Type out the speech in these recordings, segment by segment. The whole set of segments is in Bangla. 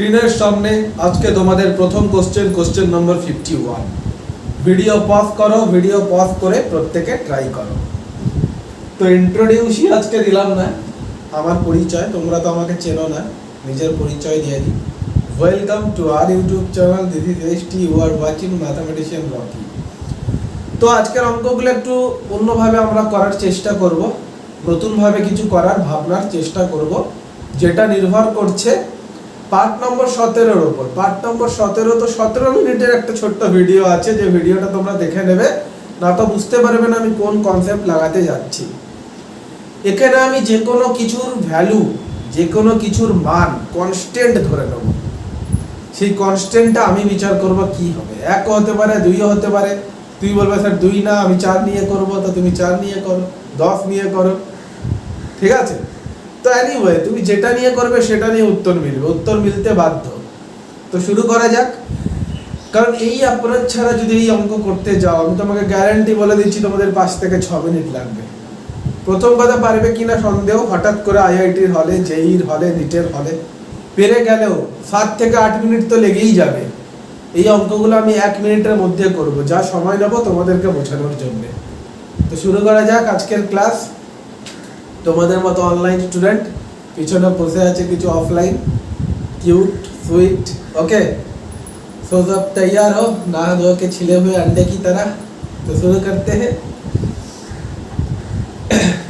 স্ক্রিনের সামনে আজকে তোমাদের প্রথম কোশ্চেন নম্বর 51। ভিডিও পজ করো, ভিডিও পজ করে প্রত্যেকে ট্রাই করো। তো ইন্ট্রোডিউসই আজকে দিলাম না, আমার পরিচয়, তোমরা তো আমাকে চেনো না, নিজের পরিচয় দিয়ে দিই। Welcome to our YouTube channel, this is ST, you are watching mathematician Rocky. তো আজকের অঙ্কগুলো একটু অন্যভাবে আমরা করার চেষ্টা করব, নতুনভাবে কিছু করার ভাবনার চেষ্টা করব, যেটা নির্ভর করছে পার্ট নম্বর 17-এর উপর। পার্ট নম্বর 17 তো 17 মিনিটের একটা ছোট্ট ভিডিও আছে, যে ভিডিওটা তোমরা দেখে নেবে, না তো বুঝতে পারবে না আমি কোন কনসেপ্ট লাগাতে যাচ্ছি। এখানে আমি যে কোনো কিছুর ভ্যালু, যে কোনো কিছুর মান কনস্ট্যান্ট ধরে নেব। সেই কনস্ট্যান্টটা আমি বিচার করব কি হবে, 1 হতে পারে, 2 হতে পারে। তুই বলবে স্যার 2 না, আমি 4 নিয়ে করব, তো তুমি 4 নিয়ে করো, 10 নিয়ে করো, ঠিক আছে? তো এনিওয়ে, তুমি যেটা নিয়ে করবে সেটা নিয়ে উত্তর মিলবে, উত্তর মিলতে বাধ্য। তো শুরু করা যাক, কারণ এই অ্যাপ্রোচ ছাড়া যদি এই অঙ্ক করতে যাও, আমি তোমাকে গ্যারান্টি বলে দিচ্ছি তোমাদের 5 থেকে 6 মিনিট লাগবে। প্রথম কথা, পারবে কিনা সন্দেহ। হঠাৎ করে আইআইটির হলে, জেইর হলে, নিটের হলে পেরে গেলেও 7 থেকে 8 মিনিট তো লেগেই যাবে। এই অঙ্কগুলো আমি 1 মিনিটের মধ্যে করব, যা সময় নেব তোমাদেরকে বোঝানোর জন্য। তো শুরু করা যাক আজকের ক্লাস। তোমাদের মতো অনলাইন স্টুডেন্ট, পিছনে বসে আছে কিছু অফলাइन, क्यूट स्वीट। ओके, सो सब तैयार हो, नहा धो के छिले हुए अंडे की तरह। तो शुरू करते हैं।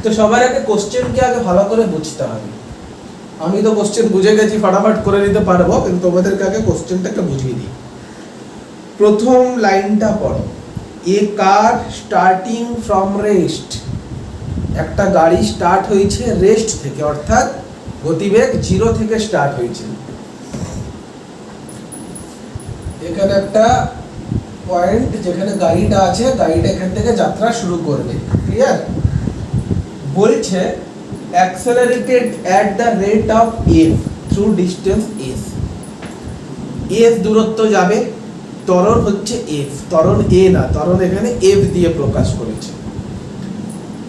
তো সবার আগে কোশ্চেনকে আগে ভালো করে বুঝতে হবে। আমি তো কোশ্চেন বুঝে গেছি, ফটাফট করে নিতে পারবো, কিন্তু তোমাদেরকে আগে কোশ্চেনটাকে বুঝিয়ে দিই। প্রথম লাইনটা পড়ো, এ কার স্টার্টিং ফ্রম রেস্ট। একটা গাড়ি স্টার্ট হয়েছে রেস্ট থেকে, অর্থাৎ গতিবেগ 0 থেকে স্টার্ট হয়েছে। এখানে একটা পয়েন্ট যেখানে গাড়িটা আছে, গাড়িটা এখান থেকে যাত্রা শুরু করবে, ক্লিয়ার? বলছে accelerated at the rate of f through distance s। s দূরত্ব যাবে, ত্বরণ হচ্ছে f, ত্বরণ a না, ত্বরণ এখানে f দিয়ে প্রকাশ করেছে।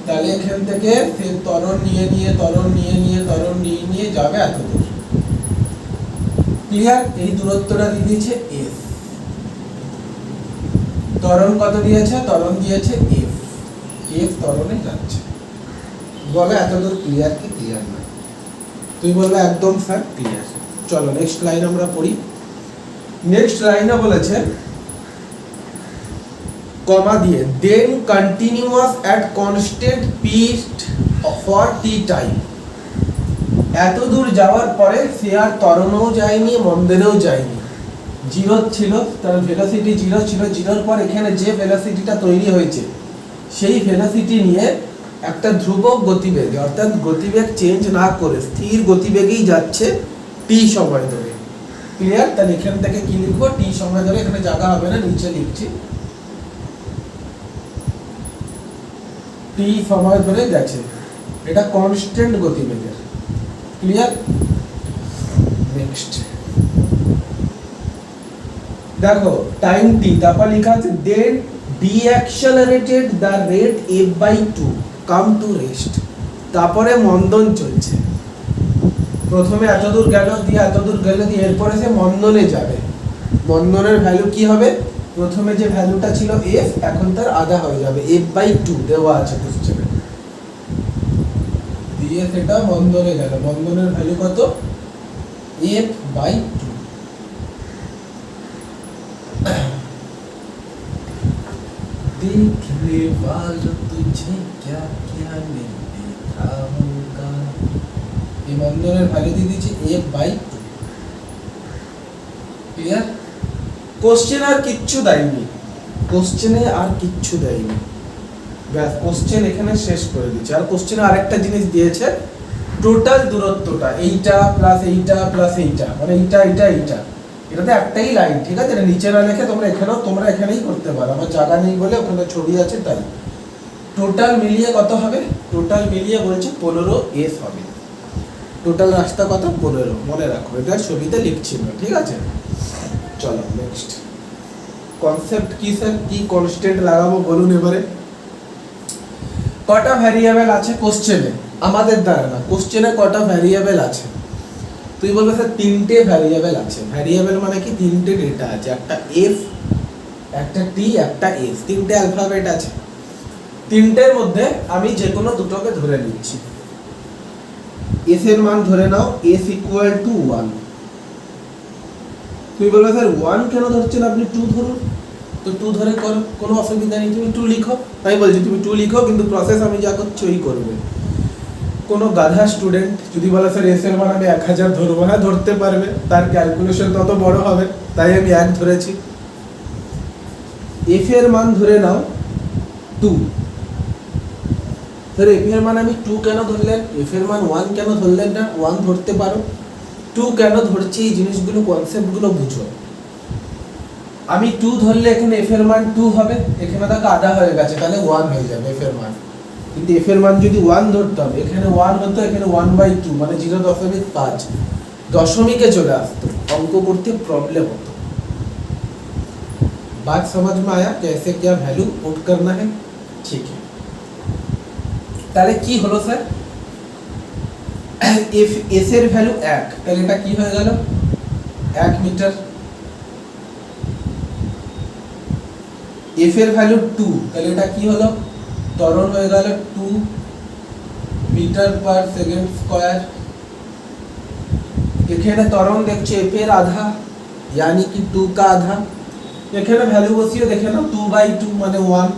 তাহলে এখান থেকে ফের ত্বরণ নিয়ে যাবে এত দূর, ক্লিয়ার? এই দূরত্বটা দিয়ে দিয়েছে f। ত্বরণ কত দিয়েছে? ত্বরণ দিয়েছে f, f ত্বরণে যাচ্ছে। বলে এত দূর ক্লিয়ার কি ক্লিয়ার না? তুই বলবে একদম স্যার ক্লিয়ার। চলো নেক্সট লাইন আমরা পড়ি। নেক্সট লাইনে বলেছে কমা দিয়ে, then continuous at constant pitch for t time. এত দূর যাওয়ার পরে সে আর ত্বরণেও যায়নি, মন্দনেও যায়নি, 0 ছিল, তার ভেলোসিটি 0 ছিল। 0-র পর এখানে যে ভেলোসিটিটা তৈরি হয়েছে, সেই ভেলোসিটি নিয়ে একটা ধ্রুবক গতিবেগে, অর্থাৎ গতিবেগ চেঞ্জ না করে স্থির গতিবেগেই যাচ্ছে টি সময় ধরে, ক্লিয়ার? তাহলে এখান থেকে কি লিখবো? টি সময় ধরে, এখানে জায়গা হবে না, নিচে লিখছি টি সময় ধরে গেছে। এটা কনস্ট্যান্ট গতিবেগের, ক্লিয়ার? নেক্সট দেখো টাইম টি, তারপর লেখা আছে then decelerated the rate f/2 come to rest. তারপরে মন্দন চলছে। প্রথমে এত দূর গেল, দিয়ে এত দূর গেল, দিয়ে এরপরে সে মন্দনে যাবে। মন্দনের ভ্যালু কি হবে? প্রথমে যে ভ্যালুটা ছিল f, এখন তার আধা হয়ে যাবে, f/2 দেওয়া আছে কোশ্চেনে। দিয়ে সেটা মন্দনে গেল, মন্দনের ভ্যালু কত? f/2। देखने वालों तुझे क्या क्या नहीं देखा होगा। এই মন্দনের ভ্যালু দিয়ে দিয়েছি f/2, ক্লিয়ার? কোশ্চেন আর কিচ্ছু দেয়নি, কোশ্চেনে আর কিচ্ছু দেয়নি, ব্যাস কোশ্চেন এখানে শেষ করে দিয়েছে। আর কোশ্চেনে আরেকটা জিনিস দিয়েছে, টোটাল দূরত্বটা এইটা প্লাস এইটা প্লাস এইটা, মানে এইটা এইটা এইটা, এটাতে একটাই লাইন, ঠিক আছে? এটা নিচে না লিখে তোমরা এখানেই করতে পারো, আমার জায়গা নেই বলে ওখানে ছবি আছে তাই। টোটাল মিলিয়ে কত হবে? টোটাল মিলিয়ে বলছে 15s হবে। টোটাল রাস্তা কত? 15, মনে রাখো, এটা ছবিতে লিখছি না, ঠিক আছে? চলো নেক্সট। কনসেপ্ট কি স্যার, কি কনস্ট্যান্ট লাগাবো বলুন এবারে। কটা ভ্যারিয়েবল আছে কোশ্চেনে? আমাদের দ্বারা না, কোশ্চেনে কটা ভ্যারিয়েবল আছে তুই বলবে স্যার তিনটে ভ্যারিয়েবল আছে, ভ্যারিয়েবল মানে কি তিনটে ডেটা আছে, একটা এফ, একটা টি, একটা এস, তিনটে অ্যালফাবেট আছে। তিনটের মধ্যে আমি যে কোনো দুটোকে ধরে নিচ্ছি। এস এর মান ধরে নাও এস ইকুয়াল টু 1। তুমি বলবে স্যার 1 কেন ধরছেন আপনি, 2 ধরুন। তো 2 ধরে করো, কোনো অসুবিধা নেই, তুমি 2 লিখো। তাই বলছি তুমি 2 লিখো, কিন্তু প্রসেস আমি যা করছি ওই করবে। কোনো গাধা স্টুডেন্ট যদি বলে স্যার এস এর মান আমি 1000 ধরবো, হ্যাঁ ধরতে পারবে, তার ক্যালকুলেশন তত বড় হবে, তাই আমি 1 ধরেছি। এফ এর মান ধরে নাও 2। স্যার এফ এর মান আমি 2 কেন ধরলেন, এফ এর মান 1 কেন ধরলেন না? 1 ধরতে পারো। 2 কেন ধরছি এই জিনিসগুলো, কনসেপ্টগুলো বুঝো। আমি 2 ধরলে এখানে এফ এর মান 2 হবে, এখানে দেখো আধা হয়ে গেছে, তাহলে 1 হয়ে যাবে এফ এর মান। কিন্তু এফ এর মান যদি 1 ধরতাম, এখানে 1 হতো, এখানে 1/2 মানে 0.5 দশমিকে চলে আসতো, অঙ্ক করতে প্রবলেম হতো। बात समझ में आया कैसे क्या वैल्यू पुट करना है? ठीक है, তাহলে কি হলো স্যার, এফ এস এর ভ্যালু 1, তাহলে এটা কি হয়ে গেল 1 মিটার। এফ এর ভ্যালু 2, তাহলে এটা কি হলো, ত্বরণ হয়ে গেল 2 মিটার পার সেকেন্ড স্কয়ার। এখানে ত্বরণ দেখছে এফ এর আধা, यानी कि 2 का आधा। এখানে ভ্যালু বসিয়ে দেখে নাও 2/2 মানে 1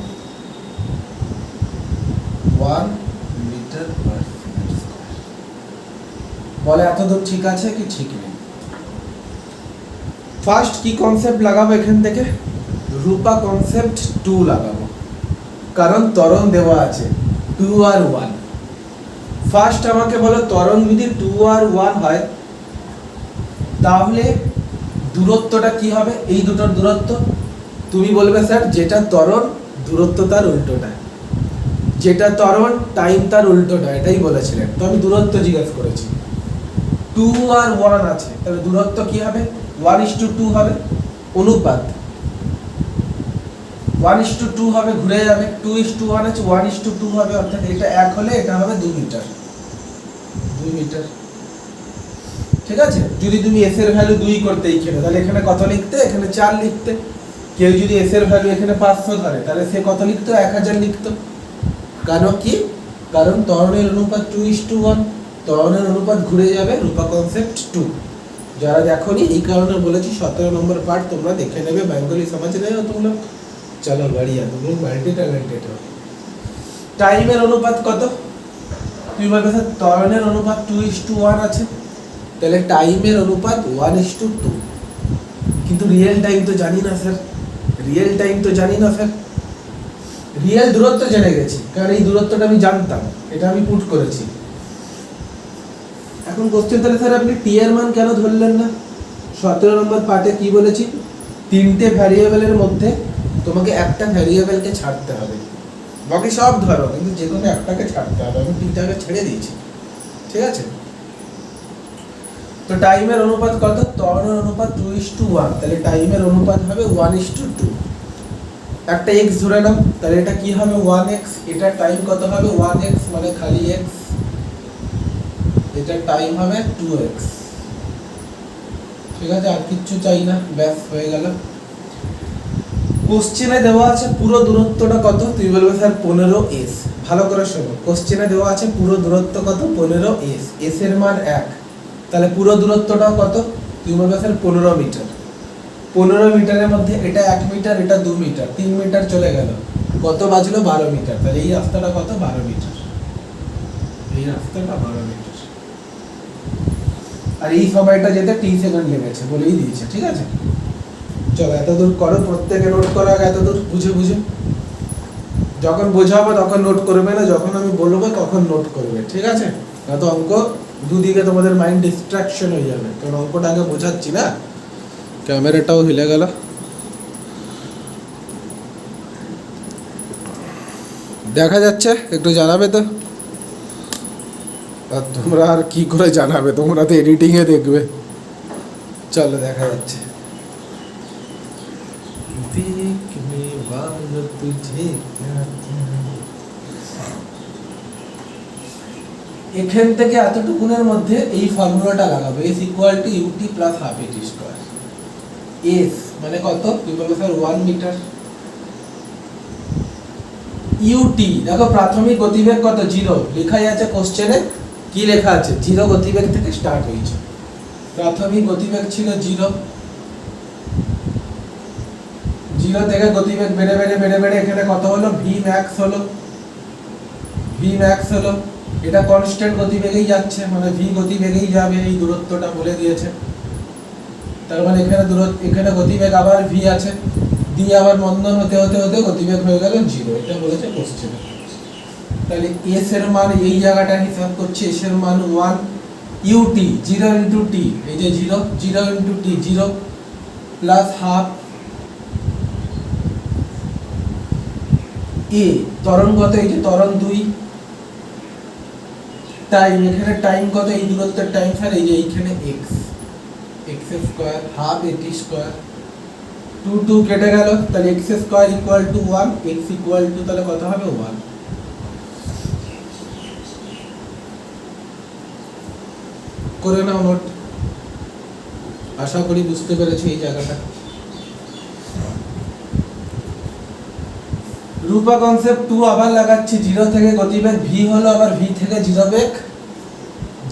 মিটার পার সেকেন্ড স্কয়ার। বলে এতদূর ঠিক আছে কি ঠিক নেই? ফার্স্ট কি কনসেপ্ট লাগাবো এখান থেকে, রূপা কনসেপ্ট 2 লাগাবো, কারণ ত্বরণ দেওয়া আছে 2 আর 1। ফার্স্ট আমাকে বলো ত্বরণ যদি 2 আর 1 হয় তাহলে দূরত্বটা কি হবে, এই দুটোর দূরত্ব। তুমি বলবে স্যার যেটা ত্বরণ দূরত্ব তার উল্টোটা, যেটা ত্বরণ টাইম তার উল্টোটা, এটাই বলেছিলেন। তো আমি দূরত্ব জিজ্ঞেস করেছি, 2 আর 1 আছে, তাহলে দূরত্ব কি হবে 1:2 হবে, অনুপাত 1:2 হবে, ঘুরে যাবে, 2:1 আছে, 1:2 হবে, অর্থাৎ এটা 1 হলে এটা হবে 2 মিটার। ঠিক আছে, যদি তুমি এস এর ভ্যালু 2 করতে এখানে, তাহলে এখানে কত লিখতে, এখানে 4 লিখতে। কেউ যদি এস এর ভ্যালু এখানে 500 ধরে, তাহলে সে কত লিখতো, 1000 লিখতো। কারণ কি, কারণ ত্বরণের অনুপাত 2:1, ত্বরণের অনুপাত ঘুরে যাবে, রূপা কনসেপ্ট 2। যারা দেখোনি এই কারণে বলেছি 17 নম্বর পার্ট তোমরা দেখে নেবে, বেঙ্গলি समझ रहे हो तुम लोग? चलो बढ़िया, तुम लोग মাল্টি ট্যালেন্টেড हो। টাইমের অনুপাত কত, তুমি বলবে স্যার ত্বরণের অনুপাত 2:1 আছে, তাহলে টাইমের অনুপাত 1:2। কিন্তু রিয়েল টাইম তো জানি না স্যার, রিয়েল দূরত্ব জেনে গেছি, কারণ এই দূরত্বটা আমি জানতাম, এটা আমি পুট করেছি। এখন কোশ্চেন, তাহলে স্যার আপনি টি এর মান কেন ধরলেন না? 17 নম্বর পার্টে কি বলেছি, তিনটে ভ্যারিয়েবলের মধ্যে তোমাকে একটা ভ্যারিয়েবলকে ছাড়তে হবে, বাকি সব ধরো, কিন্তু যে কোনো একটাকে ছাড়তে হবে। আমি তিনটাকে ছেড়ে দিয়েছি, ঠিক আছে। তো টাইমের অনুপাত কত, ত্বরণের অনুপাত 2:1, তাহলে টাইমের অনুপাত হবে 1:2। একটা x ধরে নাও, তাহলে এটা কি হবে 1x, এটা টাইম কত হবে 1x মানে খালি x, এটা টাইম হবে 2x। ঠিক আছে, আর কিচ্ছু চাই না, ব্যাস হয়ে গেল। কোশ্চেনে দেওয়া আছে পুরো দূরত্বটা কত, তুমি বলবে স্যার 15s। ভালো করে শোনো, কোশ্চেনে দেওয়া আছে পুরো দূরত্ব কত, 15s, s এর মান 1, তাহলে পুরো দূরত্বটা কত, তুমি বলবে স্যার 15 মিটার। 15 মিটারের মধ্যে এটা 1 মিটার, এটা 2 মিটার, 3 মিটার চলে গেল, কত বাজলো 12 মিটার। তাহলে এই রাস্তাটা কত, 12 মিটার, এই রাস্তাটা 12 মিটার। আর এই সময়টা যেতে 3 সেকেন্ড লেগেছে বলেই দিয়েছে, ঠিক আছে। চলো এতদূর করো, প্রত্যেকে নোট করো আগে, এতদূর বুঝে বুঝে। যখন বোঝাবো তখন নোট করবে না, যখন আমি বলবো তখন নোট করবে, ঠিক আছে। না তো অঙ্ক দুদিকে তোমাদের মাইন্ড ডিস্ট্রাকশন হয়ে যাবে, কারণ অঙ্কটা আগে বোঝাচ্ছি না। ক্যামেরাটাও হিলে গেল, দেখা যাচ্ছে? একটু জানাবে তো। আর তোমরা আর কি করে জানাবে, তোমরা তো এডিটিংয়ে দেখবে। চলো দেখা যাচ্ছে। देखने वालों तुझे क्या এখান থেকে এতটুকুনের মধ্যে এই ফর্মুলাটা লাগাবো, s equal to u t plus half a t square. s মানে কত? কি বলবো স্যার 1 মিটার। ইউটি দেখো প্রাথমিক গতিবেগ কত? 0 লেখাই আছে কোশ্চেনে। কি লেখা আছে? 0 গতিবেগ থেকে স্টার্ট হয়েছে। প্রাথমিক গতিবেগ ছিল 0, 0 থেকে গতিবেগ বেড়ে বেড়ে বেড়ে বেড়ে এখানে কত হলো? v max হলো, v max হলো। এটা কনস্ট্যান্ট গতিবেগেই যাচ্ছে, মানে v গতিবেগেই যাবে, এই দূরত্বটা বলে দিয়েছে। তার মানে এখানে গতিবেগ আবার v আছে, দিয়ে আবার মন্দন হতে হতে হতে গতিবেগ হয়ে গেল 0, এটা বলেছে কোশ্চেনে। তাহলে s এর মান এই জায়গাটা হিসাব করছি, s এর মান 1, ut 0 ইনটু t, এই যে 0 0 into t 0 plus half a ত্বরণ কত? এই যে ত্বরণ 2, টাইম এখানে টাইম কত? এই দূরত্বের টাইম স্যার এই যে এইখানে x square half a t square, 2 2 কেটে গেল, তাহলে x square equal to 1, x equal to তাহলে কত হবে? 1। করে নাও নোট, আশা করি বুঝতে পেরেছো এই জায়গাটা। রূপা কনসেপ্ট 2 আবার লাগাচ্ছি, 0 থেকে গতিবেগ v হলো, আবার v থেকে 0 বেগ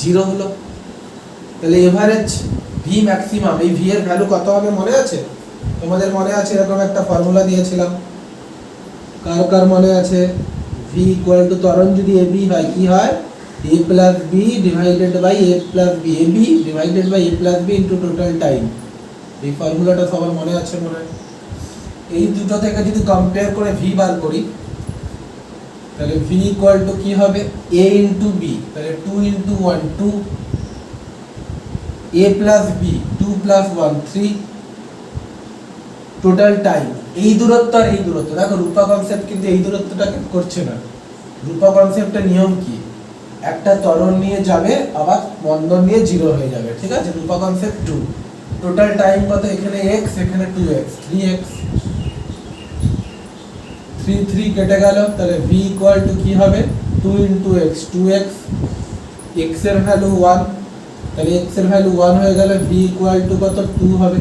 0 হলো। তাহলে এভারেজ v ম্যাক্সিমাম, এই v এর ভ্যালু কত হবে মনে আছে? তোমাদের মনে আছে এরকম একটা ফর্মুলা দিয়েছিলাম, কার কার মনে আছে? v ইকুয়াল টু ত্বরণ যদি ab হয় কি হয়? a plus b divided by a plus b, ab divided by a plus b into total time. এই ফর্মুলাটা সবার মনে আছে মনে হয়? এই দুটো থেকে যদি কম্পেয়ার করে v বার করি, তাহলে v ইকুয়াল টু কি হবে? a ইনটু b, তাহলে 2 into 1 2, a plus b 2 plus 1 3, total time. এই দূরত্ব আর এই দূরত্ব, দেখো রূপা কনসেপ্ট কিন্তু এই দূরত্বটাকে করছে না। রূপা কনসেপ্টের নিয়ম কি? একটা ত্বরণ নিয়ে যাবে, আবার মন্দন নিয়ে 0 হয়ে যাবে, ঠিক আছে? রূপা কনসেপ্ট 2, টোটাল টাইম কত? এখানে x, এখানে 2x 3x, 3 3 কেটে গেল, তাহলে v ইকুয়াল টু কি হবে? 2 ইনটু x 2x, x এর ভ্যালু 1, তাহলে x এর ভ্যালু 1 হয়ে গেল, v ইকুয়াল টু কত? 2 হবে।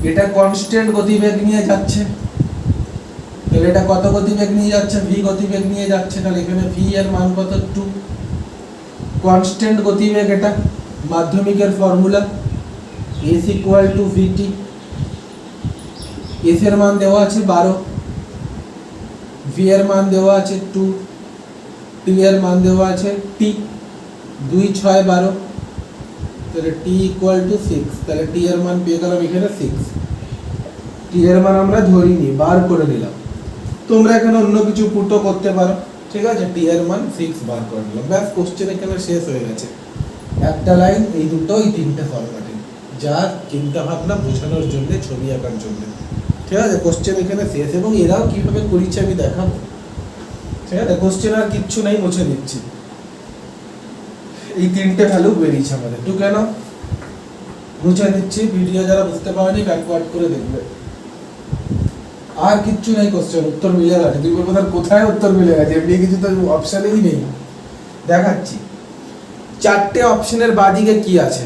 এটা কনস্ট্যান্ট গতিবেগ নিয়ে যাচ্ছে, তাহলে এটা কত গতিবেগ নিয়ে যাচ্ছে? v গতিবেগ নিয়ে যাচ্ছে, তাহলে এখানে v এর মান কত? 2। কনস্ট্যান্ট গতিবেগ, এটা মাধ্যমিকের formula, s equal two vt। s এর মান দেওয়া আছে 12, v এর মান দেওয়া আছে 2, t এর মান দেওয়া আছে t, 2 6 12, তাহলে t ইকুয়াল টু 6, তাহলে t এর মান পেয়ে গেলাম এখানে 6। t এর মান আমরা ধরিনি, বার করে নিলাম। তোমরা এখানে অন্য কিছু পুটো করতে পারো, ঠিক আছে? t এর মান 6 বার করে নিলাম, ব্যাস কোশ্চেন এখানে শেষ হয়ে গেছে। একটা লাইন, এই দুটো, এই তিনটে ফরম্যাটে, যা চিন্তা ভাবনা বোঝানোর জন্য, ছবি আঁকার জন্য, ঠিক আছে? কোশ্চেন এখানে শেষ, এবং এরাও কিভাবে করেছে আমি দেখাবো, ঠিক আছে? কোশ্চেন আর কিচ্ছু নাই, মুছে দিচ্ছি। এই তিনটে ভ্যালু বেরিয়েছে আমাদের, তো কেন মুছে দিচ্ছি। ভিডিও যারা বুঝতে পারেনি ব্যাকওয়ার্ড করে দেখবে, আর কিচ্ছু নেই। কোশ্চেন উত্তর মিলে গেছে। তুই বলবো তার কোথায় উত্তর মিলে গেছে? এমনি কিছু তো অপশনেই নেই। দেখাচ্ছি, চারটে অপশনের বাদিকে কি আছে?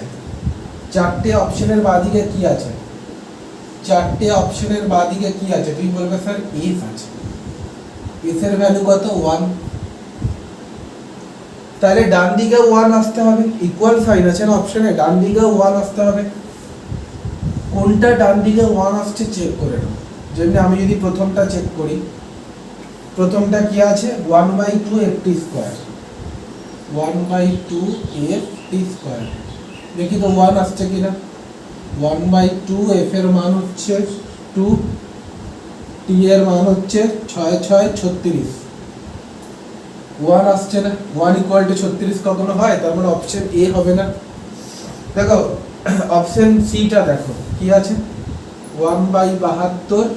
চারটে অপশনের বাদিকে কি আছে? চারটে অপশনের বাদিকে কি আছে? তুই বলবে স্যার এস আছে। এস এর ভ্যালু কত? 1। তাহলে ডান দিকে 1 আসতে হবে, ইকুয়াল সাইন আছে না অপশনে, ডান দিকে 1 আসতে হবে। কোনটা ডান দিকে 1 আসছে চেক করে নাও। যেমনি আমি যদি প্রথমটা চেক করি, প্রথমটা কি আছে? 1/2 ft স্কয়ার, 1/2 ft স্কয়ার। দেখি তো 1 আসছে কিনা। 1/2, f এর মান হচ্ছে 2, t এর মান হচ্ছে 6 6 36, 1 আসছে না। 1 ইকুয়াল টু 36 কখনো হয়? তার মানে অপশন এ হবে না। দেখো অপশন সিটা দেখো কি আছে? 1/72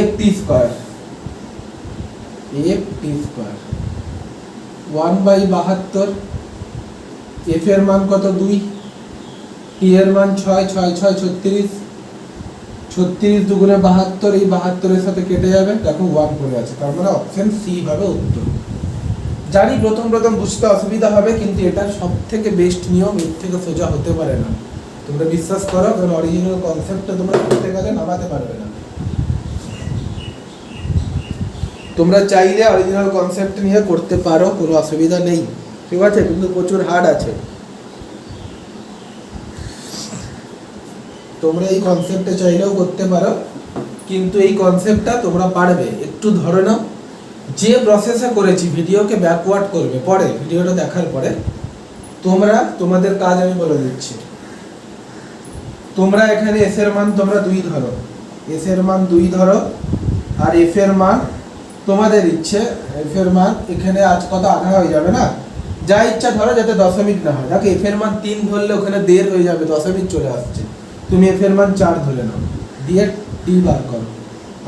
ft square, ft square 1/72, f এর মান কত? 2, t এর মান 6 6 6 36, 36 দুগুণে 72, এই 72 এর সাথে কেটে যাবে, দেখো 1 পড়ে আছে, তার মানে অপশন সি হবে উত্তর। জানি প্রথম প্রথম বুঝতে অসুবিধা হবে, কিন্তু এটা সব থেকে বেস্ট নিয়ম, এর থেকে সোজা হতে পারে না। তোমরা বিশ্বাস করো, কারণ অরিজিনাল কনসেপ্টটা তোমরা করতে গেলে নামাতে পারবে না। তোমরা চাইলে অরিজিনাল কনসেপ্ট নিয়ে করতে পারো, কোনো অসুবিধা নেই, ঠিক আছে, কিন্তু প্রচুর হার্ড আছে। তোমরা এই কনসেপ্টে চাইলেও করতে পারো, কিন্তু এই কনসেপ্টটা তোমরা পারবে। একটু ধরে নাও, যে প্রসেসে করেছি ভিডিওকে ব্যাকওয়ার্ড করবে পরে, ভিডিওটা দেখার পরে তোমরা তোমাদের কাজ আমি বলে দিচ্ছি। তোমরা এখানে এস এর মান তোমরা 2 ধরো, এস এর মান 2 ধরো, আর এফ এর মান তোমাদের ইচ্ছে, এফ এর মান এখানে আজ কত আধা হয়ে যাবে না, যা ইচ্ছা ধরো, যাতে দশমিক না হয়। দেখো এফ এর মান 3 ধরলে ওখানে 1.5 হয়ে যাবে, দশমিক চলে আসছে। তুমি এফ এর মান 4 ধরে নাও, দিয়ে টি বার করো।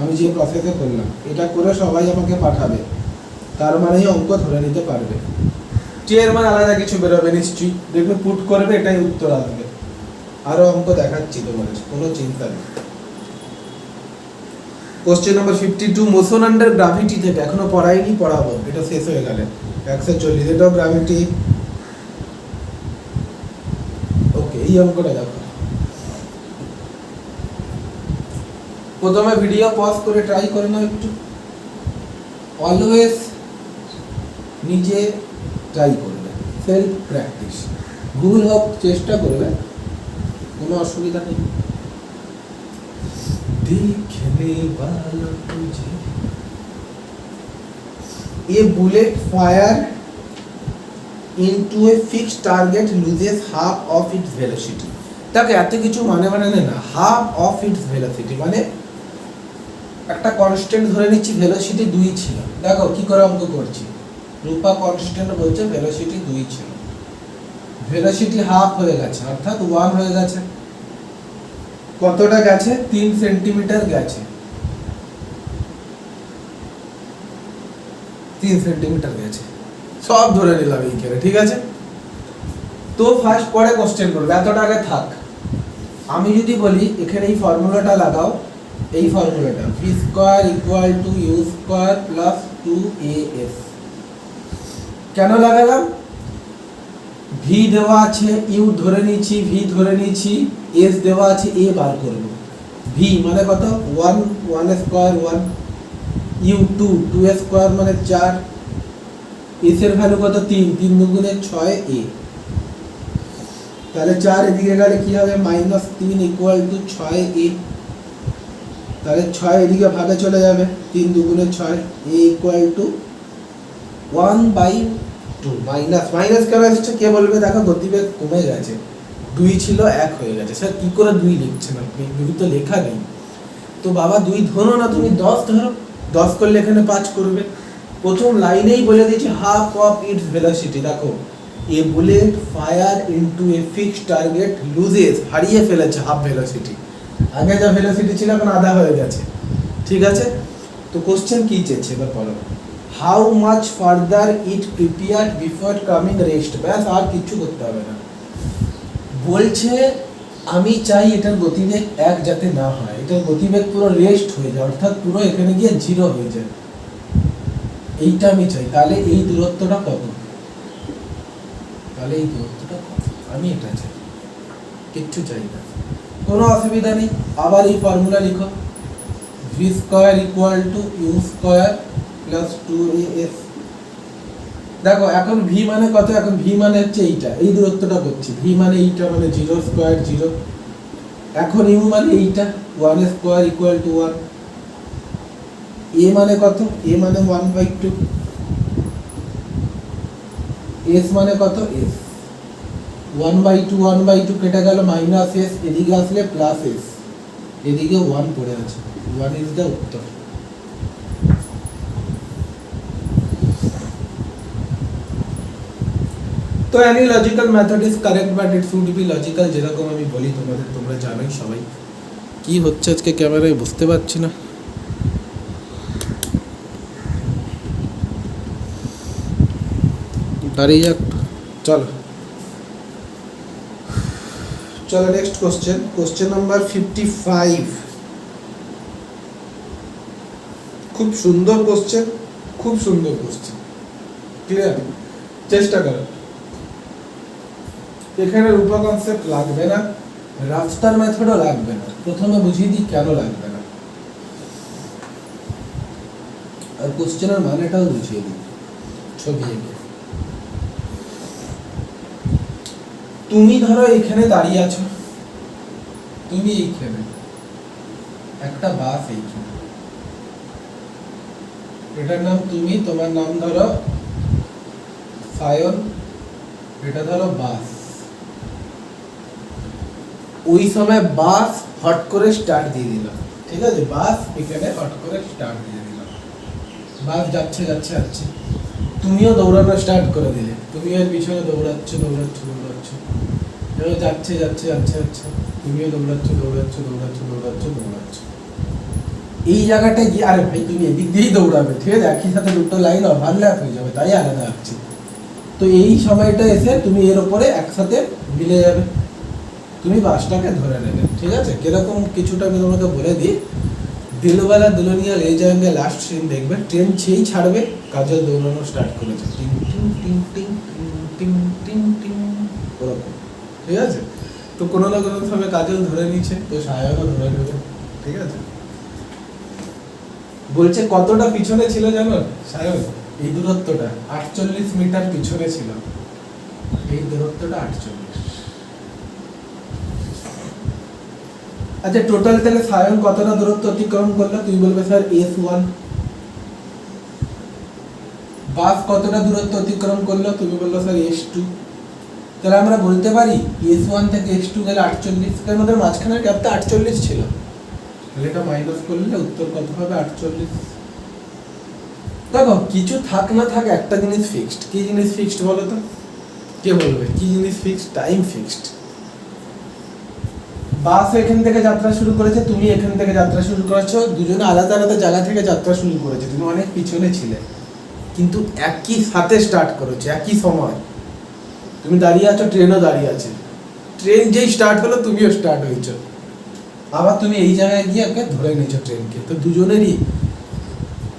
আমি যে প্রসেসে করলাম এটা করে সবাই আমাকে পাঠাবে, তার মানেই অঙ্ক ধরে নিতে পারবে। টি এর মান আলাদা কিছু বেরোবে নিশ্চয়ই, দেখবে পুট করবে, এটাই উত্তর আসবে। আরো অঙ্ক দেখাচ্ছি তোমাদের, কোনো চিন্তা নেই। Question number 52, motion under gravity থেকে এখনো পড়াইনি, পড়াবো, এটা শেষ হয়ে গেলে 140, এটাও গ্র্যাভিটি। ওকে, এই অঙ্কটা দেখো। প্রথমে ভিডিও পজ করে ট্রাই করে নাও একটু, অলওয়েজ নিজে ট্রাই করবে, সেলফ প্র্যাকটিস, ভুল হোক চেষ্টা করবে, কোনো অসুবিধা নেই। देखने वालों तुझे ये bullet fire into a fixed target loses half of its velocity। তাকে এত কিছু মানে না, half of its velocity মানে একটা কনস্ট্যান্ট ধরে নিচ্ছি, ভেলোসিটি 2 ছিল। দেখো কি করে অঙ্ক করছি, রূপা কনস্ট্যান্ট বলছে ভেলোসিটি 2 ছিল, ভেলোসিটি হাফ হয়ে গেছে, অর্থাৎ 1 হয়ে গেছে। কতটা গেছে? 3 সেন্টিমিটার গেছে, 3 সেন্টিমিটার গেছে, সব ধরে নিলাম এইখানে, ঠিক আছে। তো ফার্স্ট পরে কোশ্চেন করবে, এতটা আগে থাক। আমি যদি বলি এখানে এই ফর্মুলাটা লাগাও, এই ফর্মুলাটা v square equal to u square plus 2as, কেন লাগালাম? v দেওয়া আছে, u ধরে নিয়েছি, v ধরে নিয়েছি, s দেওয়া আছে, a বার করব। v মানে কত? 1, 1 স্কয়ার 1, u 2, 2 স্কয়ার মানে 4, s এর ভ্যালু কত? 3, 3 দুগুণে 6a, তাহলে 4 এদিকে গেলে কি হবে? -3 ইকুয়াল টু 6a, তাহলে 6 এদিকে ভাগে চলে যাবে, 3 দুগুণে 6, a ইকুয়াল টু 1/2, মাইনাস কেন আসছে কে বলবে? দেখো গতিবেগ কমে গেছে, 2 ছিল 1 হয়ে গেছে। স্যার কি করে 2 লিখছেন আপনি, 2 তো লেখা নেই। তো বাবা 2 ধরো না, তুমি 10 ধরো, 10 করলে এখানে 5 করবে। প্রথম লাইনেই বলে দিয়েছি হাফ অফ ইটস ভেলোসিটি। দেখো এ bullet fire into a fixed target loses, হারিয়ে ফেলেছে হাফ ভেলোসিটি, আগে যা ভেলোসিটি ছিল এখন আধা হয়ে গেছে, ঠিক আছে। তো কোশ্চেন কি চেয়েছে এবার পড়ো, how much further it prepared before coming rest, ব্যাস আর কিছু করতে হবে না। বলছে আমি চাই এটার গতিবেগ 1 যাতে না হয়, এটার গতিবেগ পুরো রেস্ট হয়ে যায়, অর্থাৎ পুরো এখানে গিয়ে 0 হয়ে যায়, এইটা আমি চাই। তাহলে এই দূরত্বটা কত? তাহলে এই দূরত্বটা কত? আমি এটা চাই, কিচ্ছু চাই না, কোনো অসুবিধা নেই। আবার এই ফর্মুলা লিখো, v square equal to u square plus 2as। দেখো এখন v মানে কত? এখন v মানে হচ্ছে এইটা, এই দূরত্বটা করছি, v মানে এইটা, মানে 0 স্কয়ার 0। এখন u মানে এইটা, 1 স্কয়ার ইকুয়াল টু 1। a মানে কত? a মানে 1/2, s মানে কত? s 1/2, 1/2 কেটে গেল, মাইনাস s, এদিকে আসলে প্লাস s, এদিকে 1 পড়ে আছে, 1 ইজ দ্য উত্তর। তো any logical method is correct but it should be logical, যেরকম আমি বলি তোমাদের, তোমরা জানোই সবাই। কি হচ্ছে আজকে ক্যামেরায় বুঝতে পারছি না, দাঁড়িয়ে যাক, চলো চলো নেক্সট কোশ্চেন, কোশ্চেন নাম্বার 55। খুব সুন্দর কোশ্চেন, খুব সুন্দর কোশ্চেন। ক্লিয়ার? চেষ্টা করো। এখানে রূপা কনসেপ্ট লাগবে না, রাস্টার মেথডও লাগবে না। প্রথমে বুঝিয়ে দিই কেন লাগবে না, আর কোশ্চেনের মানেটাও বুঝিয়ে দিই ছবি এঁকে। তুমি ধরো এখানে দাঁড়িয়ে আছো, তুমি এইখানে, একটা বাস এইখানে, এটার নাম তুমি, তোমার নাম ধরো সায়ন, এটা ধরো বাস। ওই সময় বাস হট করে স্টার্ট দিয়ে দিলাম, ঠিক আছে? বাস এখানে হট করে স্টার্ট দিয়ে দিলাম, বাস যাচ্ছে যাচ্ছে যাচ্ছে, তুমিও দৌড়ানো স্টার্ট করে দিলে, তুমি এর পিছনে দৌড়াচ্ছ দৌড়াচ্ছ দৌড়াচ্ছ, এবার যাচ্ছে যাচ্ছে যাচ্ছে যাচ্ছে, তুমিও দৌড়াচ্ছ দৌড়াচ্ছ দৌড়াচ্ছ দৌড়াচ্ছ দৌড়াচ্ছ। এই জায়গাটায় গিয়ে, আরে ভাই তুমি এদিক দিয়েই দৌড়াবে, ঠিক আছে? একই সাথে দুটো লাইন ওভারল্যাপ হয়ে যাবে, তাই আলাদা আঁকছি। তো এই সময়টা এসে তুমি এর উপরে একসাথে মিলে যাবে, তুমি বাসটাকে ধরে নেবে, ঠিক আছে? কিরকম কিছুটা আমি তোমাকে বলে দিই। দিলওয়ালা দুলনিয়া লে যায়েঙ্গে লাস্ট সিন দেখবে, ট্রেন সেই ছাড়বে, কাজল দৌড়ানো স্টার্ট করেছে, টিং টিং টিং টিং টিং টিং টিং, ওরকম, ঠিক আছে? তো কোনো না কোনো সময় কাজল ধরে নিচ্ছে, তো সায়নও ধরে নেবে, ঠিক আছে? বলছে কতটা পিছনে ছিল জানো সায়ন? এই দূরত্বটা 48 মিটার পিছনে ছিল, এই দূরত্বটা 48। আচ্ছা টোটাল তাহলে সায়ন কতটা দূরত্ব অতিক্রম করলো? তুই বলবে স্যার S1। বাস কতটা দূরত্ব অতিক্রম করলো? তুমি বললো স্যার S2। তাহলে আমরা বলতে পারি S1 থেকে S2 গেলে 48, কারণ ওদের মাঝখানের গ্যাপটা 48 ছিল। তাহলে এটা মাইনাস করলে উত্তর কত হবে? 48। দেখো কিছু থাক না থাক একটা জিনিস ফিক্সড। কি জিনিস ফিক্সড বলো তো? কে বলবে কি জিনিস ফিক্সড? Time fixed. বাস এখান থেকে যাত্রা শুরু করেছে, তুমি এখান থেকে যাত্রা শুরু করেছো, দুজনে আলাদা আলাদা জায়গা থেকে যাত্রা শুরু করেছে, তুমি অনেক পিছনে ছিলে, কিন্তু একই সাথে স্টার্ট করেছো, একই সময়। তুমি দাঁড়িয়ে আছো, ট্রেনও দাঁড়িয়ে আছে, ট্রেন যেই স্টার্ট হলো তুমিও স্টার্ট হয়েছো, আবার তুমি এই জায়গায় গিয়ে ওকে ধরে নিয়েছো ট্রেনকে। তো দুজনেরই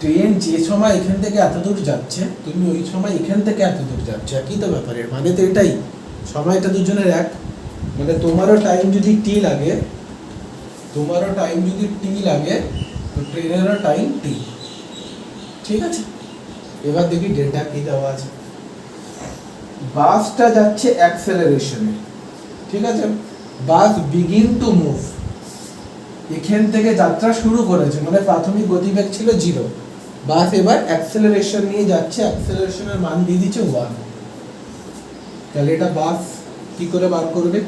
ট্রেন যে সময় এখান থেকে এত দূর যাচ্ছে, তুমি ওই সময় এখান থেকে এত দূর যাচ্ছে, একই তো ব্যাপারের মানে তো এটাই, সময়টা দুজনের এক। মানে তোমারও টাইম যদি টি লাগে, তোমারও টাইম যদি টি লাগে, তো ট্রেনেরও টাইম টি, ঠিক আছে? এবার দেখি ডেটা কি দেওয়া আছে। বাসটা যাচ্ছে অ্যাক্সেলারেশনে, ঠিক আছে? বাস বিগিন টু মুভ, এখান থেকে যাত্রা শুরু করেছে, মানে প্রাথমিক গতিবেগ ছিল 0, বাস এবার অ্যাক্সেলারেশন নিয়ে যাচ্ছে, অ্যাক্সেলারেশনের মান দিয়ে দিচ্ছে 1। তাহলে এটা বাস কি করে বার করবে?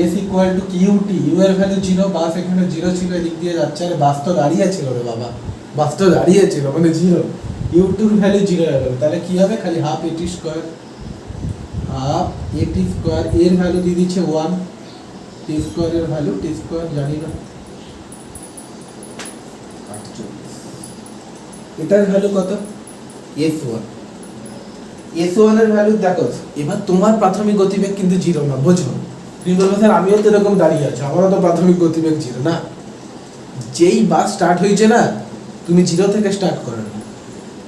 S equal to q t, u এর ভ্যালু 0, বাস এখানে 0 ছিল, এদিক দিয়ে যাচ্ছে, আরে বাস তো দাঁড়িয়ে ছিল রে বাবা, বাস তো দাঁড়িয়ে ছিল মানে 0, ইউ2 এর ভ্যালু 0 হয়ে গেল, তাহলে কি হবে? খালি half a t square, half a t square, এর ভ্যালু দিয়ে দিচ্ছে 1, টি স্কয়ারের ভ্যালু, টি স্কয়ার জানি না, 48। এটার ভ্যালু কত? S1, S1 এর ভ্যালু দেখো। এবার তোমার প্রাথমিক গতিবেগ কিন্তু 0 না, বোঝো? তুমি বলবে স্যার আমিও তো এরকম দাঁড়িয়ে আছি, আমারও তো প্রাথমিক গতিবেগ 0 না। যেই বাস স্টার্ট হয়েছে না, তুমি 0 থেকে স্টার্ট করো না,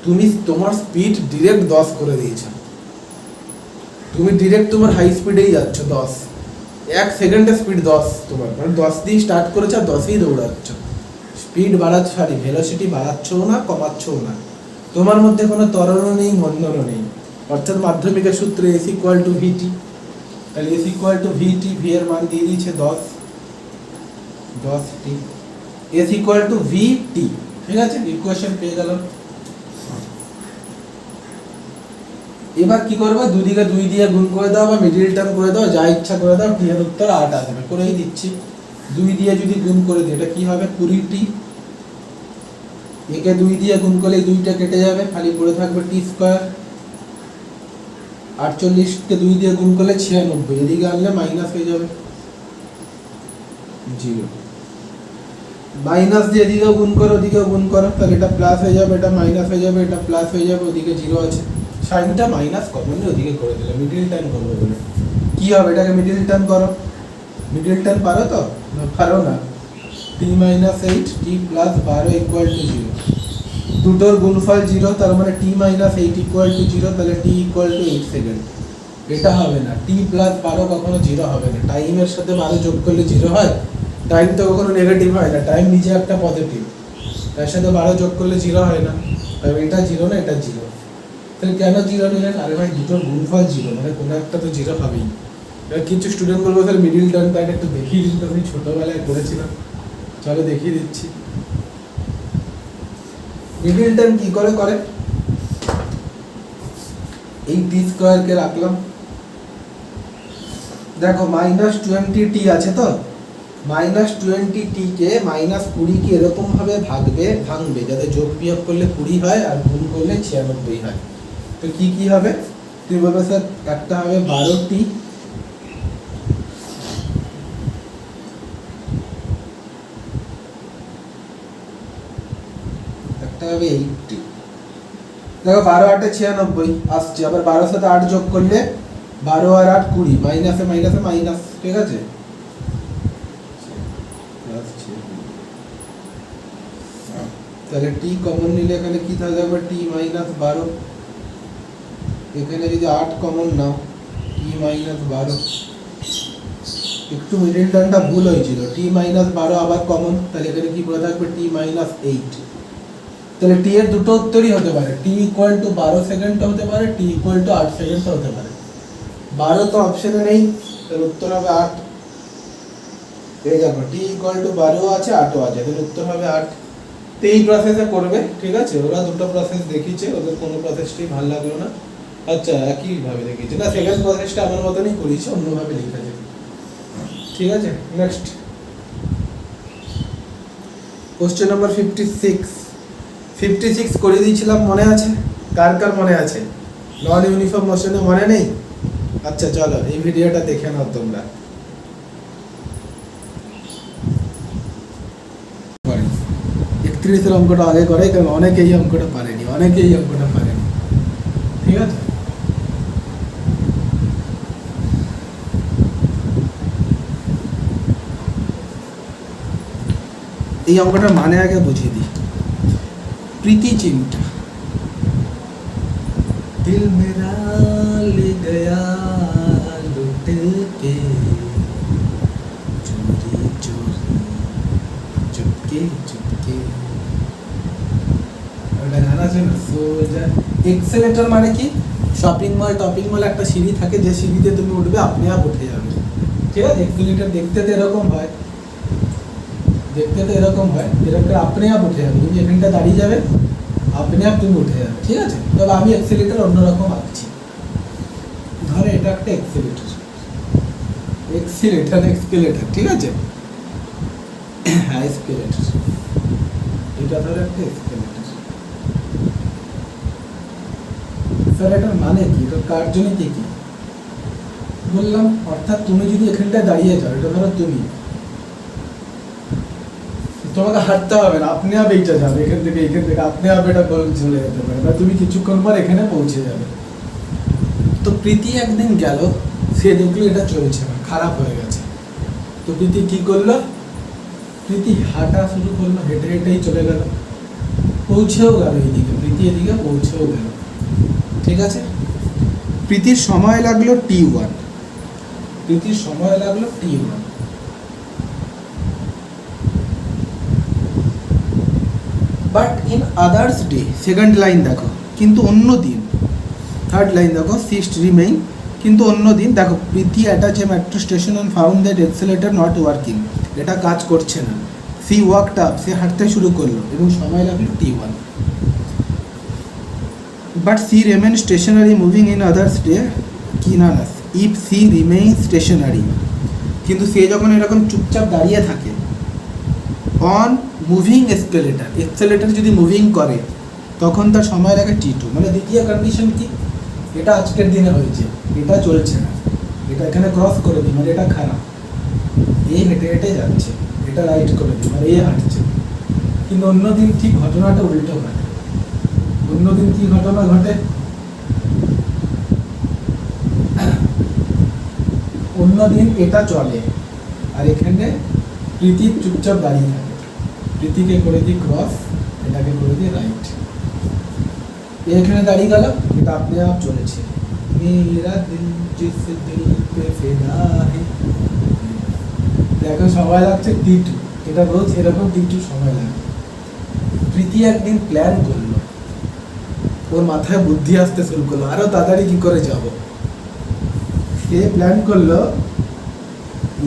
তুমি তোমার স্পিড ডিরেক্ট 10 করে দিয়েছো, তুমি ডিরেক্ট তোমার হাই স্পিডেই যাচ্ছ 10, 1 সেকেন্ডে স্পিড 10 তোমার, মানে 10 দিয়ে স্টার্ট করেছো আর 10ই দৌড়াচ্ছ। স্পিড বাড়াচ্ছ, সরি ভেলোসিটি বাড়াচ্ছও না কমাচ্ছও না, তোমার মধ্যে কোনো ত্বরণও নেই মন্দনও নেই, অর্থাৎ মাধ্যমিকের সূত্রে S ইকুয়াল টু VT। তাহলে S equal two VT, V এর মান দিয়ে দিয়েছে 10T, S equal two VT, ঠিক আছে? ইকুয়েশন পেয়ে গেলাম। এবার কি করবে? দুদিকে 2 দিয়ে গুণ করে দাও বা মিডল টার্ম করে দাও, যা ইচ্ছা করে দাও, টি এর উত্তর 8 আসবে, করেই দিচ্ছি। 2 দিয়ে যদি গুণ করে দিই এটা কি হবে? 20T, একে 2 দিয়ে গুণ করলে এই 2টা কেটে যাবে, খালি পড়ে থাকবে টি স্কয়ার। 48 কে 2 দিয়ে গুণ করলে 96, এদিকে আনলে মাইনাস হয়ে যাবে 0, মাইনাস দিয়ে এদিকেও গুণ করো ওদিকেও গুণ করো, তাহলে এটা প্লাস হয়ে যাবে, এটা মাইনাস হয়ে যাবে, এটা প্লাস হয়ে যাবে, ওদিকে 0 আছে, সাইনটা মাইনাস কমন ওদিকে করে দিলে, মিডল টার্ম করবে বলে কি হবে? এটাকে মিডল টার্ম করো, মিডল টার্ম পারো তো? না পারো না। t - 8 t + 12 = 0, দুটোর গুণফল 0, তার মানে t - 8 = 0, তাহলে t = 8 সেকেন্ড। এটা হবে না, t + 12 কখনো 0 হবে না। টাইমের সাথে 12 যোগ করলে 0 হয়? টাইম তো কখনো নেগেটিভ হয় না, টাইম নিজে একটা পজিটিভ, তার সাথে 12 যোগ করলে 0 হয় না। তবে এটা 0 না, এটা 0। তাহলে কেন 0 নিলেন? আরে ভাই, দুটোর গুণফল 0, মানে কোনো একটা তো 0 হবেই। এবার কিছু স্টুডেন্ট বলবো স্যার মিডিল টার্ম পয়েন্ট একটু দেখিয়ে দিন, তো আমি ছোটোবেলায় করেছিলাম। চলো দেখিয়ে দিচ্ছি। মিডিল টার্ম কি করে করে, এই t² কে রাখলাম, দেখো -20t আছে, তো -20t কে -20 কে এরকম ভাবে ভাঙবে যাতে যোগ বিয়োগ করলে 20 হয় আর গুণ করলে 96 হয়। তো কি কি হবে তুমি বলবে স্যার? একটা হবে 12t, একটা হবে 8t। দেখো 12 8 96 আসছে, আবার 12 সাথে 8 যোগ করলে 12 আর 8 20, মাইনাসে মাইনাসে মাইনাস, ঠিক আছে? তাহলে t কমন নিলে এখানে কি থাকবে? t - 12। এখানে যদি 8 কমন নাও, t - 12, একটু মিডল টার্মটা ভুল হয়েছিল, t - 12 আবার কমন, তাহলে এখানে কি পড়ে থাকবে? t - 8। তাহলে t এর দুটো উত্তরই হতে পারে, t = 12 সেকেন্ড হতে পারে, t = 8 সেকেন্ড হতে পারে। 12 তো অপশনে নেই, তাহলে উত্তর হবে 8। এই দেখো t = 12 আছে, 8 আছে, তাহলে উত্তর হবে 8। তো এই প্রসেসে করবে, ঠিক আছে? ওরা দুটো প্রসেস দেখিয়েছে, ওদের কোনো প্রসেসটাই ভালো লাগলো না। আচ্ছা, একই ভাবে দেখিয়েছে না, সেকেন্ড প্রসেসটা আমার মতনই করেছে, অন্যভাবে লিখেছে, ঠিক আছে? নেক্সট কোশ্চেন নাম্বার 56 করে দিয়েছিলাম, মনে আছে? কার কার মনে আছে? নন ইউনিফর্ম মোশনে মনে নেই? আচ্ছা চলো এই ভিডিওটা দেখে নাও তোমরা। 31 অঙ্কটা আগে করে, কারণ অনেকেই এই অঙ্কটা পারেনি, ঠিক আছে? এই অঙ্কটার মানে আগে বুঝিয়ে দিই। প্রীতি চিন্তা, দিল মেরা লে গয়া লুট কে, চোরি চোরি চুপকে চুপকে। ওটা গানা আছে না, সোজা। এক্সেলেটর মানে কি? শপিং মল টপিং মল একটা সিঁড়ি থাকে, যে সিঁড়িতে তুমি উঠবে আপনি আপ উঠে যাবে, ঠিক আছে? এক্সেলেটর দেখতে তো এরকম হয়, এরকম আপনি আপ উঠে যাবে। তুমি এখানটা দাঁড়িয়ে যাবে, আপনি আপ তুমি উঠে যাবে, ঠিক আছে? তবে আমি এক্সেলেটর অন্যরকম আঁকছি। ধরো এটা একটা এক্সেলেটর, ঠিক আছে? হ্যাঁ, এক্সেলেটর, এটা ধরো একটা এক্সেলেটর। স্যার এটার মানে কি? এটা কার্যনীতি কি? বললাম, অর্থাৎ তুমি যদি এখানটা দাঁড়িয়ে যাও, এটা ধরো তুমি, তোমাকে হাঁটতে হবে না, আপনি আপ এইটা যাবে, এখান থেকে আপনি আপ এটা চলে যেতে পারে, বা তুমি কিছুক্ষণ পর এখানে পৌঁছে যাবে। তো প্রীতি একদিন গেল, সে দেখলো এটা চলছে না, খারাপ হয়ে গেছে। তো প্রীতি কি করলো? প্রীতি হাঁটা শুরু করলো, হেঁটে হেঁটেই চলে গেল, পৌঁছেও গেল এইদিকে, প্রীতি এদিকে পৌঁছেও গেল, ঠিক আছে? প্রীতির সময় লাগলো t1, but in others day, second line দেখো, কিন্তু অন্য দিন। থার্ড লাইন দেখো, সিস্ট রিমেইন, কিন্তু অন্য দিন। দেখো, Preeti attach a metro station and found that escalator not working, এটা কাজ করছে না। সি ওয়াকড আপ, সে হাঁটতে শুরু করলো এবং সময় লাগলো t1। But she remain stationary moving in others day, কি না, ইফ সি রিমেইন স্টেশনারি, কিন্তু সে যখন এরকম চুপচাপ দাঁড়িয়ে থাকে, অন মুভিং এক্সেলেটর যদি মুভিং করে, তখন তার সময় লাগে t2। মানে দ্বিতীয় কন্ডিশন কি? এটা আজকের দিনে হয়েছে, এটা চলছে না, এটা এখানে ক্রস করে দিই, মানে এটা খারাপ, এই হেঁটে হেঁটে যাচ্ছে, এটা রাইট করে দিই, মানে এই হাঁটছে। কিন্তু অন্যদিন ঠিক ঘটনাটা উল্টো ঘটে। অন্যদিন কি ঘটনা ঘটে? অন্যদিন এটা চলে, আর এখানে প্রীতি চুপচাপ দাঁড়িয়ে থাকে। প্রীতিকে করে দিই ক্রস, এটাকে করে দিয়ে রাইট। এখানে দাঁড়িয়ে গেল, এটা আপনি আপ চলেছে। মেরা দিল জিস দিল পে ফিদা হে। দেখো সময় লাগছে T2, এটা রোজ এরকম T2 সময় লাগে। প্রীতি একদিন প্ল্যান করলো, ওর মাথায় বুদ্ধি আসতে শুরু করলো আরো তাড়াতাড়ি কি করে যাব। সে প্ল্যান করলো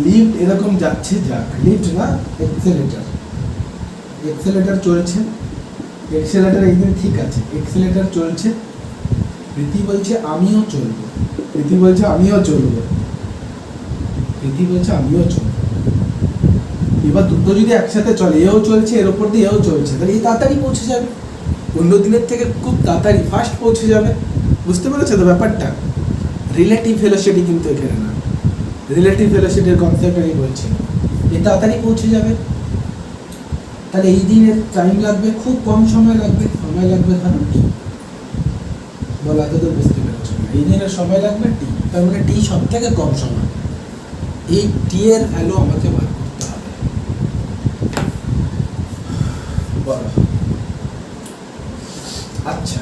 লিফট এরকম যাচ্ছে, যাক লিফট না এক্সেলেটর, এক্সেলেটর চলছে, এক্সেলেটর একদিন ঠিক আছে, এক্সেলেটর চলছে। প্রীতি বলছে আমিও চলবো, প্রীতি বলছে আমিও চলবো, প্রীতি বলছে আমিও চলবো। এবার দুটো যদি একসাথে চলে, এও চলছে এর ওপর দিয়ে এও চলছে, তাহলে এই তাড়াতাড়ি পৌঁছে যাবে, অন্য দিনের থেকে খুব তাড়াতাড়ি ফাস্ট পৌঁছে যাবে। বুঝতে পেরেছো তো ব্যাপারটা? রিলেটিভ ভেলোসিটি কিন্তু এখানে না, রিলেটিভ ভেলোসিটির কনসেপ্ট আমি বলছি, এই তাড়াতাড়ি পৌঁছে যাবে। তাহলে এই দিনের টাইম লাগবে, খুব কম সময় লাগবে, সময় লাগবে ধরো টি। বলা তো বুঝতে পেরেছো, এই দিনের সময় লাগবে টি, তার মানে টি সব থেকে কম সময়। এই টি এর ভ্যালু আমাকে বার করতে হবে। বলো আচ্ছা,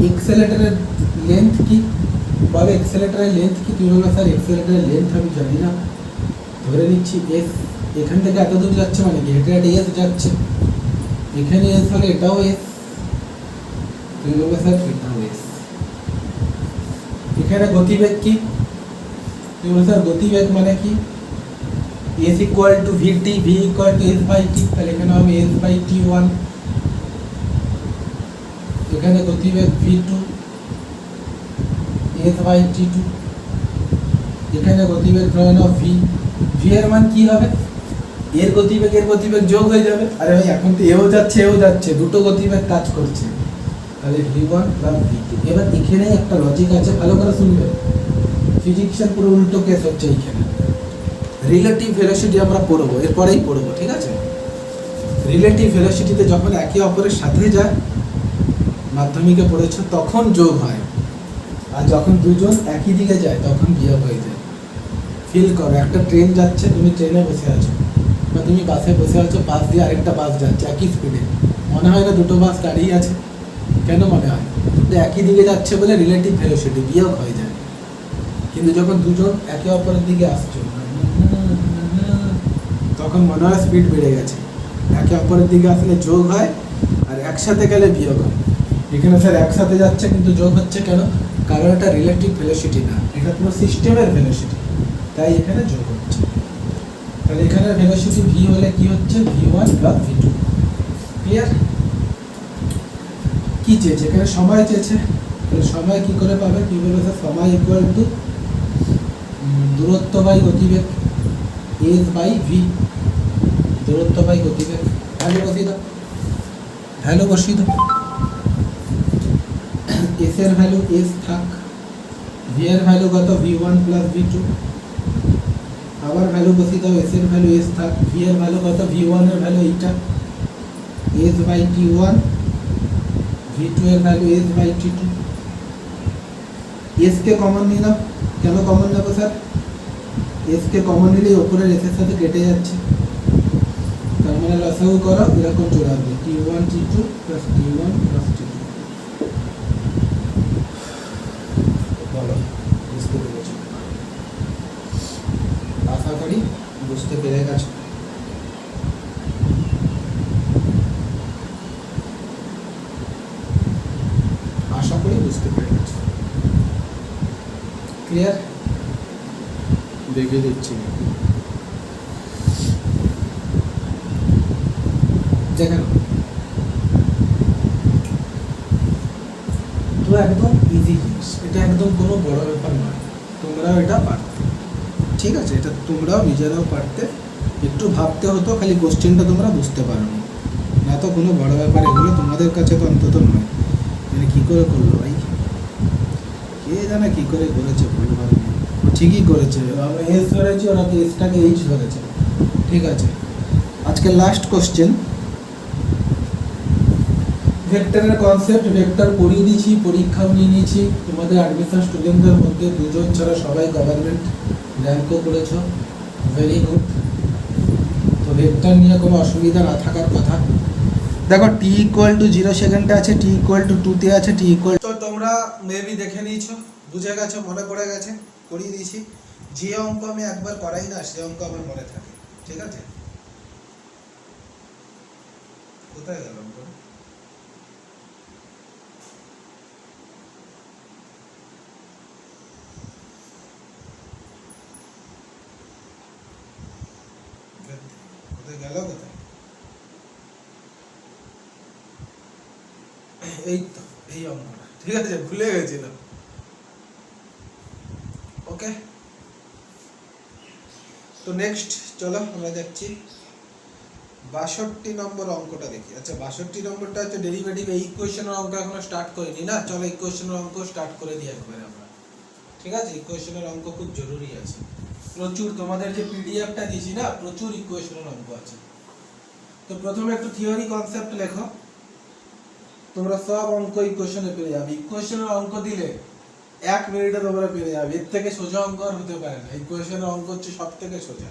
এক্সেলেটরের লেন্থ কি? বলে এক্সেলেটরের লেন্থ কি? তুমি বলো স্যার এক্সেলেটরের লেন্থ আমি জানি না, ধরে নিচ্ছি এস, এখান থেকে এত দূর যাচ্ছে মানে কি এটা এস যাচ্ছে, এখানে এস হলে এটাও এস, তুমি বলবে স্যার এটাও এস। এখানে গতিবেগ কি? তুমি বলবে স্যার গতিবেগ মানে কি? S equal to VT, V equal to S by T, তাহলে এখানে হবে এস বাই টি ওয়ান। এখানে গতিবেগ v2 s বাই t2, এখানে গতিবেগ ধরে নাও v, v এর মান কি হবে? এর গতিবেগ যোগ হয়ে যাবে। আরে ভাই এখন তো এও যাচ্ছে এও যাচ্ছে, দুটো গতিবেগ কাজ করছে, তাহলে v1 প্লাস v2। এবার এখানে একটা লজিক আছে, ভালো করে শুনবে, ফিজিক্সের পুরো উল্টো কেস হচ্ছে এইখানে। রিলেটিভ ভেলোসিটি আমরা পড়বো, এরপরেই পড়বো, ঠিক আছে? রিলেটিভ ভেলোসিটিতে যখন একে অপরের সাথে যায়, মাধ্যমিকে পড়েছো, তখন যোগ হয়, আর যখন দুজন একই দিকে যায় তখন বিয়োগ হয়ে যায়। ফিল করো, একটা ট্রেন যাচ্ছে, তুমি ট্রেনে বসে আছো বা তুমি বাসে বসে আছো, পাশ দিয়ে আরেকটা বাস যাচ্ছে একই স্পিডে, মনে হয় না দুটো বাস দাঁড়িয়ে আছে? কেন মনে হয়? কিন্তু একই দিকে যাচ্ছে বলে রিলেটিভ ভেলোসিটি বিয়োগ হয়ে যায়। কিন্তু যখন দুজন একে অপরের দিকে আসছো তখন মনে হয় স্পিড বেড়ে গেছে, একে অপরের দিকে আসলে যোগ হয়, আর একসাথে গেলে বিয়োগ হয়। এখানে স্যার একসাথে যাচ্ছে কিন্তু যোগ হচ্ছে কেন? কারণ এটা রিলেটিভ ভেলোসিটি না, এটা পুরো সিস্টেমের ভেলোসিটি, তাই এখানে যোগ হচ্ছে। তাহলে এখানে ভেলোসিটি ভি হলে কি হচ্ছে? v1 plus v2। ক্লিয়ার? কি চেয়েছে এখানে? সময় চেয়েছে, তাহলে সময় কি করে পাবে? কি বলবে স্যার? সময় ইকুয়াল টু দূরত্ব বাই গতিবেগ, এস বাই ভি, দূরত্ব বাই গতিবেগ। ভ্যালু বসিয়ে দাও, ভ্যালু বসিয়ে দাও। এস এর ভ্যালু এস থাক, ভি এর ভ্যালু কত? v1 plus v2। আবার ভ্যালু বসিয়ে দাও, এস এর ভ্যালু এস থাক, ভি এর ভ্যালু কত? v1 এর ভ্যালু এইটা, এস বাই t1, v2 এর value S by t2। S কে কমন নিয়ে নাও। কেন কমন নেবো স্যার? এস কে কমন নিলে ওপরের এস এর সাথে কেটে যাচ্ছে, তার মানে লসাগু করো, এরকম চলে আসবে t1 t2 plus t1 plus t2। বলো বুঝতে পেরেছো? আশা করি বুঝতে পেরে গেছো। আশা করি বুঝতে পেরে গেছো। ক্লিয়ার? দেখে দিচ্ছি, দেখেন তো একদম ইজি জিনিস, এটা একদম কোনো বড় ব্যাপার নয়, তোমরাও এটা পারতে, ঠিক আছে? এটা তোমরাও নিজেরাও পারতে, একটু ভাবতে হতো, খালি কোশ্চেনটা তোমরা বুঝতে পারো না, তো কোনো বড় ব্যাপার এগুলো তোমাদের কাছে তো অন্তত নয়। মানে কী করে করলো ভাই, কে জানে কী করে করেছে, ভুলভাল ঠিকই করেছে, আমরা এস ধরেছি, ওরা তো এসটাকে এইচ ধরেছে, ঠিক আছে? আজকে লাস্ট কোশ্চেন, ভেক্টরের কনসেপ্ট, ভেক্টর পড়িয়ে দিয়েছি, পরীক্ষাও নিয়ে নিয়েছি। তোমাদের অ্যাডমিশন স্টুডেন্টদের মধ্যে দুজন ছাড়া সবাই গভর্নমেন্ট র্যাঙ্কও করেছো, ভেরি গুড। তো ভেক্টর নিয়ে কোনো অসুবিধা না থাকার কথা। দেখো t ইকুয়াল টু 0 সেকেন্ডে আছে, t ইকুয়াল টু 2 তে আছে, t ইকুয়াল তো তোমরা মেবি দেখে নিয়েছো, বুঝে গেছো, মনে পড়ে গেছে, করিয়ে দিয়েছি। যে অঙ্ক আমি একবার করাই না সে অঙ্ক আমার মনে থাকে, ঠিক আছে? কোথায় গেল অঙ্ক? কোথায় গেল, কোথায়? এই তো এই অঙ্কটা, ঠিক আছে, ভুলে গেছিলাম। ওকে, তো নেক্সট চলো আমরা দেখছি 62 নম্বর অঙ্কটা দেখি। আচ্ছা 62 নম্বরটা হচ্ছে ডেরিভেটিভ। এই ইকুয়েশনের অঙ্ক এখনো স্টার্ট করিনি না, চলো ইকুয়েশনের অঙ্ক স্টার্ট করে দিই একবারে আমরা, ঠিক আছে? ইকুয়েশনের অঙ্ক খুব জরুরি আছে, প্রচুর। তোমাদের যে পিডিএফটা দিয়েছি না, প্রচুর ইকুয়েশনের অঙ্ক আছে। তো প্রথমে একটু থিওরি কনসেপ্ট লেখো, তোমরা সব অঙ্ক ইকুয়েশনে পেয়ে যাবে। ইকুয়েশনের অঙ্ক দিলে 1 মিনিটে তোমরা পেয়ে যাবে, এর থেকে সোজা অঙ্ক আর হতে পারে না। ইকুয়েশনের অঙ্ক হচ্ছে সব থেকে সোজা।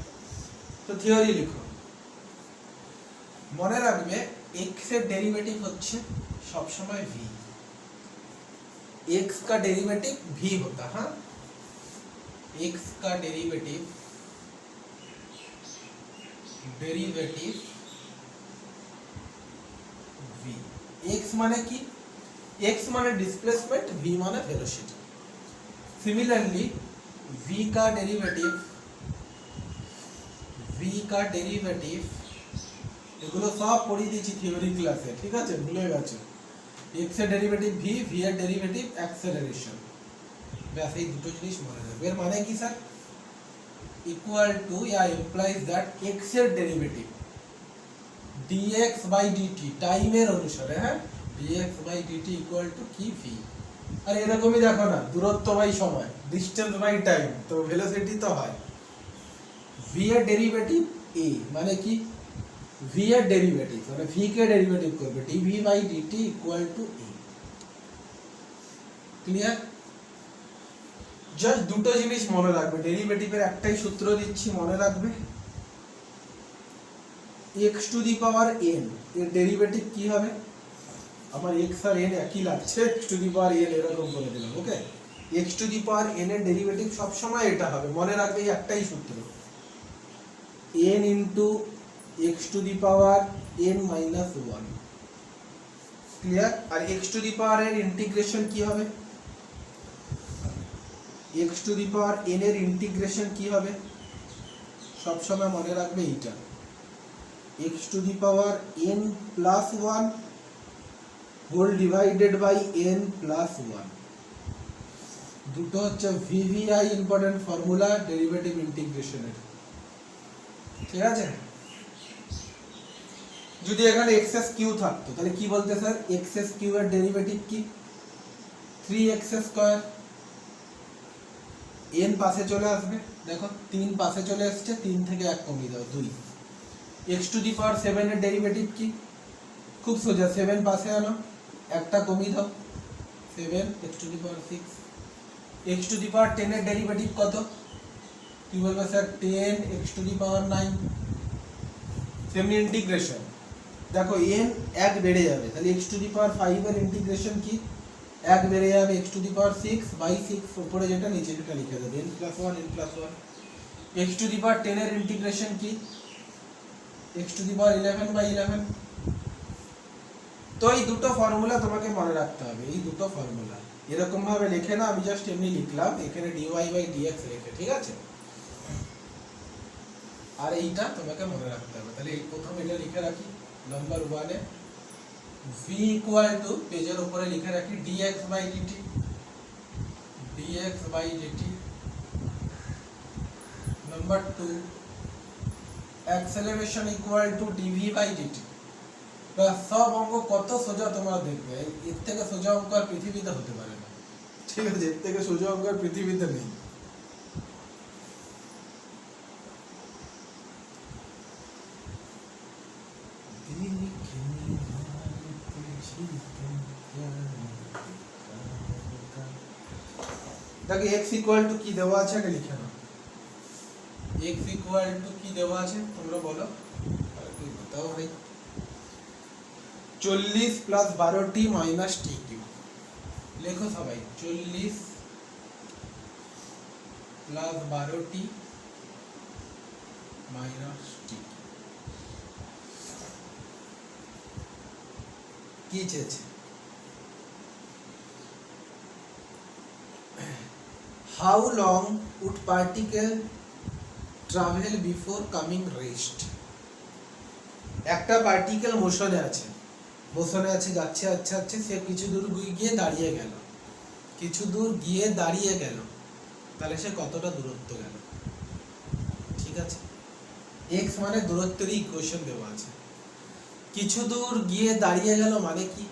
তো থিওরি লিখো, মনে রাখবে x এর ডেরিভেটিভ হচ্ছে সব সময় v, x का डेरिवेटिव v होता है, x का डेरिवेटिव v। x माने की, x माने डिस्प्लेसमेंट, v माने वेलोसिटी। सिमिलरली v का डेरिवेटिव এগুলো সব পড়িয়ে দিয়েছি থিওরি ক্লাসে, ঠিক আছে? ভুলে গেছো। x এর ডেরিভেটিভ v, v এর ডেরিভেটিভ অ্যাক্সেলারেশন, ব্যাস এই দুটো জিনিস মনে রাখবে। এর মানে কি স্যার? ইকুয়াল টু या ইমপ্লাইজ দ্যাট x এর ডেরিভেটিভ dx বাই dt টাইমের অনুসারে, হ্যাঁ, dx by dt equal to কি v। আর এরকমই দেখো না, দূরত্ব বাই সময়, ডিসটেন্স বাই টাইম, তো ভেলোসিটি তো হয়। v এর ডেরিভেটিভ a মানে কি, v এর ডেরিভেটিভ মানে v কে ডেরিভেটিভ করবে dv by dt equal to a। Clear? Just দুটো জিনিস মনে রাখবে, ডেরিভেটিভের একটাই সূত্র দিচ্ছি, মনে রাখবে। x to the power n এর ডেরিভেটিভ কি হবে? আমার x আর n একই লাগছে, x to the power n এরকম করে দিলাম, ওকে? x to the power n এর ডেরিভেটিভ সব সময় এটা হবে, মনে রাখবে, এই একটাই সূত্র, n into x to the power n minus 1। Clear? আর x টু দি পাওয়ার এর ইন্টিগ্রেশন কি হবে? x to the power n এর ইন্টিগ্রেশন কি হবে? সব সময় মনে রাখবে এইটা, x to the power n plus 1 whole divided by n plus 1। দুটো হচ্ছে VVI ইম্পর্টেন্ট ফর্মুলা ডেরিভেটিভ ইন্টিগ্রেশনের, ঠিক আছে? যদি এখানে এক্সএস কিউ থাকতো তাহলে কি বলতে স্যার? এক্সএস কিউ এর ডেরিভেটিভ কি? 3x square. n পাশে চলে আসবে, দেখো 3 পাশে চলে আসছে, 3 থেকে 1 কমিয়ে দাও 2। x টু দি পাওয়ার 7 এর ডেরিভেটিভ কি? খুব সোজা, 7 পাশে আনো, একটা কমিয়ে দাও 7, x to the power 6। x to the power 10 এর ডেরিভেটিভ কত? কি বলবে sir? 10 x to the power 9। Semi integration, দেখো n 1 বেড়ে যাবে, তাহলে x টু দি পাওয়ার 5 এর ইন্টিগ্রেশন কি? 1 বেড়ে যাবে, x to the power 6 by 6, উপরে যেটা নিচে যেটা লিখে দেবে n plus 1 n plus 1। x to the power 10 এর ইন্টিগ্রেশন কি? x to the power 11 by 11। তো এই দুটো ফর্মুলা তোমাকে মনে রাখতে হবে, এই দুটো ফর্মুলা এরকম ভাবে লেখে না, আমি জাস্ট এমনি লিখলাম এখানে dy বাই dx লেখে, ঠিক আছে? আর এইটা তোমাকে মনে রাখতে হবে। তাহলে এই প্রথম এটা লিখে রাখি নাম্বার 1 এ v ইকুয়াল টু, পেজের উপরে লিখে রাখি dx by dt, dx by dt। Number 2 acceleration equal to dv by dt। বাস, সব অঙ্ক কত সোজা তোমরা দেখবে, এর থেকে সোজা অঙ্ক আর পৃথিবীতে হতে পারে না, ঠিক আছে? এর থেকে সোজা অঙ্ক আর পৃথিবীতে নেই। দেখো x ইকুয়াল টু কি দেওয়া আছে, এটা লিখে নাও। x ইকুয়াল টু কি দেওয়া আছে তোমরা বলো, আর কি বলতাও ভাই? 40 plus 12t minus T Q. লেখো সবাই 40 প্লাস 12t মাইনাস টি। কি চেয়েছে? How long would particle travel before coming rest. একটা পার্টিকেল মোশনে আছে, যাচ্ছে আচ্ছা আচ্ছা, সে কিছু দূর গিয়ে দাঁড়িয়ে গেল, তাহলে সে কতটা দূরত্ব গেল? ঠিক আছে, এক্স মানে দূরত্বের ইকুয়েশন দেওয়া আছে। কিছু দূর গিয়ে দাঁড়িয়ে গেল মানে কি?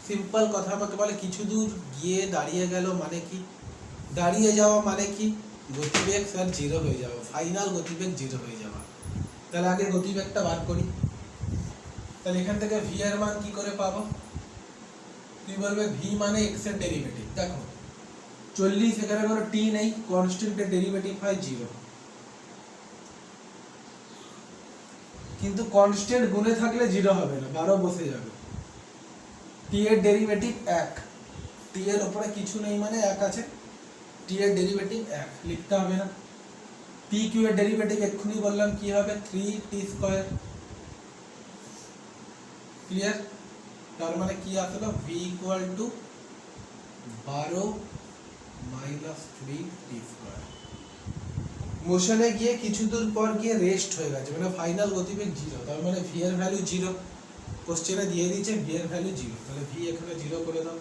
সিম্পল কথা আমাকে বলে কিছু দূর গিয়ে দাঁড়িয়ে গেল মানে কি? দাঁড়িয়ে যাওয়া মানে কি? গতিবেগ স্যার জিরো হয়ে যাওয়া, ফাইনাল গতিবেগ জিরো হয়ে যাওয়া। তাহলে আগে গতিবেগটা বার করি। তাহলে এখান থেকে ভি এর মান কি করে পাবো? তুই বলবে ভি মানে এক্স এর ডেরিভেটিভ। দেখো 40 এখানে কোনো টি নেই, কনস্ট্যান্টের ডেরিভেটিভ হয় 0, কিন্তু কনস্ট্যান্ট গুণে থাকলে 0 হবে না, 12 বসে যাবে। টি এর ডেরিভেটিভ 1, টি এর উপরে কিছু নেই মানে 1 আছে, টি এর ডেরিভেটিভ 1 লিখতে হবে না। টি কিউ এর ডেরিভেটিভ এক্ষুনি বললাম কি হবে, 3t²। ক্লিয়ার? তার মানে কি আসলো, v = 12 মাইনাস 3t²। মোশনে গিয়ে কিছু দূর পর গিয়ে রেস্ট হয়ে গেছে, মানে ফাইনাল গতিবেগ 0, তার মানে v এর ভ্যালু 0। কোশ্চেনে দিয়ে দিয়েছে v এর ভ্যালু 0, তাহলে v এখানে 0 করে দাও।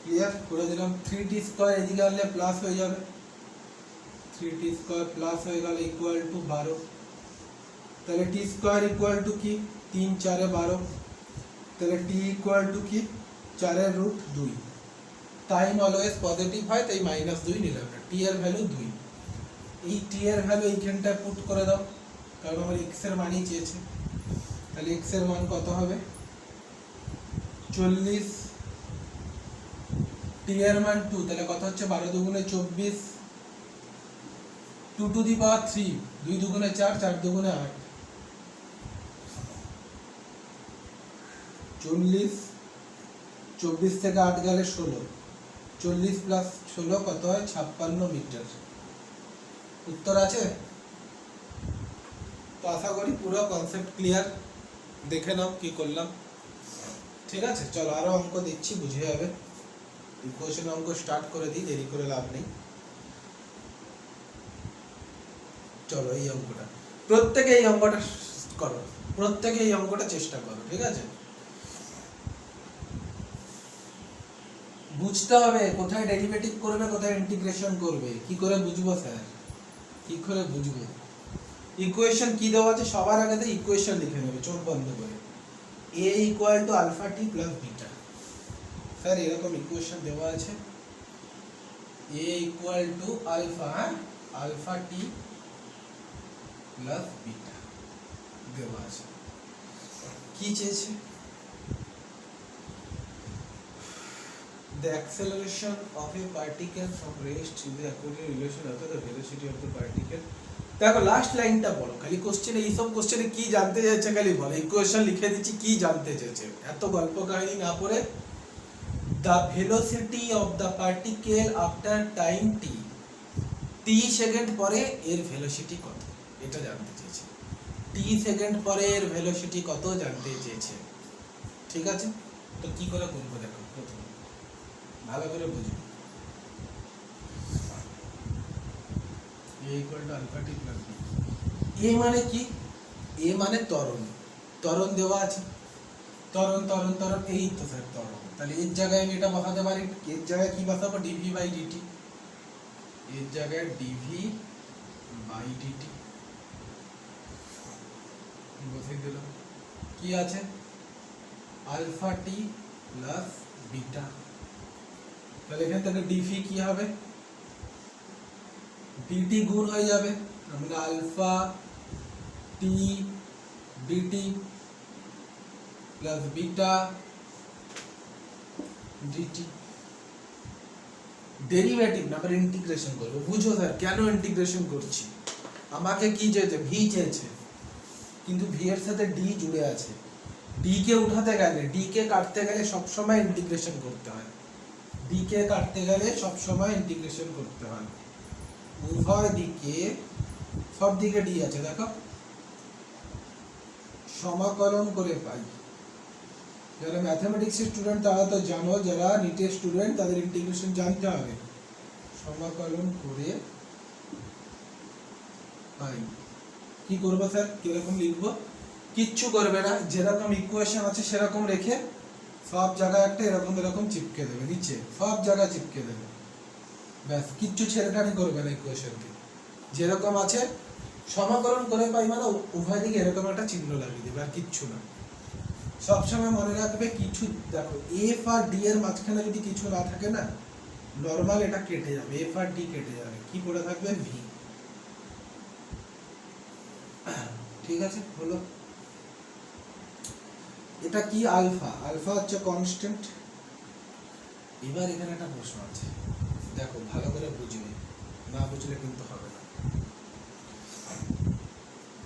ক্লিয়ার করে দিলাম। 3t² এদিকে আনলে প্লাস হয়ে যাবে, 3t² প্লাস হয়ে গেল ইকুয়াল টু 12। তাহলে t² ইকুয়াল টু কি, 3 4 12। তাহলে t ইকুয়াল টু কি, 4√2। টাইম অলওয়েজ পজিটিভ হয় তাই -2 নিলাম না, t এর ভ্যালু 2। এই t এর ভ্যালু এইখানটায় পুট করে দাও, কারণ আমার x এর মানই চেয়েছে। তাহলে x এর মান কত হবে, 40, t এর মান 2, তাহলে কত হচ্ছে 12 দুগুণে 24, 2 টু দি পাওয়ার 3, 2 দুগুণে 4, 4 দুগুণে 8, 40, 24 থেকে 8 গেলে 16, 40 প্লাস 16 কত হয়, 56 মিটার। উত্তর আছে? তো আশা করি পুরো কনসেপ্ট ক্লিয়ার। দেখে নাও কি করলাম। ঠিক আছে, চলো আরো অঙ্ক দিচ্ছি, বুঝে যাবে। ইকুয়েশন অঙ্ক স্টার্ট করে দিই, দেরি করে লাভ নেই। চলো এই অঙ্কটা, প্রত্যেকে এই অঙ্কটা করো, প্রত্যেকে এই অঙ্কটা চেষ্টা করো, ঠিক আছে? বুঝতে হবে কোথায় ডেরিভেটিভ করবে, কোথায় ইন্টিগ্রেশন করবে। কি করে বুঝবো স্যার, কি করে বুঝবো? ইকুয়েশন কি দেওয়া আছে সবার আগে তো ইকুয়েশন লিখে নেবে চোখ বন্ধ করে। a = α t + β। স্যার এরকম ইকুয়েশন দেওয়া আছে, a = α t + β দেওয়া আছে। কি চেয়েছে? The acceleration of a particle from rest is the according relation of the velocity of the particle। দেখো লাস্ট লাইনটা বলো, খালি কোশ্চেনে এইসব কোশ্চেনে কি জানতে চাইছে খালি বলো। ইকুয়েশন লিখে দিচ্ছি, কি জানতে চাইছে, এত গল্প কাহিনী না পড়ে। The velocity of the particle after time t, t second পরে এর ভেলোসিটি কত, এটা জানতে চেয়েছে। t সেকেন্ড পরে এর ভেলোসিটি কত জানতে চেয়েছে। ঠিক আছে, তো কি করে করবো দেখো, প্রথমে ভালো করে বুঝো। a = α t + b। a মানে কি? a মানে ত্বরণ, ত্বরণ দেওয়া আছে, ত্বরণ ত্বরণ ত্বরণ, এই তো স্যার ত্বরণ। তাহলে এর জায়গায় আমি এটা বসাতে পারি, এর জায়গায় কি বসাবো, dv/dt। এর জায়গায় dv/dt বসে দিলাম। কি আছে, α t + β। তাহলে এখান থেকে dv কি হবে, dt গুণ হয়ে যাবে, আমরা alpha t dt + beta dt। Derivative না, আমরা ইন্টিগ্রেশন করব। বুঝো স্যার কেন ইন্টিগ্রেশন করছি, আমাকে কি চেয়েছে, ভি চেয়েছে, কিন্তু ভি এর সাথে ডি জুড়ে আছে, ডি কে উঠাতে গেলে, ডি কে কাটতে গেলে সব সময় ইন্টিগ্রেশন করতে হয়, ডি কে কাটতে গেলে সব সময় ইন্টিগ্রেশন করতে হয়। উভয় দিকে, সব দিকে ডি আছে দেখো, সমাকলন করে পাই। যারা ম্যাথমেটিক্স স্টুডেন্ট তারা তো জানো, যারা নিটের স্টুডেন্ট তাদের ইন্টিগ্রেশন জানতে হবে। সমাকলন করে পাই। কি করবো স্যার, কিরকম লিখবো? কিচ্ছু করবে না, যেরকম ইকুয়েশন আছে সেরকম রেখে সব জায়গায় একটা এরকম এরকম চিপকে দেবে, নিচে সব জায়গায় চিপকে দেবে, ব্যাস। কিচ্ছু ছেড়েখানি করবে না ইকুয়েশনকে, যেরকম আছে। সমাকলন করে পাই মানে উভয় দিকে এরকম একটা চিহ্ন লাগিয়ে দেবে, আর কিচ্ছু না। সবসময় মনে রাখবে কিছু, দেখো এফ আর ডি এর মাঝখানে যদি কিছু না থাকে না, নর্মাল এটা কেটে যাবে, এফ আর ডি কেটে যাবে, কি পড়ে থাকবে? ভি। ঠিক আছে, হলো। এটা কি? আলফা। আলফা হচ্ছে কনস্ট্যান্ট। এবার এখানে একটা প্রশ্ন আছে, দেখো ভালো করে বুঝবে, না বুঝলে কিন্তু হবে না।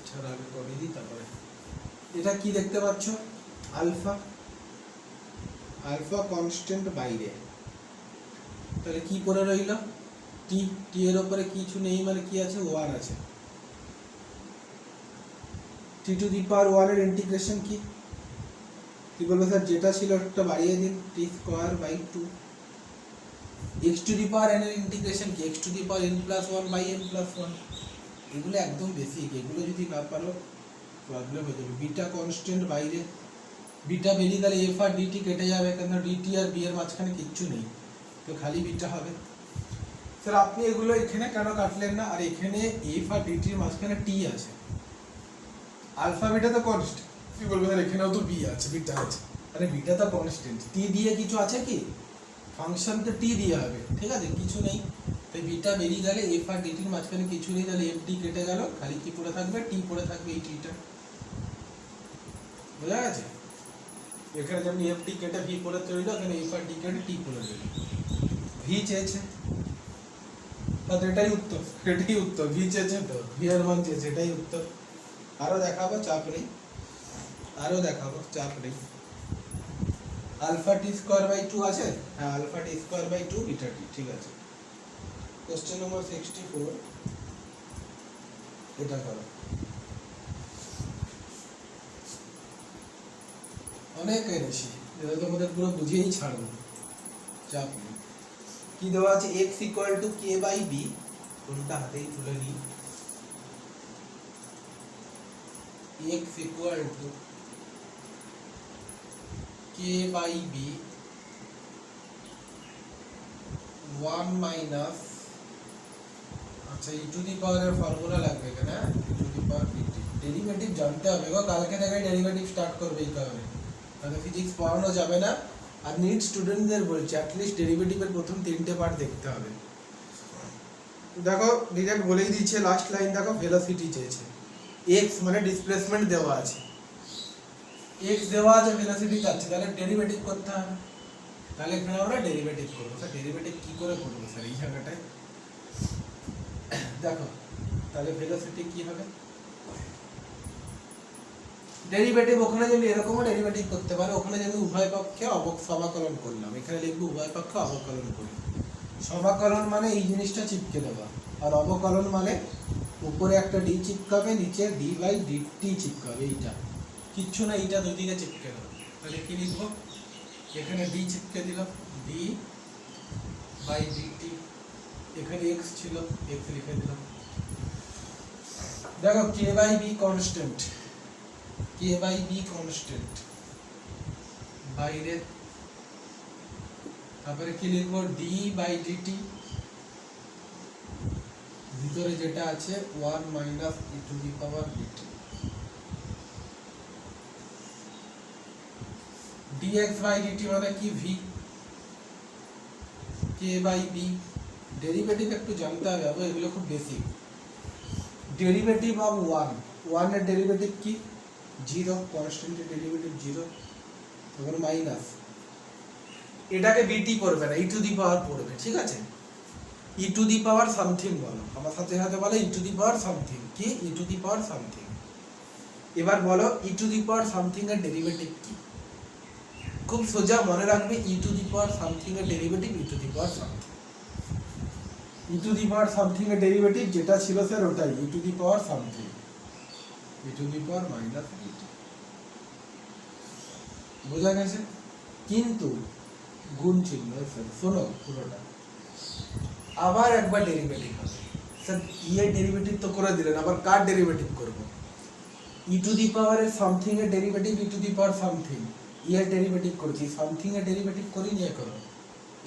ছাড়া আগে করে দিই, তারপরে এটা কি দেখতে পাচ্ছ? আলফা। আলফা কনস্ট্যান্ট বাইরে, তাহলে কি পড়ে রইল? টি। টি এর উপরে কিছু নেই মানে কি আছে? 1 আছে। টি টু দি পাওয়ার 1 এর ইন্টিগ্রেশন কি? কি বলবো স্যার? যেটা ছিল একটা বাড়িয়ে দিন, t square by 2। X to the power n এর ইন্টিগ্রেশন কি? X to the power n plus 1 by n plus 1। এগুলো একদম বেসিক, এগুলো যদি না পারো প্রবলেম হয়ে যাবে। বিটা কনস্ট্যান্ট বাইরে, বিটা বেরিয়ে গেলে এফ আর ডিটি কেটে যাবে, কেন ডিটি আর বি এর মাঝখানে কিচ্ছু নেই, তো খালি বিটা হবে। স্যার আপনি এগুলো এখানে কেন কাটলেন না? আর এখানে এফ আর ডিটির মাঝখানে টি আছে, আলফা বিটা তো কনস্ট্যান্ট, কি বলবো স্যার এখানেও তো বি আছে, বিটা আছে, আরে বিটা তো কনস্ট্যান্ট, টি দিয়ে কিছু আছে কি? ফাংশন তো টি দিয়ে হবে, ঠিক আছে, কিছু নেই। তাই বিটা বেরিয়ে গেলে এফ আর ডিটির মাঝখানে কিছু নেই, তাহলে এফ ডি কেটে গেল, খালি কি পড়ে থাকবে? টি পড়ে থাকবে, এই টিটা। বোঝা গেছে? এখানে যেমন এফ ডি কেটে ভি পড়ে রইল, এখানে এফ আর ডি কেটে টি পড়ে রইল। ভি চেয়েছে, এটাই উত্তর, এটাই উত্তর। ভি চেয়েছে তো, ভি এর মান চেয়েছে, এটাই উত্তর। আরো দেখাবো, চাপ নেই, আরো দেখাবো, চাপ নেই। আলফা টি স্কোয়ার বাই 2 আছে, হ্যাঁ alpha t square by 2 beta t, ঠিক আছে। কোশ্চেন নম্বর 64, এটা করো। অনেক এনেছি, এটা তোমাদের পুরো বুঝিয়েই ছাড়বো, চাপ নেই। কি দেওয়া আছে? X equal to k by b, কোনটা হাতেই তুলে নিই। X equal to k by b 1 minus, আচ্ছা ই টু দি পাওয়ারের ফর্মুলা লাগবে এখানে, ই টু দি পাওয়ার বিটি। ডেরিভেটিভ জানতে হবে গো, কালকে থেকে ডেরিভেটিভ স্টার্ট করবে, এই কারণে তাহলে ফিজিক্স পড়ানো যাবে না। আর নিট স্টুডেন্টদের বলছি অ্যাটলিস্ট ডেরিভেটিভের প্রথম 3টে পার্ট দেখতে হবে। দেখো ডিরেক্ট বলেই দিচ্ছে, লাস্ট লাইন দেখো, ভেলোসিটি চেয়েছে, এক্স মানে ডিসপ্লেসমেন্ট দেওয়া আছে, এক্স দেওয়া আছে, ভেলোসিটি চাচ্ছে, তাহলে ডেরিভেটিভ করতে হবে। তাহলে এখানে আমরা ডেরিভেটিভ করবো। স্যার ডেরিভেটিভ কি করে করবো স্যার এই জায়গাটায়? দেখো তাহলে ভেলোসিটি কি হবে? ডেরিভেটিভ ওখানে যদি এরকমও ডেরিভেটিভ করতে পারে, ওখানে যদি উভয় পক্ষে সমাকলন করলাম, এখানে লিখবো উভয় পক্ষে অবকলন করি। সমাকলন মানে এই জিনিসটা চিপকে দেওয়া, আর অবকলন মানে উপরে একটা ডি চিপকাবে, নিচে ডি বাই ডিটি চিপকাবে, এইটা কিচ্ছু না, এইটা দুই দিকে চিপকে দেবো। তাহলে কি লিখবো? এখানে ডি চিপকে দিলাম, ডি বাই ডিটি, এখানে এক্স ছিল, এক্স লিখে দিলাম। দেখো k by b constant, k by b constant বাইরে, তারপরে কি লিখবো? ডি বাই ডিটি, ভিতরে যেটা আছে 1 minus e to the power d t, d x by d t মানে কি? V. K by b, derivative একটু জানতে হবে, এগুলো খুব বেসিক। ডেরিভেটিভ অফ 1 এর ডেরিভেটিভ কি? 0, কনস্ট্যান্টের ডেরিভেটিভ 0, তখন মাইনাস, এটাকে বিটি পড়বে না, ই টু দি পাওয়ার পড়বে, ঠিক আছে? ই টু দি পাওয়ার সামথিং বলো, আমার সাথে সাথে বলো e to the power something, কি? E to the power something. এবার বলো e to the power something এর ডেরিভেটিভ কি? খুব সোজা মনে রাখবে, e to the power something এর derivative e to the power something. E to the power something এর ডেরিভেটিভ যেটা ছিল স্যার ওটাই e to the power something, e to the power minus bt. বোঝা গেছে? কিন্তু গুণ চিহ্ন স্যার, শোনো পুরোটা আবার একবার ডেরিভেটিভ হবে স্যার। ই এর ডেরিভেটিভ তো করে দিলেন, আবার কার ডেরিভেটিভ করব? ই টু দি পাওয়ার এর সামথিং এর derivative e to the power something, e এর ডেরিভেটিভ করছি, সামথিং এর ডেরিভেটিভ করিনি এখনো।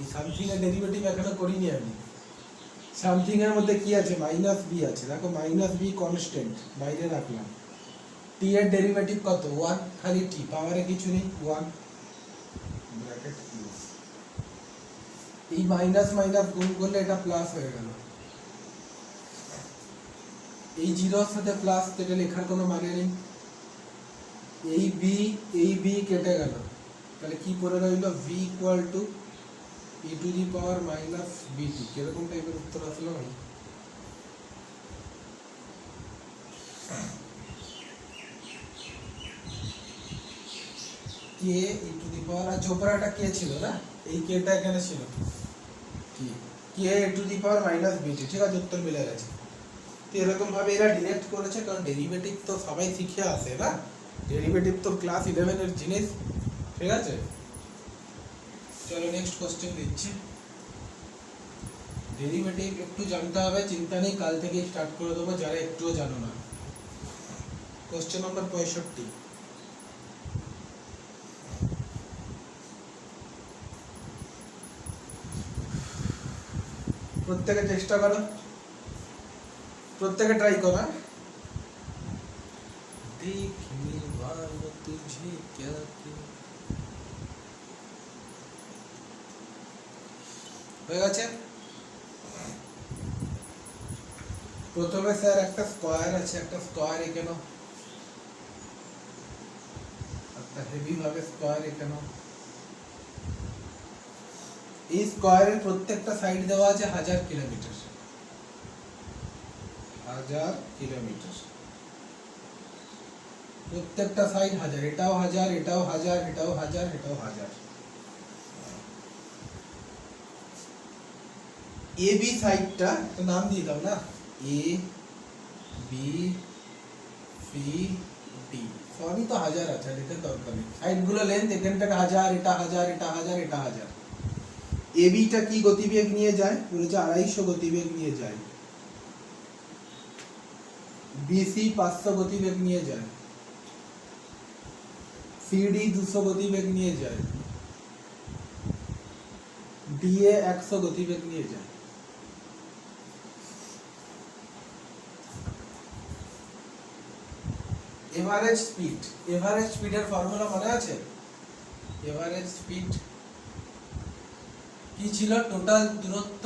এই সামথিং এর ডেরিভেটিভ এখনো করিনি আমি। সামথিং এর মধ্যে কি আছে? মাইনাস বি আছে, দেখো মাইনাস বি কনস্ট্যান্ট বাইরে রাখলাম। টি এর ডেরিভেটিভ কত? 1, খালি টি, পাওয়ারে কিছু নেই, 1 ব্র্যাকেট ক্লোজ। এই মাইনাস মাইনাস গুণ করলে এটা প্লাস হয়ে গেল। এই জিরোর সাথে প্লাস, এটা লেখার কোনো মানে নেই। এই বি কেটে গেল, তাহলে কি পড়ে রইল? V equal two E to the power minus বিটি। কিরকম টাইপের উত্তর আসলো? কে ই টু দি পাওয়ার, আর চোপড়াটা কে ছিল না, এই কেটা এখানে ছিল, কে ই টু দি পাওয়ার মাইনাস বিটি। ঠিক আছে, উত্তর মিলে গেছে। তো এরকম ভাবে এরা ডিরেক্ট করেছে, কারণ ডেরিভেটিভ তো সবাই শিখে আসে না, ডেরিভেটিভ তো ক্লাস 11 এর জিনিস। ঠিক আছে, চলো নেক্সট কোশ্চেন দিচ্ছি। ডেরিভেটিভ একটু জানতে হবে, চিন্তা নেই, কাল থেকে স্টার্ট করে দেবো যারা একটুও জানো না। Question number 65। প্রত্যেকে চেষ্টা করো, প্রত্যেকে ট্রাই করো। देखने वालों तुझे क्या হয়ে গেছে। প্রথমে স্যার একটা স্কয়ার আছে, একটা স্কয়ার এখানে, একটা হেভি ভাবে স্কয়ার এখানে। এই স্কয়ারের প্রত্যেকটা সাইড দেওয়া আছে 1000 কিলোমিটার, 1000 কিলোমিটার, প্রত্যেকটা সাইড 1000, এটাও 1000, এটাও 1000, এটাও 1000, এটাও 1000। এ বি সাইডটা তো নাম দিয়ে দাও না, এ বি সি ডি, সবই তো 1000 আছে, লিখে দরকার নেই। সাইডগুলো লেন্থ এখান থেকে 1000, এটা 1000, এটা 1000, এটা 1000। এ বিটা কি গতিবেগ নিয়ে যায়? বলেছে 250 গতিবেগ নিয়ে যায়। বিসি 500 গতিবেগ নিয়ে যায়। সিডি 200 গতিবেগ নিয়ে যায়। ডিএ 100 গতিবেগ নিয়ে যায়। এভারেজ স্পিড, এভারেজ স্পিডের ফর্মুলা মনে আছে? এভারেজ স্পিড কি ছিল? টোটাল দূরত্ব,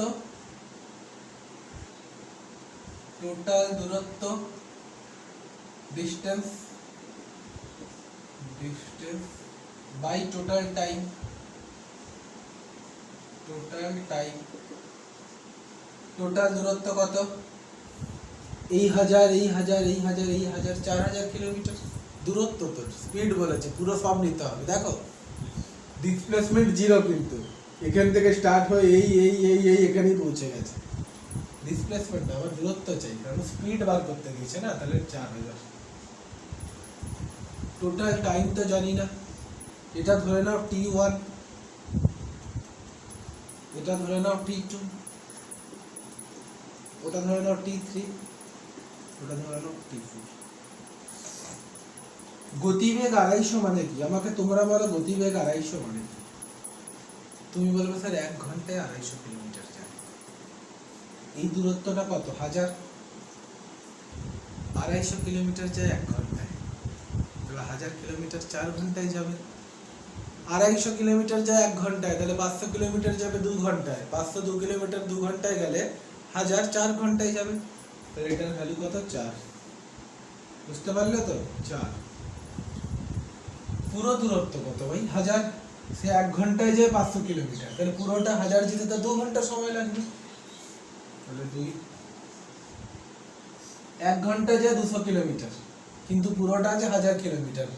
টোটাল দূরত্ব, distance, distance by total time, total time. Total দূরত্ব কত? এই 1000, এই 1000, এই 1000, এই 1000, 4000 কিলোমিটার দূরত্ব। তো স্পিড বলেছে, পুরো সব নিতে হবে। দেখো ডিসপ্লেসমেন্ট 0, কিন্তু এখান থেকে স্টার্ট হয়ে এই এই এই এই এখানেই পৌঁছে গেছে। ডিসপ্লেসমেন্ট আমার দূরত্ব চাই, কারণ স্পিড বার করতে গেছে না, তাহলে 4000। টোটাল টাইম তো জানি না, এটা ধরে নাও t1, এটা ধরে নাও t2, ওটা ধরে নাও t3, ওটা ধরে নাও t4। গতিবেগ 250 মানে কি? আমাকে তোমরা বলো গতিবেগ 250 মানে কি? তুমি বলবে স্যার 1 ঘন্টায় 250 কিলোমিটার যায়। এই দূরত্বটা কত? 1000, 250 কিলোমিটার যায় 1 ঘন্টায়, তাহলে 1000 কিলোমিটার 4 ঘন্টায় যাবে। 250 কিলোমিটার যায় 1 ঘন্টায়, তাহলে 500 কিলোমিটার যাবে 2 ঘন্টায়। 502 কিলোমিটার 2 ঘন্টায় গেলে 1000 4 ঘন্টায় যাবে, তাহলে এটার ভ্যালু কত? 4। বুঝতে পারলে তো? 4। পুরো দূরত্ব কত ভাই? 1000, সে 1 ঘন্টায় যায় 500 কিলোমিটার, তাহলে পুরোটা 1000 যেতে তো 2 ঘন্টা সময় লাগবে, তাহলে 2। 1 ঘন্টায় যায় 200 কিলোমিটার, কিন্তু পুরোটা আছে 1000 কিলোমিটার,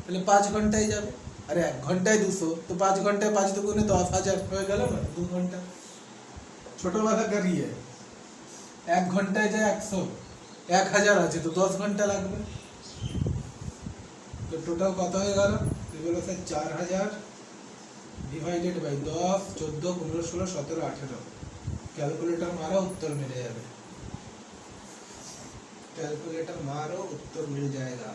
তাহলে 5 ঘন্টায় যাবে। আরে 1 ঘন্টায় 200, তো 5 ঘন্টায় 5 দুগুণে 10,000 হয়ে গেল না, 2 ঘন্টা। ছোটবেলাকার 1 ঘন্টায় যায় 100, 1000 আছে তো 10 ঘন্টা লাগবে। তো টোটাল কত হয়ে গেল? এগুলো স্যার 4000 ডিভাইডেড বাই 10, 14, 15, 16, 17, 18। ক্যালকুলেটর मारो उत्तर मिल जाएगा, कैलकुलेटर मारो उत्तर मिल जाएगा।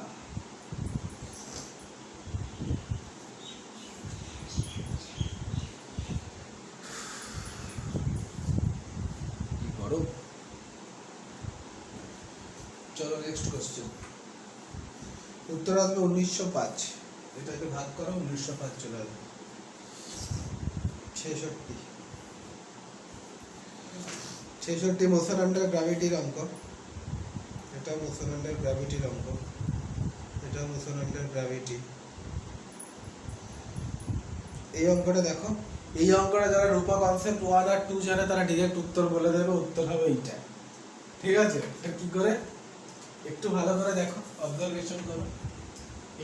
चलो नेक्स्ट क्वेश्चन। उत्तर আসবে 1905। এটাকে ভাগ করো, 1905 চলে আসবে। 66 মোশন আন্ডার গ্র্যাভিটির অঙ্ক। এটা মোশন আন্ডার গ্র্যাভিটির অঙ্ক, এটা মোশন আন্ডার গ্র্যাভিটি। এই অঙ্কটা দেখো, এই অঙ্কটা যারা রূপা কনসেপ্ট 1 আর 2 জানে তারা ডাইরেক্ট উত্তর বলে দেবে, উত্তর হবে এইটা। ঠিক আছে, এটা কি করে একটু ভালো করে দেখো, অবজারভেশন করো,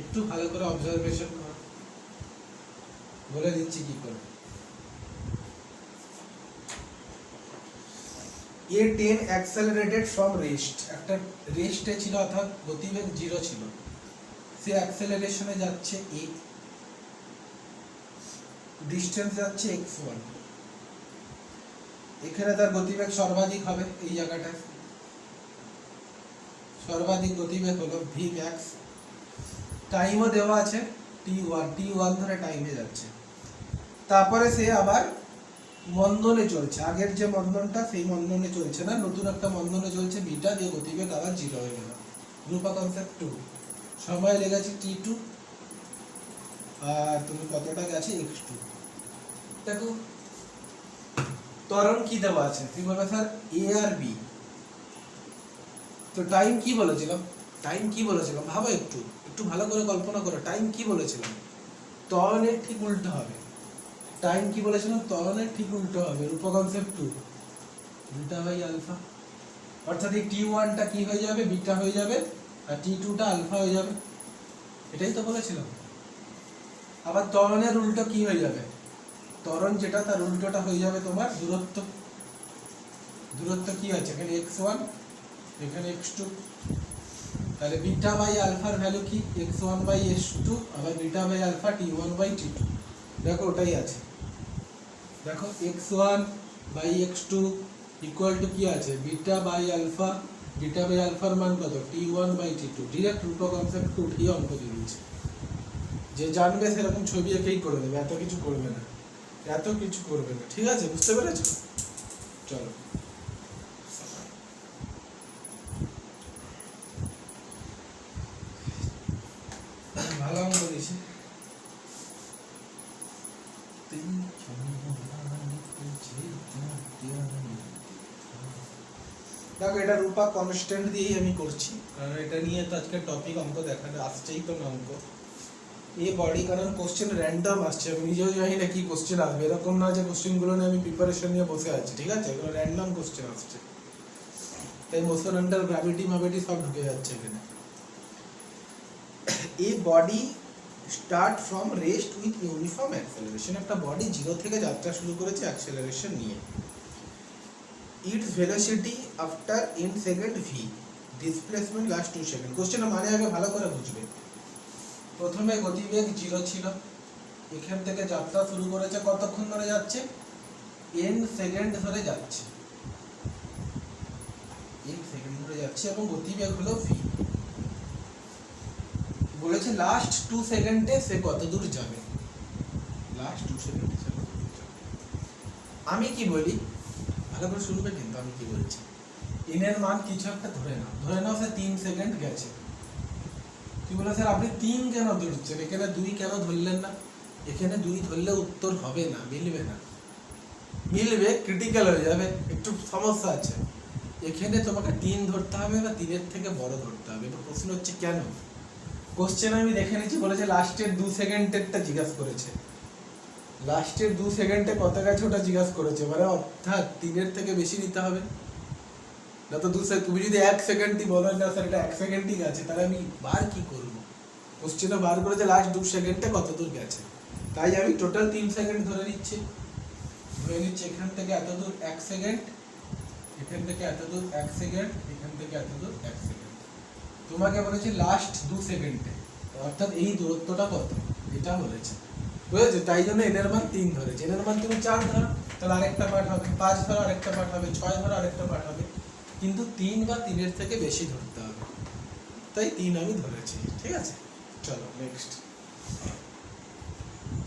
একটু ভালো করে অবজারভেশন করো, বলে দিচ্ছি কি করে। এ 10 অ্যাক্সেলারেটেড ফ্রম রেস্ট, একটা রেস্টে ছিল অর্থাৎ গতিবেগ 0 ছিল, সে অ্যাক্সেলারেশনে যাচ্ছে a, ডিসটেন্স যাচ্ছে x1। এখানে তার গতিবেগ সর্বাধিক হবে, এই জায়গাটায় সর্বাধিক গতিবেগ হলো v max। টাইমও দেওয়া আছে t1 ধরে টাইমে যাচ্ছে। তারপরে সে আবার মন্দনে চলছে, আগের যে মন্দনটা সেই মন্দনে চলছে না, নতুন একটা মন্দনে চলছে বিটা দিয়ে, গতিবেগ আবার 0 হয়ে গেল। রূপা কনসেপ্ট 2, সময় লেগেছে t2 আর তুমি কতটা গেছে x2। দেখো ত্বরণ কি দেওয়া আছে, তুমি বলবে স্যার a আর b। তো টাইম কি বলেছিলাম, ভাবো একটু একটু ভালো করে কল্পনা করো, টাইম কি বলেছিলাম, ত্বরণের ঠিক উল্টো হবে। টাইম কি বলেছিলাম, ত্বরণের ঠিক উল্টো হবে। রূপা কনসেপ্ট 2, বিটা বাই আলফা, অর্থাৎ এই t1টা কি হয়ে যাবে, বিটা হয়ে যাবে, আর t2টা আলফা হয়ে যাবে, এটাই তো বলেছিলাম। আবার ত্বরণের উল্টো কি হয়ে যাবে, ত্বরণ যেটা তার উল্টোটা হয়ে যাবে তোমার দূরত্ব। দূরত্ব কি আছে এখানে, x1 এখানে x2, তাহলে বিটা বাই আলফার ভ্যালু কি, x1 বাই x2, আবার beta by alpha t1 by t2। দেখো ওটাই আছে, দেখো x1 by x2 equal to কি আছে, beta by alpha, beta by আলফার মান কত, t1 by t2। Direct Rupa concept উঠিয়ে অঙ্ক দিয়ে দিয়েছে, যে জানবে সেরকম ছবি এঁকেই করে দেবে, এত কিছু করবে না, এত কিছু করবে না। ঠিক আছে, বুঝতে পেরেছো? চলো ভালো অঙ্ক দিয়েছি। দেখো এটা রূপা কনস্ট্যান্ট দিয়েই আমি করছি, কারণ এটা নিয়ে তো আজকে টপিক অঙ্ক দেখাতে আসছেই তো অঙ্ক। এই বডি, কারণ কোশ্চেন র্যান্ডম আসছে, আমি নিজেও জানি না কি কোশ্চেন আসবে, এরকম না যে কোশ্চেনগুলো নিয়ে আমি প্রিপারেশন নিয়ে বসে আছি। ঠিক আছে, এগুলো র্যান্ডম কোশ্চেন আসছে, তাই মোশন আন্ডার গ্র্যাভিটি মাভিটি সব ঢুকে যাচ্ছে এখানে। এই body start from rest with uniform acceleration, একটা বডি 0 থেকে যাত্রা শুরু করেছে অ্যাক্সেলারেশন নিয়ে। It's velocity after in second V, displacement last 2 second. কোশ্চেনের মানে আগে ভালো করে বুঝবে। প্রথমে গতিবেগ 0 ছিল, এখান থেকে যাত্রা শুরু করেছে, কতক্ষণ ধরে যাচ্ছে, n সেকেন্ড ধরে যাচ্ছে, n সেকেন্ড ধরে যাচ্ছে, এবং গতিবেগ হলো v। বলেছে লাস্ট 2 সেকেন্ডে সে কত দূর যাবে, লাস্ট 2 সেকেন্ডে সে কত দূর যাবে। আমি কি বলি, ভালো করে শুনবে কিন্তু আমি কি বলছি। n এর মান কিছু একটা ধরে নাও সে 3 সেকেন্ড গেছে। তুই বলে স্যার আপনি 3 কেন ধরছেন, এখানে 2 কেন ধরলেন না? এখানে 2 ধরলে উত্তর হবে না, মিলবে না, মিলবে ক্রিটিক্যাল হয়ে যাবে, একটু সমস্যা আছে। এখানে তোমাকে 3 ধরতে হবে বা 3-এর থেকে বড় ধরতে হবে। এবার প্রশ্ন হচ্ছে কেন, কোশ্চেন আমি দেখে নিচ্ছি, বলেছে লাস্টের 2 সেকেন্ডেরটা জিজ্ঞাসা করেছে, লাস্টের 2 সেকেন্ডে কত গেছে ওটা জিজ্ঞাসা করেছে, মানে অর্থাৎ 3-এর থেকে বেশি নিতে হবে। না তো তুমি যদি 1 সেকেন্ডই বলো না স্যার এটা 1 সেকেন্ডই গেছে, তাহলে আমি বার কি করব? কোশ্চেনে বার করে যে লাস্ট 2 সেকেন্ডে কত দূর গেছে, তাই আমি টোটাল 3 সেকেন্ড ধরে নিচ্ছি। এখান থেকে এত দূর 1 সেকেন্ড, এখান থেকে এত দূর 1 সেকেন্ড, এখান থেকে এত দূর 1 সেকেন্ড। তোমাকে বলেছে লাস্ট 2 সেকেন্ডে, অর্থাৎ এই দূরত্বটা কত এটা বলেছে, বুঝেছো? তাই জন্য এটার মান 3 ধরেছে। এটার মান তুমি 4 ধরো, তাহলে আরেকটা পার্ট হবে, 5 ধরো আরেকটা পার্ট হবে, 6 ধরো আরেকটা পার্ট হবে, কিন্তু 3 বা 3-এর থেকে বেশি ধরতে হবে, তাই 3 আমি ধরেছি। ঠিক আছে, চলো নেক্সট।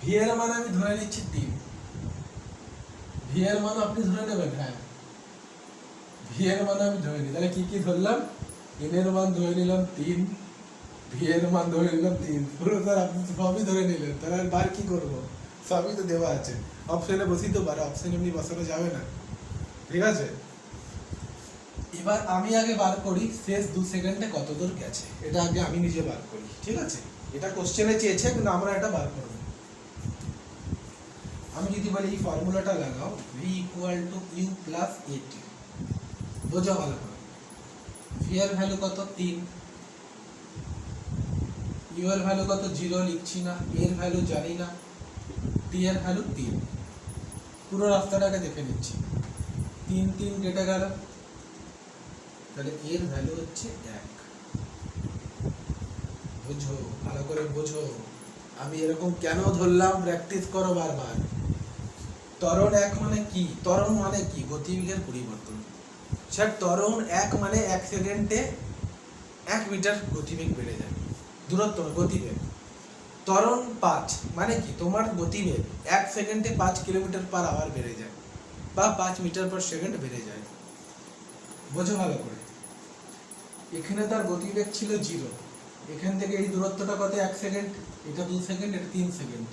ভি এর মান আমি ধরে নিচ্ছি 3। ভি এর মান আপনি ধরে নেবেন, হ্যাঁ ভি এর মান আমি ধরে নিই। তাহলে কি কি ধরলাম? এন এর মান ধরে নিলাম 3, ভি এর মান ধরে নিলাম 3। পুরো স্যার আপনি সবই ধরে নিলেন, তাহলে আর বার কি করবো? সবই তো দেওয়া আছে, অপশনে বসি তো বার, অপশন এমনি বসানো যাবে না। ঠিক আছে, এবার আমি আগে বার করি শেষ 2 সেকেন্ডে কত দূর গেছে, এটা আগে আমি নিজে বার করি। ঠিক আছে, এটা কোশ্চেনে চেয়েছে কিন্তু আমরা এটা বার করব। আমি যদি বলি এই ফর্মুলাটা লাগাও, v equal to u plus a t, বোঝা ভালো করে। ভি এর ভ্যালু কত? 3, ইউ এর ভ্যালু কত? 0 লিখছি না, এর ভ্যালু জানি না, টি এর ভ্যালু 3। পুরো রাস্তাটাকে দেখে নিচ্ছি, 3 3 কেটে গেল, তাহলে এর ভ্যালু হচ্ছে 1। বুঝো ভালো করে বোঝো, আমি এরকম কেন ধরলাম, প্র্যাকটিস করো বারবার। ত্বরণ 1 মানে কি? ত্বরণ মানে কি? গতিবেগের পরিবর্তন। স্যার ত্বরণ 1 মানে 1 সেকেন্ডে 1 মিটার গতিবেগ বেড়ে যায়, দূরত্ব গতিবেগ। ত্বরণ 5 মানে কি? তোমার গতিবেগ 1 সেকেন্ডে 5 কিলোমিটার পার আওয়ার বেড়ে যায়, বা 5 মিটার পার সেকেন্ড বেড়ে যায়। বোঝো ভালো করে, এখানে তার গতিবেগ ছিল 0, এখান থেকে এই দূরত্বটা কত? 1 সেকেন্ড, এটা 2 সেকেন্ড, এটা 3 সেকেন্ড।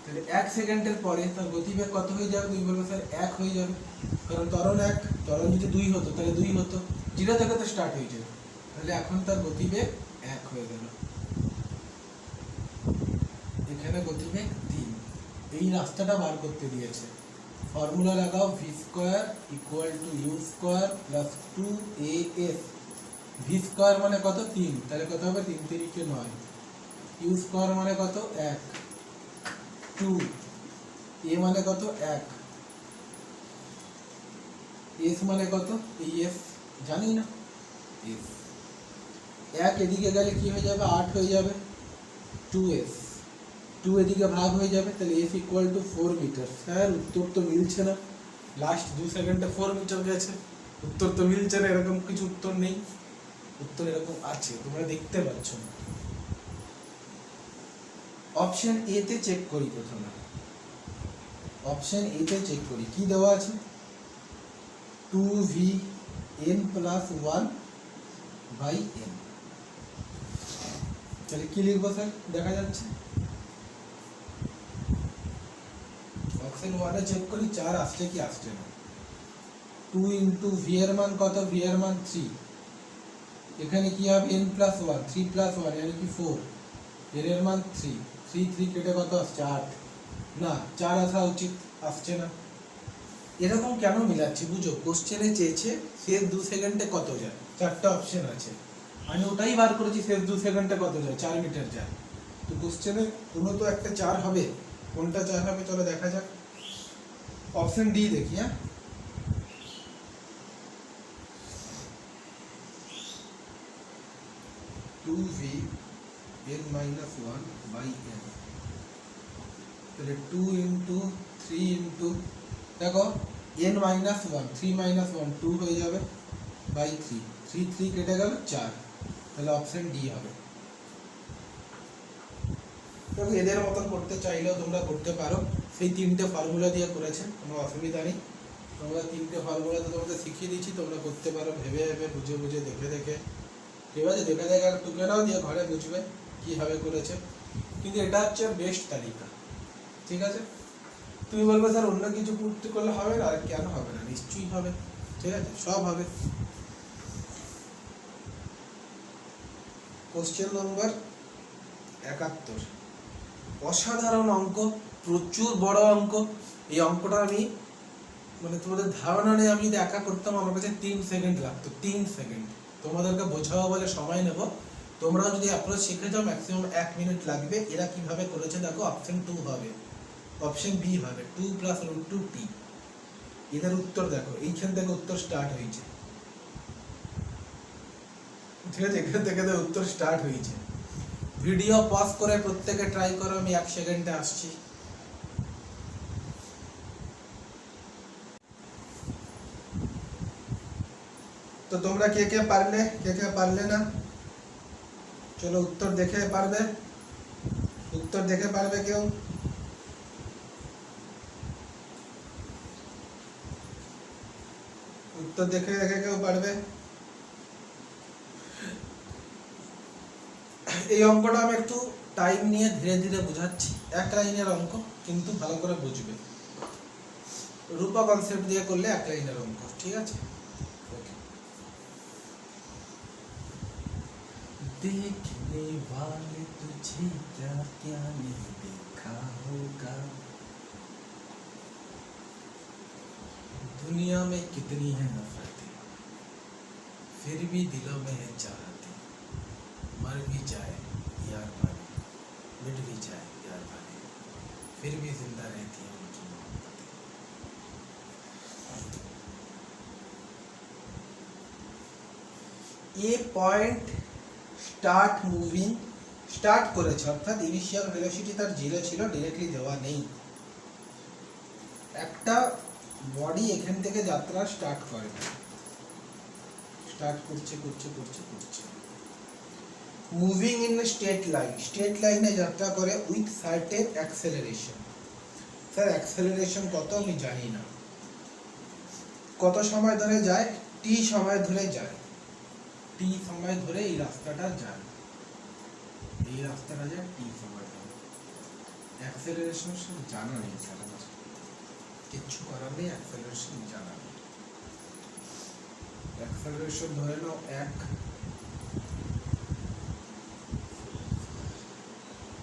তাহলে 1 সেকেন্ডের পরে তার গতিবেগ কত হয়ে যাবে? তুমি বলবে স্যার 1 হয়ে যাবে, কারণ ত্বরণ 1, ত্বরণ যদি 2 হতো তাহলে 2 হতো, 0 থেকে তো স্টার্ট হয়ে যাবে, তাহলে এখন তার গতিবেগ 1 হয়ে গেল। এখানে গতিবেগ 3। এই রাস্তাটা বার করতে দিয়েছে, ফর্মুলা লাগাও, v square equal to u square plus 2as। V square মানে কত? 3, তাহলে কত হবে? 3 3 9। ইউ স্কোয়ার মানে কত? 1, 2, এ মানে কত? 1, এস মানে কত? এই এস জানি না, এস 1 এদিকে গেলে কি হয়ে যাবে? 8 হয়ে যাবে, 2s, 2 এদিকে ভাগ হয়ে যাবে, তাহলে S equal to 4 metre. Sir উত্তর তো মিলছে না, লাস্ট 2 সেকেন্ডে 4 মিটার গেছে, উত্তর তো মিলছে না, এরকম কিছু উত্তর নেই। উত্তর এরকম আছে, তোমরা দেখতে পাচ্ছ না। অপশন এ তে চেক করি প্রথমে, অপশন এ তে চেক করি কি দেওয়া আছে? 2vn plus 1 by n। তাহলে কি লিখবো স্যার? দেখা যাচ্ছে অপশন 1 এ চেক করি 4 আসছে কি আসছে না। 2 ইন্টু ভি এর মান কত? ভি এর মান 3, এখানে কি হবে? n প্লাস 1, 3 প্লাস 1 মানে কি 4, এর মান 3, 3 3 কেটে কত আসছে? 8 না, 4 আসা উচিত, আসছে না। এরকম কেন মিলাচ্ছি বুঝো, কোশ্চেনে চেয়েছে শেষ 2 সেকেন্ডে কত যায়, 4টা অপশন আছে, আমি ওটাই বার করেছি শেষ 2 সেকেন্ডে কত যায়, 4 মিটার যায়। তো কোশ্চেনে কোনো তো একটা 4 হবে, কোনটা 4 হবে চলো দেখা যাক। অপশন ডি দেখি, হ্যাঁ 2vn minus 1 by n, তাহলে 2 ইন্টু 3 ইন্টু, দেখো n মাইনাস 1, 3 মাইনাস 1 2 হয়ে যাবে, বাই 3, 3 3 কেটে গেল 4, তাহলে অপশন ডি হবে। তবে এদের মতন করতে চাইলেও তোমরা করতে পারো, সেই 3টে ফর্মুলা দিয়ে করেছে, কোনো অসুবিধা নেই। তোমরা 3টে ফর্মুলা তো তোমাদের শিখিয়ে দিচ্ছি, তোমরা করতে পারো ভেবে ভেবে, বুঝে বুঝে, দেখে দেখে। ঠিক আছে, দেখে দেখে আর টুকে নাও, দিয়ে ঘরে বুঝবে কীভাবে করেছে, কিন্তু এটা হচ্ছে বেস্ট তালিকা। ঠিক আছে, তুমি বলবে স্যার অন্য কিছু করতে করলে হবে না, আর কেন হবে না? নিশ্চয়ই হবে, ঠিক আছে, সব হবে। কোশ্চেন নম্বর 71, অসাধারণ অঙ্ক, প্রচুর বড় অঙ্ক। এই অঙ্কটা আমি মানে তোমাদের ধারণা নেই, আমি যদি একা করতাম আমার কাছে 3 সেকেন্ড লাগতো, 3 সেকেন্ড। তোমাদেরকে বোঝাবো বলে সময় নেব, তোমরাও যদি অ্যাপ্রোচ শিখে যাও ম্যাক্সিমাম 1 মিনিট লাগবে। এরা কিভাবে করেছে দেখো, অপশন 2 হবে, অপশন বি হবে 2 + √2t। এদের উত্তর দেখো, এইখান থেকে উত্তর স্টার্ট হয়েছে, ঠিক আছে, এখান থেকে উত্তর স্টার্ট হয়েছে। ভিডিও পজ করে প্রত্যেকে ট্রাই করো, আমি 1 সেকেন্ডে আসছি। তো তোমরা কে কে পারলে, কে কে পারলে না, চলো উত্তর দেখে পারবে, উত্তর দেখে পারবে কেউ? উত্তর দেখে দেখে কেউ পারবে? এই অঙ্কটা আমি একটু টাইম নিয়ে ধীরে ধীরে বোঝাচ্ছি, 1 লাইনের অঙ্ক, কিন্তু ভালো করে বুঝবে। রূপা কনসেপ্ট দিয়ে করলে 1 লাইনের অঙ্ক, ঠিক আছে? देखने वाले तुझे क्या क्या नहीं देखा होगा, दुनिया में कितनी है नफरतें, फिर भी दिलों में है चाहते, मर भी जाए यार वाले, मिट भी जाए यार वाले, फिर भी जिंदा रहती है उनकी मोहब्बतें। ये पॉइंट স্টার্ট মুভিং স্টার্ট করেছে, অর্থাৎ ইনিশিয়াল ভেলোসিটি তার 0 ছিল, ডাইরেক্টলি দেওয়া নেই। একটা বডি এখান থেকে যাত্রা স্টার্ট করে, স্টার্ট করছে করছে করছে করছে, moving in straight line, straight লাইনে যাত্রা করে with certain acceleration. Sir acceleration কত আমি জানি না, কত সময় ধরে যায়? টি সময় ধরে যায়, টি সময় ধরে এই রাস্তাটা যায়, এই রাস্তাটা যায় টি সময় ধরে। অ্যাক্সেলারেশন সব জানা নেই স্যার, আমার কিচ্ছু করার নেই, অ্যাক্সেলারেশন জানা নেই। অ্যাক্সেলারেশন ধরে নাও 1,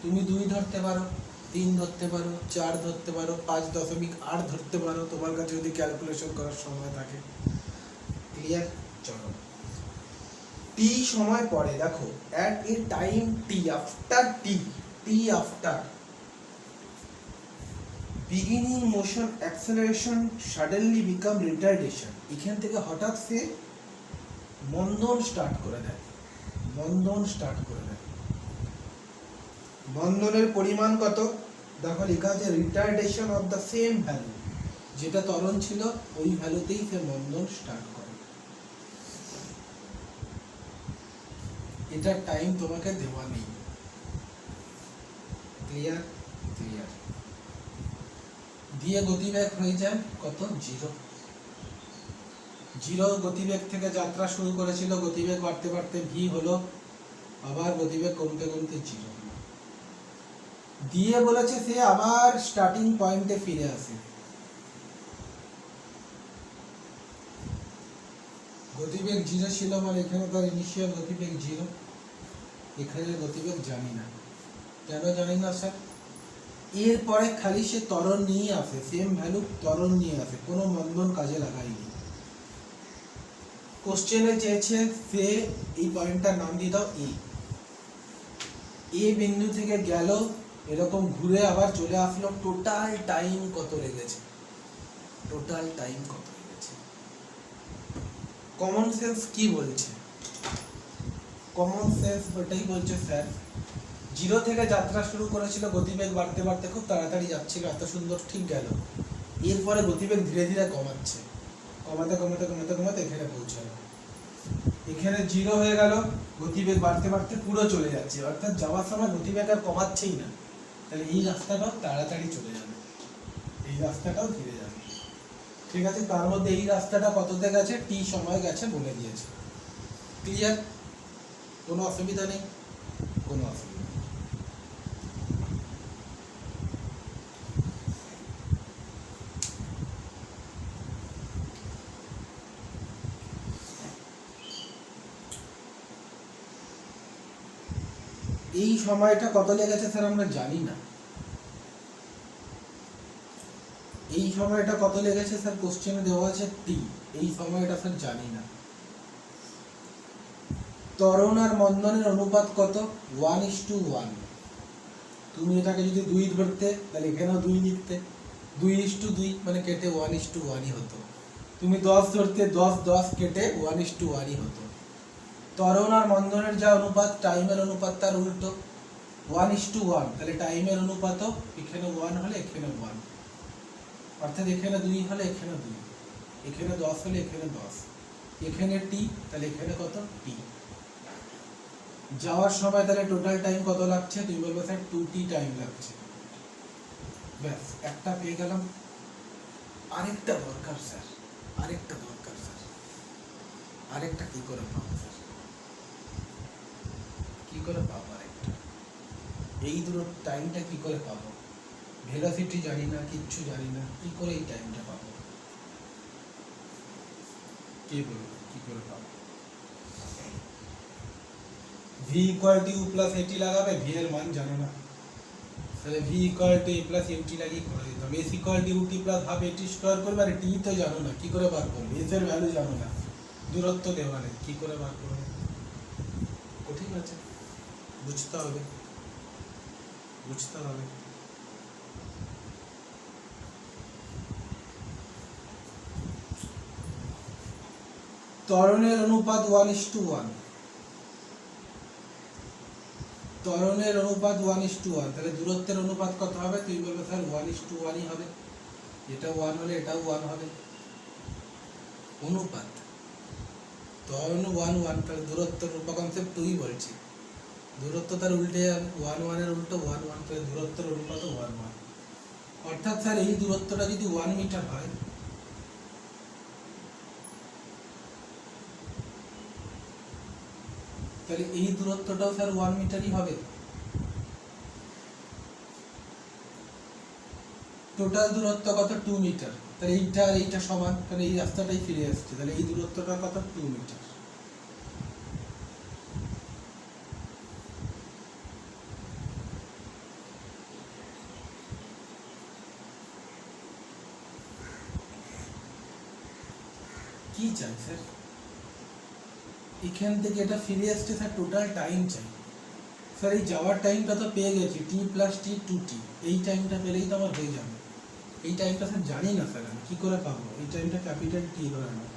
তুমি 2 ধরতে পারো, 3 ধরতে পারো, 4 ধরতে পারো, 5.8 ধরতে পারো, তোমার কাছে যদি ক্যালকুলেশন করার সময় থাকে। ক্লিয়ার? চলো, টি সময় পরে দেখো, at a time t, after t, t after beginning motion acceleration suddenly become retardation, এখান থেকে হঠাৎ সে মন্দন স্টার্ট করে দেয়, মন্দন স্টার্ট করে দেয়। মন্দনের পরিমাণ কত দেখো, লেখা আছে retardation of the same value, যেটা ত্বরণ ছিল ওই ভ্যালুতেই সে মন্দন স্টার্ট করে। এটা টাইম তোমাকে দেওয়া নেই। ক্লিয়ার? ক্লিয়ার। দিয়ে গতিবেগ হয়ে যায় কত? 0। 0 গতিবেগ থেকে যাত্রা শুরু করেছিল, গতিবেগ বাড়তে বাড়তে ভি হলো, আবার গতিবেগ কমতে কমতে 0 হলো। দিয়ে বলেছে সে আবার স্টার্টিং পয়েন্টে ফিরে আসে। গতিবেগ 0 ছিল, মানে এখানে তার ইনিশিয়াল গতিবেগ 0, এখানে গতিবেগ জানি না। কেন জানি না স্যার? এরপরে খালি সে ত্বরণ নিয়ে আসে, সেম ভ্যালু ত্বরণ নিয়ে আসে, কোনো মন্দন কাজে লাগায়নি। কোশ্চেনে চেয়েছে সে এই পয়েন্টটার নাম দিয়ে দাও এ। এ বিন্দু থেকে গেল, এরকম ঘুরে আবার চলে আসলো, টোটাল টাইম কত লেগেছে? টোটাল টাইম কত লেগেছে? কমন সেন্স কি বলছে? কমন সেন্স ওটাই বলছে স্যার, 0 থেকে যাত্রা শুরু করেছিল, গতিবেগ বাড়তে বাড়তে খুব তাড়াতাড়ি যাচ্ছিল, এত সুন্দর ঠিক গেল। এরপরে গতিবেগ ধীরে ধীরে কমাচ্ছে, কমাতে কমাতে কমাতে কমাতে এখানে পৌঁছালো। এখানে 0 হয়ে গেল, গতিবেগ বাড়তে বাড়তে পুরো চলে যাচ্ছে, অর্থাৎ যাওয়ার সময় গতিবেগ আর কমাচ্ছেই না। তাহলে এই রাস্তাটাও তাড়াতাড়ি চলে যাবে, এই রাস্তাটাও ধীরে যাবে। ঠিক আছে, তার মধ্যে এই রাস্তাটা কততে গেছে? টি সময় গেছে বলে দিয়েছে। ক্লিয়ার? কোনো অসুবিধা নেই, কোনো অসুবিধা নেই। এই সময়টা কত লেগেছে স্যার আমরা জানি না, এই এই সময়টা কত লেগেছে স্যার? কোশ্চেনে দেওয়া আছে টি, এই সময়টা স্যার জানি না। ত্বরণ আর মন্দনের অনুপাত কত? 1:1। তুমি এটাকে যদি 2 ধরতে তাহলে এখানেও 2 লিখতে, 2:2 মানে কেটে 1:1ই হতো। তুমি 10 ধরতে 10 10 কেটে 1:1ই হতো। ত্বরণ আর মন্দনের যা অনুপাত, টাইমের অনুপাত তার উল্টো, 1:1। তাহলে টাইমের অনুপাতও এখানে 1 হলে এখানে 1, অর্থাৎ এখানে 2 হলে এখানে 2, এখানে 10 হলে এখানে 10, এখানে টি তাহলে এখানে কত? টি। যাওয়ার সময় তাহলে টোটাল টাইম কত লাগছে? তুমি বলবে স্যার 2t টাইম লাগছে। ব্যাস, একটা পেয়ে গেলাম। আরেকটা দরকার স্যার, আরেকটা দরকার স্যার। আরেকটা কি করে পাবো স্যার? কি করে পাবো আরেকটা? এই দুটো টাইমটা কি করে পাবো? ভেলোসিটি জানি না, কিচ্ছু জানি না, কি করে এই টাইমটা পাবো? কে বলবো কি করে পাবো? v = u + at লাগাবে, v এর মান জানো না, তাহলে v = a + ut লাগিয়ে করে দিতাম। s = ut + half at square করবে, আর t তো জানো না, কি করে বার করবে? s এর ভ্যালু জানো না, দূরত্ব দেওয়া নেই, কি করে বার করবে? কঠিন আছে, বুঝতে হবে, বুঝতে হবে। ত্বরণের অনুপাত 1:1, ত্বরণের অনুপাত 1:1, তাহলে দূরত্বের অনুপাত কত হবে? তুই বলবে স্যার 1:1ই হবে, এটা 1 হলে এটাও 1 হবে। অনুপাত ত্বরণ 1 1, তাহলে দূরত্ব রূপা কনসেপ্ট 2ই বলছি, দূরত্ব তার উল্টে 1 1 এর উল্টো 1 1, তাহলে দূরত্বের অনুপাত 1 1। অর্থাৎ স্যার এই দূরত্বটা যদি 1 মিটার হয়, তাহলে এই দূরত্বটাও স্যার 1 মিটারই হবে। টোটাল দূরত্ব কত? 2 মিটার। তাহলে এইটা আর এইটা সমান, কারণ এই রাস্তাটাই ফিরে আসছে, তাহলে এই দূরত্বটা কত? 2 মিটার। কি চাই স্যার? এখান থেকে এটা ফিরে আসছে স্যার, টোটাল টাইম চাই। স্যার এই যাওয়ার টাইমটা তো পেয়ে গেছি, t + t 2t, এই টাইমটা পেলেই তো আমার হয়ে যাবে। এই টাইমটা স্যার জানি না স্যার, আমি কি করে পাবো? এই টাইমটা ক্যাপিটাল টি ধরে নাও।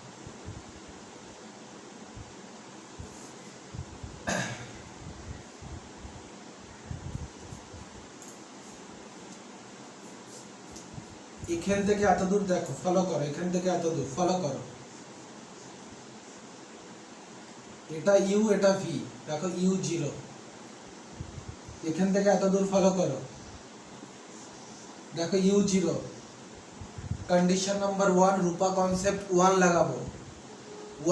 এখান থেকে এত দূর দেখো, ফলো করো, এখান থেকে এত দূর ফলো করো, এটা ইউ, এটা ভি, দেখো u0, এখান থেকে এত দূর ফলো করো, দেখো u0। কন্ডিশন নাম্বার 1, রূপা কনসেপ্ট 1 লাগাবো,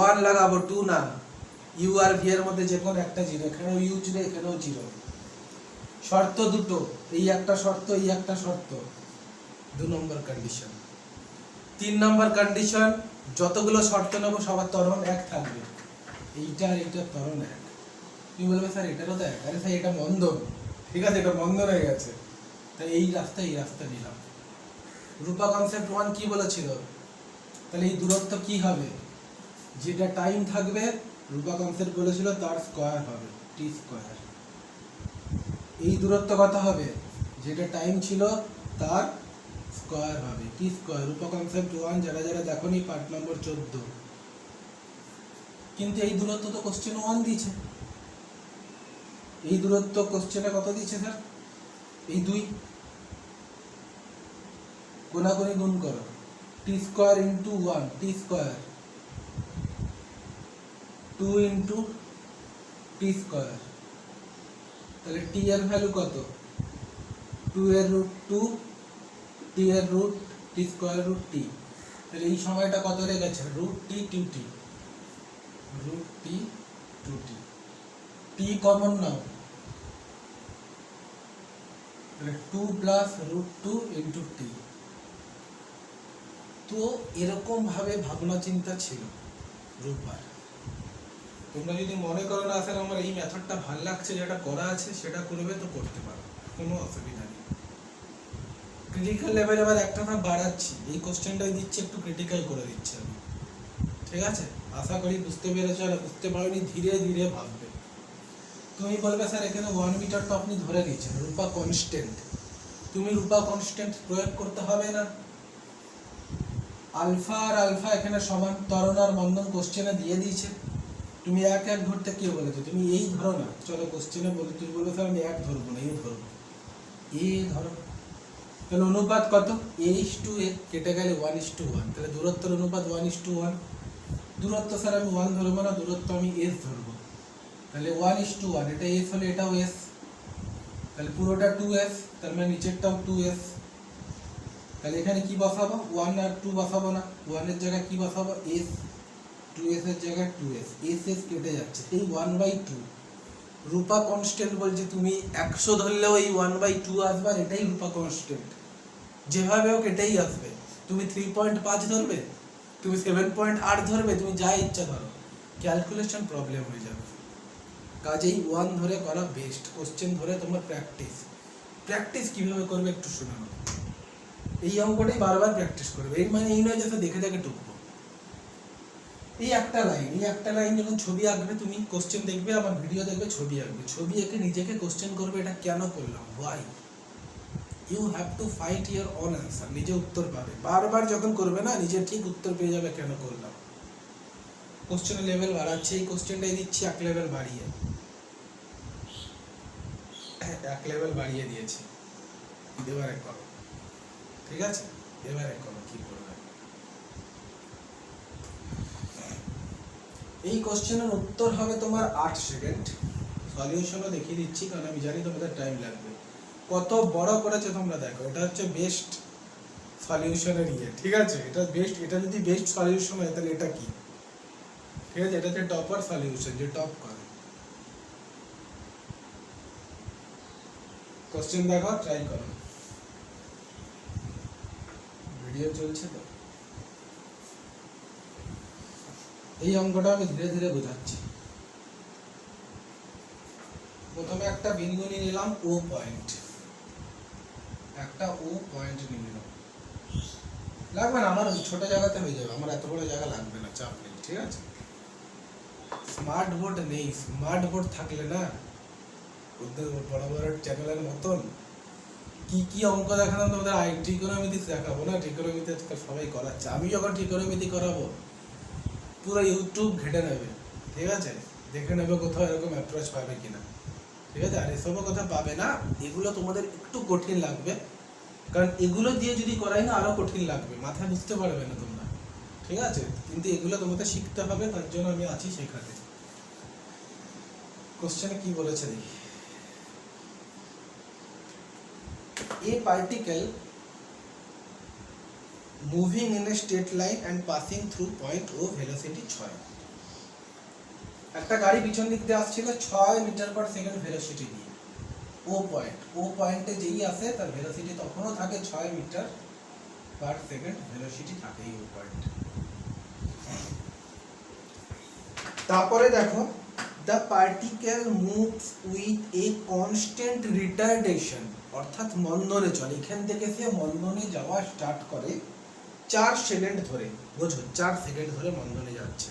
1 লাগাবো, 2 না। ইউ আর ভি এর মধ্যে যে কোনো একটা 0, এখানেও u0 এখানেও 0। শর্ত দুটো, এই একটা শর্ত, এই একটা শর্ত, 2 নম্বর কন্ডিশন। 3 নম্বর কন্ডিশন, যতগুলো শর্ত নেবো সবার ত্বরণ 1 থাকবে, এইটা আর এইটার ত্বরণ 1। তুমি বলবে স্যার এটারও তো 1, আরে স্যার এটা মন্দন, ঠিক আছে, এটা মন্দন হয়ে গেছে, তাই এই রাস্তা নিলাম। রূপা কনসেপ্ট 1 কি বলেছিল? তাহলে এই দূরত্ব কি হবে? যেটা টাইম থাকবে, রূপা কনসেপ্ট বলেছিল তার স্কয়ার হবে, টি স্কয়ার। এই দূরত্ব কত হবে? যেটা টাইম ছিল তার স্কয়ার হবে, টি স্কয়ার। রূপা কনসেপ্ট 1 যারা যারা দেখোনি, পার্ট নম্বর 14। কিন্তু এই দূরত্ব তো কোশ্চেন 1 দিয়েছে, এই দূরত্ব কোশ্চেনে কত দিয়েছে স্যার? এই 2, কোনাকুনি গুণ করো, টি স্কয়ার ইন্টু 1, টি স্কয়ার, 2 ইন্টু টি স্কয়ার, তাহলে টি এর ভ্যালু কত? 2 এর রুট 2, টি এর root, t square root t, তাহলে এই সময়টা কত লেগেছে? Root t 2t, root t 2t। T common নাও, তাহলে 2 + √2 ইন্টু টি। তো এরকম ভাবে ভাবনা চিন্তা ছিল রূপবার। তোমরা যদি মনে করো না স্যার আমার এই মেথডটা ভালো লাগছে, যেটা করা আছে সেটা করবে, তো করতে পারো, কোনো অসুবিধা নেই। ক্রিটিক্যাল লেভেল এবার একটা না বাড়াচ্ছি, এই কোশ্চেনটাই দিচ্ছি একটু ক্রিটিক্যাল করে দিচ্ছি আমি, ঠিক আছে? আশা করি বুঝতে পেরেছো, আর বুঝতে পারোনি ধীরে ধীরে ভাববে। তুমি বলবে স্যার এখানে 1 মিটার তো আপনি ধরে নিয়েছেন, রূপা কনস্ট্যান্ট, তুমি রূপা কনস্ট্যান্ট প্রয়োগ করতে হবে না? আলফা আর আলফা এখানে সমান, ত্বরণ আর মন্দন কোশ্চেনে দিয়ে দিয়েছে, তুমি এক এক ধরতে কে বলেছো? তুমি এই ধরো না, চলো কোশ্চেনে বলে তুমি বলবে স্যার আমি এক ধরবো না, এই ধরবো, এই ধরো। তাহলে অনুপাত কত? a:a কেটে গেলে 1:1, তাহলে দূরত্বের অনুপাত 1:1। দূরত্ব স্যার আমি 1 ধরবো না, দূরত্ব আমি s ধরবো, তাহলে 1:1, এটা s হলে এটাও s, তাহলে পুরোটা 2s, তার মানে নিচেরটাও 2s। তাহলে এখানে কি বসাবো? 1 আর 2 বসাবো না, 1 এর জায়গায় কি বসাবো? s, 2s এর জায়গায় 2s, s কেটে যাচ্ছে, এই 1/2। রূপা কনস্ট্যান্ট বলছে, তুমি 100 ধরলেও এই 1/2 আসবে, আর এটাই রূপা কনস্ট্যান্ট, যেভাবে হোক এটাই আসবে। তুমি 3.5 ধরবে, তুমি 7.8 ধরবে, তুমি যা ইচ্ছা ধরো, ক্যালকুলেশন প্রবলেম হয়ে যাবে। কাজেই 1 ধরে করা বেস্ট। কোশ্চেন ধরে তোমার প্র্যাকটিস কিভাবে করবে একটু শোনা। এই অঙ্কটাই বারবার প্র্যাকটিস করবে, এর মানে এই নয় যে দেখে দেখে টুকবো। এই একটা লাইন যখন ছবি আঁকবে, তুমি কোশ্চেন দেখবে, আমার ভিডিও দেখবে, ছবি আঁকবে, ছবি এঁকে নিজেকে কোশ্চেন করবে, এটা কেন করলাম, why. You have to find your own answer, নিজে উত্তর পাবে। বারবার যখন করবে না, নিজে ঠিক উত্তর পেয়ে যাবে কেন করলাম। কোশ্চেনের লেভেল বাড়াচ্ছে, এই কোশ্চেনটাই দিচ্ছি 1 লেভেল বাড়িয়ে, 1 লেভেল বাড়িয়ে দিয়েছি। এবারে করো, ঠিক আছে? এবারে করো, কি করবে। এই কোশ্চেনের উত্তর হবে তোমার 8 সেকেন্ড। সলিউশনও দেখিয়ে দিচ্ছি, কারণ আমি জানি তোমাদের টাইম লাগবে। কত বড় করেছে তোমরা দেখো, এটা হচ্ছে বেস্ট সলিউশনের ঠিক আছে? এটা বেস্ট, এটা যদি বেস্ট সলিউশন হয় তাহলে এটা কি, ঠিক আছে? এটা হচ্ছে টপার সলিউশন, যে টপ করে। কোশ্চেন দেখো, ট্রাই করো, ভিডিও চলছে তো। এই অঙ্কটা আমি ধীরে ধীরে বোঝাচ্ছি। প্রথমে একটা বিন্দু নিয়ে নিলাম, ও পয়েন্ট, একটা ও পয়েন্ট নিয়ে নিলাম। লাগবে না, আমার ছোট জায়গাতে হয়ে যাবে, আমার এত বড় জায়গা লাগবে না, চাপ নেই, ঠিক আছে? স্মার্ট বোর্ড নেই, স্মার্ট বোর্ড থাকলে না, ওদের বড় বড় চ্যানেলের মতন কি কি অঙ্ক দেখালাম তোমাদের, ট্রিগোনোমেট্রি দেখাবো না? ট্রিগোনোমেট্রি আজকাল সবাই করাচ্ছে, আমি যখন ট্রিগোনোমেট্রি করাবো পুরো ইউটিউব ঘেটে নেবে, ঠিক আছে? দেখে নেবে কোথাও এরকম অ্যাপ্রোচ পাবে কিনা, ঠিক আছে? আর এসবও কথা পাবে না, এগুলো তোমাদের একটু কঠিন লাগবে, কারণ এগুলো দিয়ে যদি করাই না আরো কঠিন লাগবে, মাথায় বুঝতে পারবে না তোমরা, ঠিক আছে? কিন্তু এগুলো তোমাদের শিখতে হবে, তার জন্য আমি আছি শেখাতে। কোশ্চেনে কি বলেছে দেখি। A particle moving in a straight line and passing through point O velocity 6, একটা গাড়ি পিছন দিক দিয়ে আসছিল 6 মিটার পার সেকেন্ড ভেলোসিটি নিয়ে। ও পয়েন্টে যেই আসে তার ভেলোসিটি তখনও থাকে 6 মিটার পার সেকেন্ড ভেলোসিটি থাকে এই ও পয়েন্ট। তারপরে দেখো, the particle moves with a constant retardation, অর্থাৎ মন্দনে চলে, এখান থেকে সে মন্দনে যাওয়া স্টার্ট করে 4 সেকেন্ড ধরে। বুঝো, 4 সেকেন্ড ধরে মন্দনে যাচ্ছে,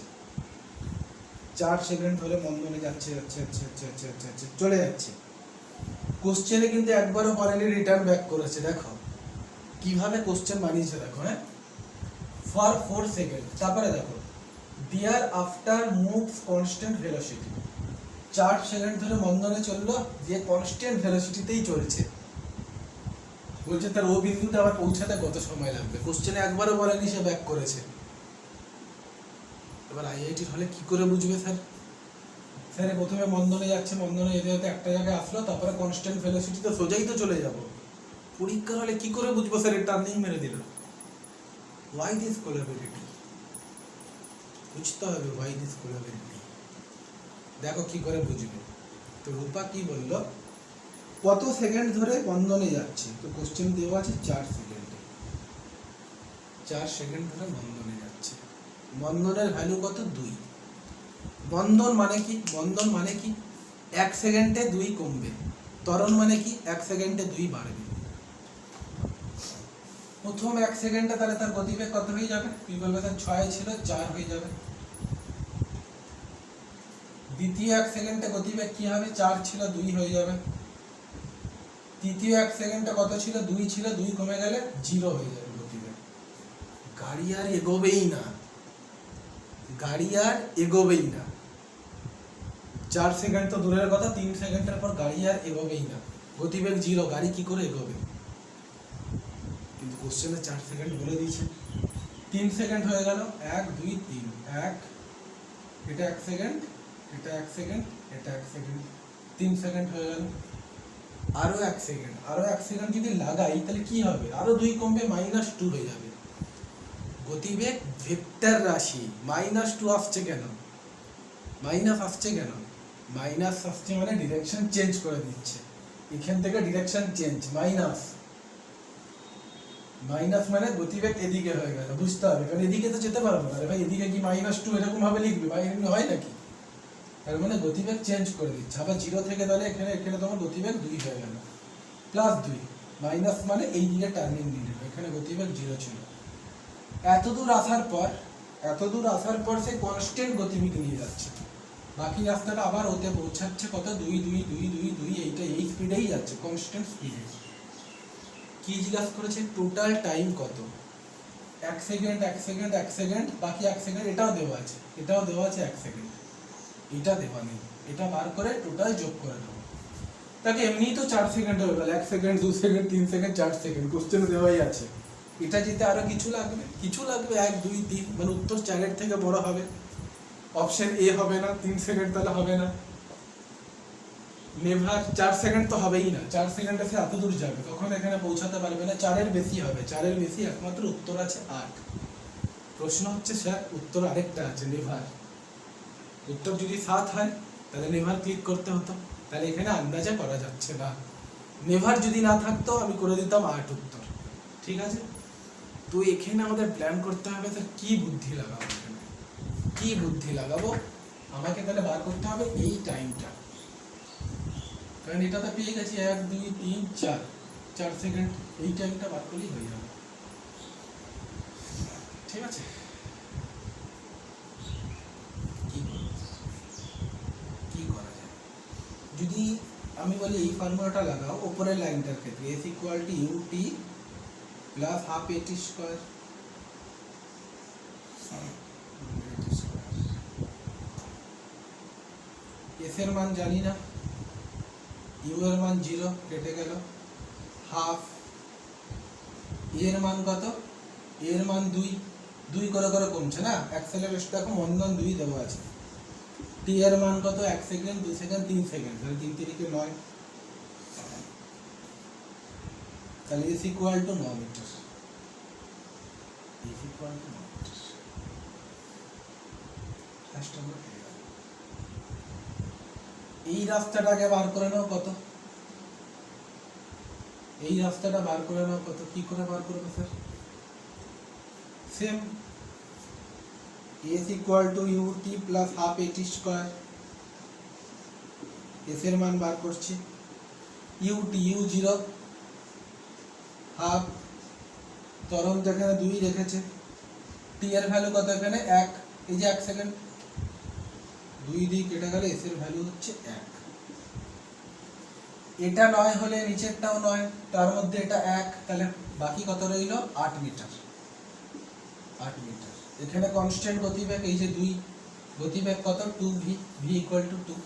4 সেকেন্ড ধরে মন্দনে যাচ্ছে, চলে যাচ্ছে। কোশ্চেনে কিন্তু একবারও বলেনি রিটার্ন ব্যাক করেছে, দেখো কিভাবে কোশ্চেন বানিয়েছে, দেখো। হ্যাঁ, ফর 4 সেকেন্ড, তারপরে দেখো thereafter moves constant velocity, 4 second ধরে মন্দনে চললো, যে কনস্ট্যান্ট ভেলোসিটিতেই চলছে। বলছে তার ও বিন্দুতে আবার পৌঁছাতে কত সময় লাগবে, কোশ্চেনে একবারও বলেনি, সে ব্যাক করেছে। এবার আইআইটির হলে কি করে বুঝবে স্যার? স্যার প্রথমে মন্দনে যাচ্ছে, মন্দনে যেতে যেতে একটা জায়গায় আসলো, তারপরে কনস্ট্যান্ট ভেলোসিটিতে সোজাই তো চলে যাব। পরীক্ষার হলে কি করে বুঝবো স্যার টার্নিং মেরে দিল? ওয়াই দিস কোলাবিলিটি, বুঝতে হবে ওয়াই দিস কোলাবিলিটি। দেখো কি করে বুঝবে। তো রূপা কি বললো, কত সেকেন্ড ধরে মন্দনে যাচ্ছে? তো কোশ্চেন দেওয়া আছে 4 সেকেন্ডে, 4 সেকেন্ড ধরে মন্দনে যাচ্ছে। মন্দনের ভ্যালু কত? 2। মন্দন মানে কি? মন্দন মানে কি 1 সেকেন্ডে 2 কমবে। ত্বরণ মানে কি 1 সেকেন্ডে 2 বাড়বে। প্রথম 1 সেকেন্ডে তাহলে তার গতিবেগ কত হয়ে যাবে? তুই বলবে তার 6 ছিল 4 হয়ে যাবে। দ্বিতীয় 1 সেকেন্ডে গতিবেগ কি হবে? 4 ছিল 2 হয়ে যাবে। তৃতীয় 1 সেকেন্ডে কত ছিল? 2 ছিল, 2 কমে গেলে 0 হয়ে যাবে গতিবেগ। গাড়ি আর এগোবেই না, গাড়ি আর এগোবেই না। 4 সেকেন্ড তো দূরের কথা, 3 সেকেন্ডের পর গাড়ি আর এগোবেই না, গতিবেগ 0, গাড়ি কি করে এগোবে? কিন্তু কোশ্চেনে 4 সেকেন্ড বলে দিয়েছে। 3 সেকেন্ড হয়ে গেল, 1 2 3, 1, এটা 1 সেকেন্ড, এটা 1 সেকেন্ড, এটা 1 সেকেন্ড, 3 সেকেন্ড হয়ে গেল। আরো 1 সেকেন্ড, আরো 1 সেকেন্ড যদি লাগাই তাহলে কি হবে? আরো 2 কমবে, -2 হয়ে যাবে। গতিবেগ ভেক্টর রাশি, -2 আসছে কেন? মাইনাস আসছে কেন? মাইনাস আসছে মানে ডিরেকশন চেঞ্জ করে দিচ্ছে। এখান থেকে ডিরেকশন চেঞ্জ, মাইনাস, মাইনাস মানে গতিবেগ এদিকে হয়ে গেল, বুঝতে হবে, কারণ এদিকে তো যেতে পারবো না। আরে ভাই, এদিকে কি -2 এরকম ভাবে লিখবে? ভাই এমনি হয় নাকি? তার মানে গতিবেগ চেঞ্জ করে দিচ্ছে। আবার 0 থেকে তাহলে এখানে এখানে তোমার গতিবেগ 2 হয়ে গেল, +2, মাইনাস মানে এই দিকে টার্নিং নিয়ে, এখানে গতিবেগ 0 ছিল। এতদূর আসার পর সে কনস্ট্যান্ট গতিবেগ নিয়ে যাচ্ছে। বাকি রাস্তাটা আবার ওতে পৌঁছাচ্ছে কত? 2 2 2 2 2, এইটা এই স্পিডেই যাচ্ছে, কনস্ট্যান্ট স্পিডে। কি জিজ্ঞাসা করেছে? টোটাল টাইম কত? 1 সেকেন্ড 1 সেকেন্ড 1 সেকেন্ড, বাকি 1 সেকেন্ড এটাও দেওয়া আছে, এটাও দেওয়া আছে 1 সেকেন্ড, এটা দেওয়া নেই। এটা বার করে টোটাল যোগ করে দেবো। তাকে এমনিই তো 4 সেকেন্ড হয়ে গেল, 1 second 2 second 3 second 4 second, question দেওয়াই আছে। এটা যেতে আরো কিছু লাগবে, 1 2 3, মানে উত্তর 4-এর থেকে বড় হবে। অপশন এ হবে না, 3 সেকেন্ড তাহলে হবে না। নেভার 4 সেকেন্ড তো হবেই না, 4 সেকেন্ডে সে এত দূর যাবে, কখন এখানে পৌঁছাতে পারবে না। 4-এর বেশি হবে, 4-এর বেশি, একমাত্র উত্তর আছে 8। প্রশ্ন হচ্ছে স্যার উত্তর আরেকটা আছে, নেভার। উত্তর যদি 7 হয় তাহলে নেভার ক্লিক করতে হতো, তাহলে এখানে আন্দাজে করা যাচ্ছে না। নেভার যদি না থাকতো আমি করে দিতাম 8 উত্তর, ঠিক আছে? তো এখানে আমাদের প্ল্যান করতে হবে স্যার কি বুদ্ধি লাগাবো, এখানে কি বুদ্ধি লাগাবো। আমাকে তাহলে বার করতে হবে এই টাইমটা, কারণ এটা তো পেয়ে গেছি 1 2 3 4, 4 সেকেন্ড, এই টাইমটা বার করলেই হয়ে যাবে, ঠিক আছে? কি করা যায়? যদি আমি বলি এই ফর্মুলাটা লাগাও উপরের লাইনটার ক্ষেত্রে, S = UT + ½ AT square. S এর মান জানি না, U এর মান 0, কেটে গেল, হাফ। এর মান কত? এর মান 2, 2 করে করে কমছে না, অ্যাক্সেলারেশন দেখো 1 2 দেওয়া আছে। T এর মান কত? 1 সেকেন্ড 2 সেকেন্ড 3 সেকেন্ড, তাহলে 3 3 9, তাহলে S = 9 metre. S = 9 metre. First আমরা পেয়ে গেল। এই রাস্তাটাকে বার করে নাও কত? এই রাস্তাটা বার করে নাও কত? কি করে বার করবে sir? Same, S = UT + ½ AT square. S এর মান বার করছি, UT U0 হাফ, ত্বরণ এখানে 2 রেখেছে। T এর ভ্যালু কত? এখানে 1, এই যে 1 সেকেন্ড, 2 দিয়ে কেটে গেলে S এর ভ্যালু হচ্ছে 1। এটা 9 হলে নিচেরটাও 9, তার মধ্যে এটা 1, তাহলে বাকি কত রইল? 8 মিটার। 8 মিটার। এখানে কনস্ট্যান্ট গতিবেগ এই যে 2, গতিবেগ কত? 2v, v = 2,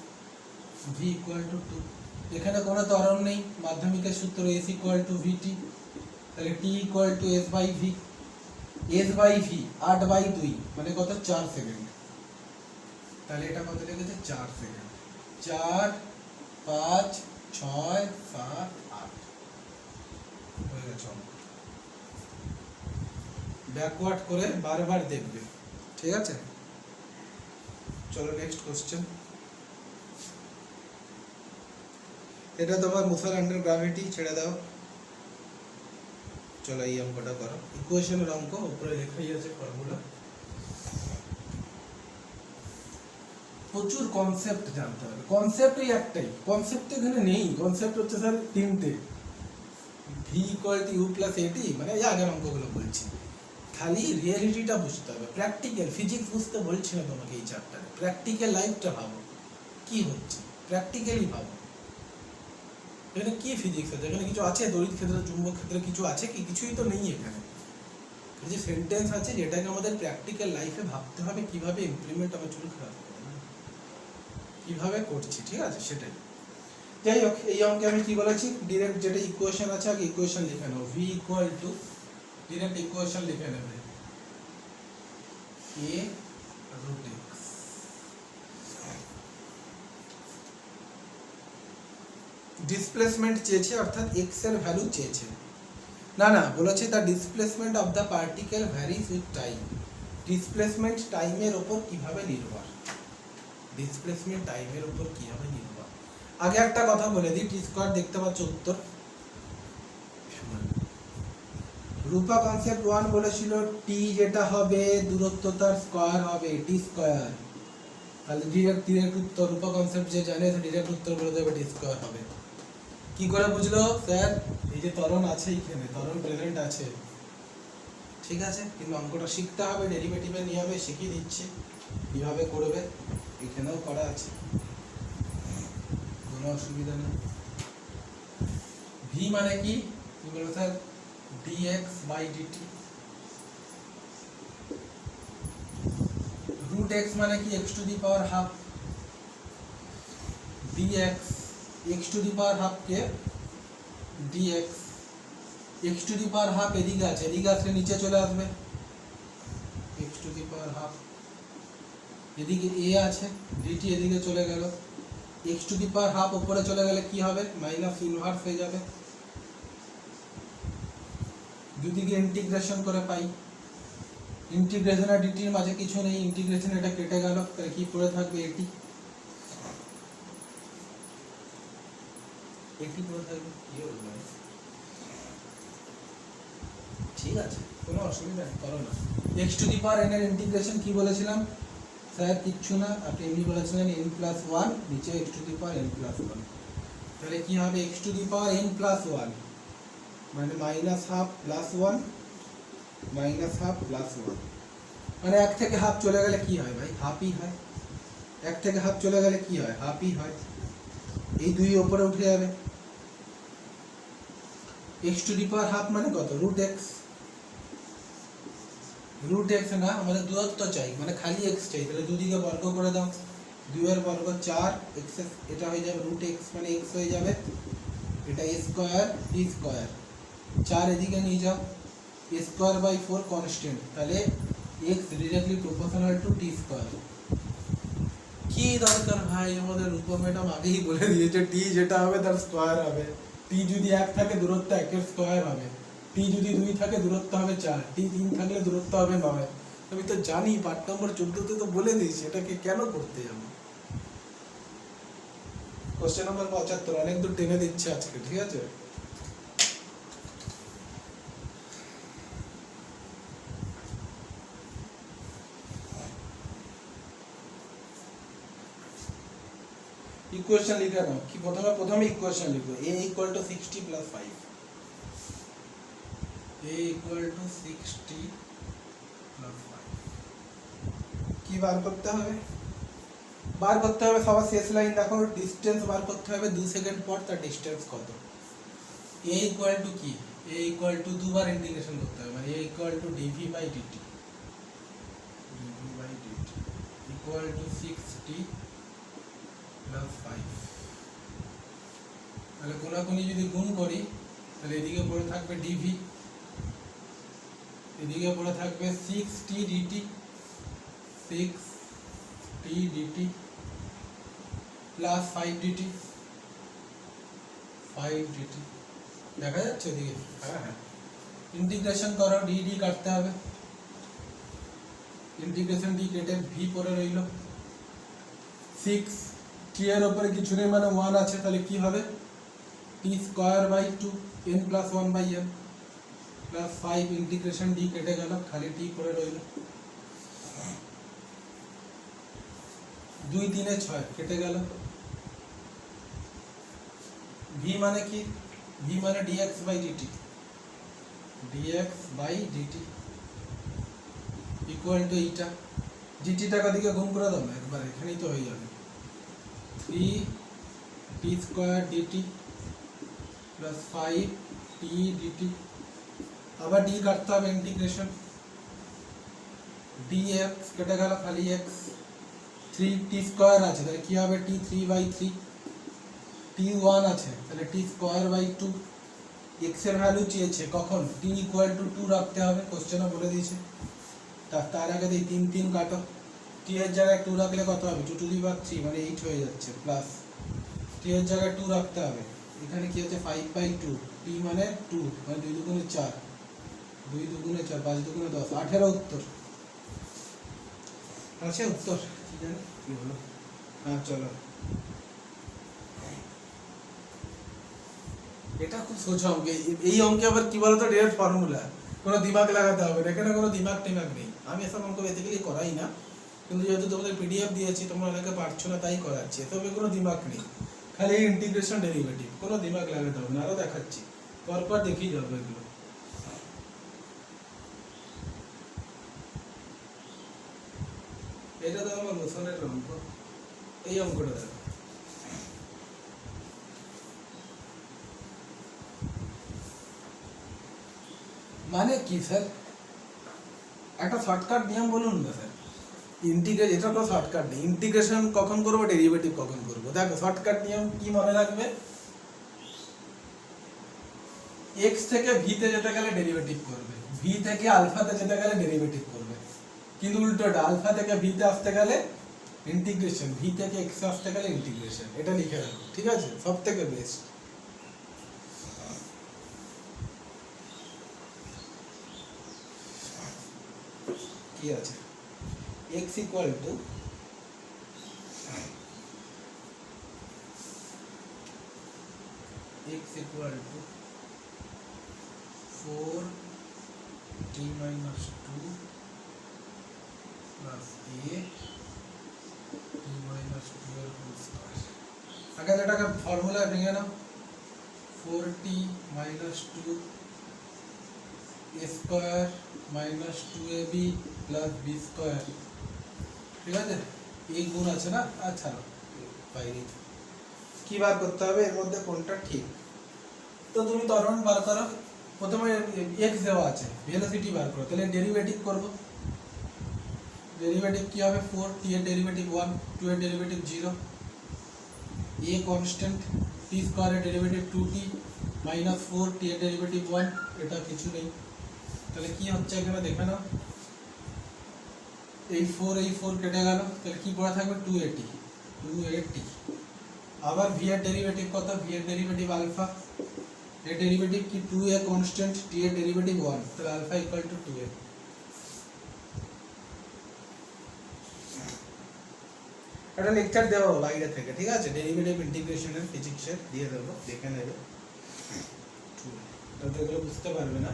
v = 2। এখানে কোনো ত্বরণ নেই, মাধ্যমিকের সূত্র S = VT, তাহলে T = S/v, S/v 8/2 মানে কত? 4 সেকেন্ড। তাহলে এটা কত লেগেছে? 4 সেকেন্ড। 4 5 6 7 8 হয়ে গেছে। ব্যাকওয়ার্ড করে বারবার দেখবে, ঠিক আছে? চলো নেক্সট কোশ্চেন। এটা তোমার মুসার আন্ডার গ্র্যাভিটি, ছেড়ে দাও। চলো এই অঙ্কটা করো, ইকুয়েশনের অঙ্ক, উপরে লেখাই আছে ফর্মুলা। প্রচুর কনসেপ্ট জানতে হবে, কনসেপ্ট এই একটাই, কনসেপ্ট এখানে নেই, কনসেপ্ট হচ্ছে স্যার 3টে। V equal to u plus a t, মানে এই আগের অঙ্কগুলো বলছি। খালি রিয়েলিটিটা বুঝতে হবে, প্র্যাকটিক্যাল ফিজিক্স বুঝতে বলছি না তোমাকে এই চ্যাপ্টারে, প্র্যাকটিক্যাল লাইফটা ভাবো কি হচ্ছে, প্র্যাকটিক্যালি ভাবো এখানে কি ফিজিক্স আছে, এখানে কিছু আছে তড়িৎ ক্ষেত্রে চুম্বক ক্ষেত্রে কিছু আছে কি, কিছুই তো নেই এখানে। এই যে সেন্টেন্স আছে যেটাকে আমাদের প্র্যাকটিক্যাল লাইফে ভাবতে হবে কিভাবে ইমপ্লিমেন্ট আমার চুল খারাপ কিভাবে করছি, ঠিক আছে সেটাই। যাই হোক, এই অঙ্কে আমি কি বলেছি, ডিরেক্ট যেটা ইকুয়েশন আছে আগে ইকুয়েশন লিখে নাও, v equal to direct equation লিখে নেবে a root x, ডিসপ্লেসমেন্ট চেয়েছে অর্থাৎ x এর ভ্যালু চেয়েছে, না না বলেছে the displacement of the particle varies with time, displacement টাইমের উপর কিভাবে নির্ভর, ডিসপ্লেসমেন্ট টাইমের উপর কিভাবে নির্ভর। আগে একটা কথা বলে দিই, টি স্কয়ার দেখতে পাচ্ছ উত্তর, রূপা কনসেপ্ট 1 বলেছিল টি যেটা হবে দূরত্ব তার স্কয়ার হবে টি স্কয়ার, তাহলে ডিরেক্ট উত্তর, রূপা কনসেপ্ট যে জানে ডিরেক্ট উত্তর বলে দেবে টি স্কয়ার হবে। কি করে বুঝলো স্যার, এই যে ত্বরণ আছে এখানে, ত্বরণ প্রেজেন্ট আছে, ঠিক আছে, কিন্তু অঙ্কটা শিখতে হবে, ডেরিভেটিভের নিয়মে শিখিয়ে দিচ্ছি কিভাবে করবে, এখানেও করা আছে, কোনো অসুবিধা নেই। ভি মানে কি বলো sir, dx by dt, root x মানে কি x to the power half, dx x to the power half K dx x to the power half এদিকে আছে, এদিকে আসলে নিচে চলে আসবে x to the power half, এদিকে a আছে dt এদিকে চলে গেল, x to the power half উপরে চলে গেলে কি হবে, মাইনাস ইনভার্স হয়ে যাবে, দুদিকে ইন্টিগ্রেশন করে পাই, ইন্টিগ্রেশন আর ডিটির মাঝে কিছু নেই, ইন্টিগ্রেশন এটা কেটে গেল, তাহলে কি পড়ে থাকবে এটি, এটি পড়ে থাকবে, কি হলো ঠিক আছে, কোনো অসুবিধা নেই, করো না। x to the power n এর ইন্টিগ্রেশন কি বলেছিলাম স্যার, কিচ্ছু না, আপনি এমনি বলেছিলেন n প্লাস 1, নিচে x to the power n plus 1, তাহলে কি হবে x to the power n plus 1 মানে minus half plus 1 minus half plus 1, মানে এক থেকে হাফ চলে গেলে কি হয় ভাই, হাফই হয়, এক থেকে হাফ চলে গেলে কি হয়, হাফই হয়, এই দুই উপরে উঠে যাবে, x to the power half মানে কত, রুট এক্স, রুট এক্স না আমাদের দূরত্ব চাই, মানে খালি এক্স চাই, তাহলে দুদিকে বর্গ করে দাও, 2 এর বর্গ 4 এক্স, এটা হয়ে যাবে রুট এক্স মানে এক্স হয়ে যাবে, এটা a স্কয়ার t স্কয়ার, 4 এদিকে নিয়ে যাও, a স্কয়ার বাই 4 কনস্ট্যান্ট, তাহলে x directly proportional to t square. কি দরকার ভাই, আমাদের রূপা ম্যাডাম আগেই বলে দিয়েছে t যেটা হবে তার স্কয়ার হবে, t যদি 1 থাকে দূরত্ব 1 এর স্কয়ার হবে, t যদি 2 থাকে দূরত্ব হবে 4, t 3 থাকলে দূরত্ব হবে 9। আমি তো জানি পার্ট নম্বর 14 তে তো বলে দিয়েছি, এটাকে কেন করতে যাবো। কোশ্চেন নাম্বার 75 অনেক দূর টেনে দিচ্ছে আজকে, ঠিক আছে। ইকুয়েশন লিখে নাও, কি প্রথমে ইকুয়েশন লিখো, a equal to 60 plus 5, a equal to 60 plus 5, কি বার করতে হবে, বার করতে হবে সবার শেষ লাইন দেখো, ডিসটেন্স বার করতে হবে 2 সেকেন্ড পর তার ডিসটেন্স কত, a ইকুয়াল টু কি, a ইকুয়াল টু দুবার ইন্টিগ্রেশন করতে হবে, মানে a equal to dv by dt, dv by dt equal to 60 plus 5, তাহলে কোনাকুনি যদি গুণ করি তাহলে এদিকে পড়ে থাকবে dv, এদিকে পড়ে থাকবে 6t dt, 6t dt plus 5 dt, 5 dt দেখা যাচ্ছে এদিকে, হ্যাঁ হ্যাঁ, ইন্টিগ্রেশন করো, dd কাটতে হবে, ইন্টিগ্রেশন d কেটে v পড়ে রইল, 6 t এর উপরে কিছু নেই মানে 1 আছে, তাহলে কি হবে t square by 2 n plus 1 by n plus 5, integration d কেটে গেল, খালি t পড়ে রইল, 2 3 6 কেটে গেল, v মানে কি ভি মানে d x by d t, d x by d t equal to এইটা, ডিটি টাকা দিকে গুণ করে দাও না একবার, এখানেই তো হয়ে যাবে 3t square d t plus 5t d t, আবার ডি কাটতে হবে, ইন্টিগ্রেশন dx কেটে গেল খালি x, 3t স্কয়ার আছে তাহলে কি হবে t 3/3, t 1 আছে তাহলে t স্কয়ার বাই 2, x এর ভ্যালু চেয়েছে কখন t ইকুয়াল টু 2 রাখতে হবে, কোশ্চেনে বলে দিয়েছে। তার আগে এই 3 3 কাটো, t এর জায়গায় 2 রাখলে কত হবে 2 টু দি পাওয়ার 3 মানে 8 হয়ে যাচ্ছে, প্লাস t এর জায়গায় 2 রাখতে হবে, এখানে কি আছে 5/2, t মানে 2 মানে 2 দুগুণে 4, 2 দুগুণে 4 5 দুগুণে 10, 18 উত্তর আছে। উত্তর কি জানি কি হলো, হ্যাঁ চলো, এটা খুব সোজা অঙ্ক। এই অঙ্কে আবার কি বলতো ডিরেক্ট ফর্মুলা, কোনো দিমাগ লাগাতে হবে না, এখানে কোনো দিমাগ টিমাগ নেই। আমি এসব অঙ্ক বেসিক্যালি করাই না, কিন্তু যেহেতু তোমাদের পিডিএফ দিয়েছি তোমরা অনেকে পারছো না তাই করাচ্ছি, এসবে কোনো দিমাগ নেই, খালি ইন্টিগ্রেশন ডেরিভেটিভ, কোনো দিমাগ লাগাতে হবে না। আরও দেখাচ্ছি পরপর দেখিয়ে যাবো এগুলো। এটা তো আমার মোশনের অঙ্ক, এই অঙ্কটা দেখো, মানে কি স্যার একটা শর্টকাট নিয়ম বলুন না স্যার, ইন্টিগ্রেট, এটা কোনো শর্টকাট নেই, ইন্টিগ্রেশন কখন করবো ডেরিভেটিভ কখন করবো, দেখো শর্টকাট নিয়ম কি মনে রাখবে, x থেকে v তে যেতে গেলে ডেরিভেটিভ করবে, v থেকে আলফাতে যেতে গেলে ডেরিভেটিভ করবে, কিন্তু উল্টোটা আলফা থেকে v তে আসতে গেলে ইন্টিগ্রেশন, v থেকে x এ আসতে গেলে ইন্টিগ্রেশন, এটা লিখে রাখো ঠিক আছে, সব থেকে বেস্ট। কি আছে x equal to x equal to 4t minus 2 plus a t minus 2 এর হোল স্কয়ার, আগে এটাকে ফর্মুলা ভেঙে নাও, 4t minus 2 a square minus 2ab plus b square, ঠিক আছে, এই গুণ আছে না, আচ্ছা বাইরে কি বার করতে হবে, এর মধ্যে কোনটা ঠিক, তো তুমি ত্বরণ বার করো, প্রথমে x দেওয়া আছে ভেলোসিটি বার করো, তাহলে ডেরিভেটিভ করব, ডেরিভেটিভ কি হবে 4, t এর ডেরিভেটিভ 1, 2 এর ডেরিভেটিভ 0, a কনস্ট্যান্ট, t স্কয়ারের ডেরিভেটিভ 2t মাইনাস 4, t এর ডেরিভেটিভ 1, এটা কিছু নেই, তাহলে কি হচ্ছে এখানে দেখে নাও, এই 4 কেটে গেল, তাহলে কি পড়ে থাকবে 2at, আবার v এর ডেরিভেটিভ কত, v এর ডেরিভেটিভ আলফা, এর ডেরিভেটিভ কি 2a কনস্ট্যান্ট, t এর ডেরিভেটিভ 1, তাহলে আলফা ইকুয়াল টু 2a, এটা লেকচার দেবো বাইরে থেকে, ঠিক আছে, ডেরিভেটিভ ইন্টিগ্রেশনের ফিজিক্সের দিয়ে দেবো, দেখে নেবে, তাহলে এগুলো বুঝতে পারবে না।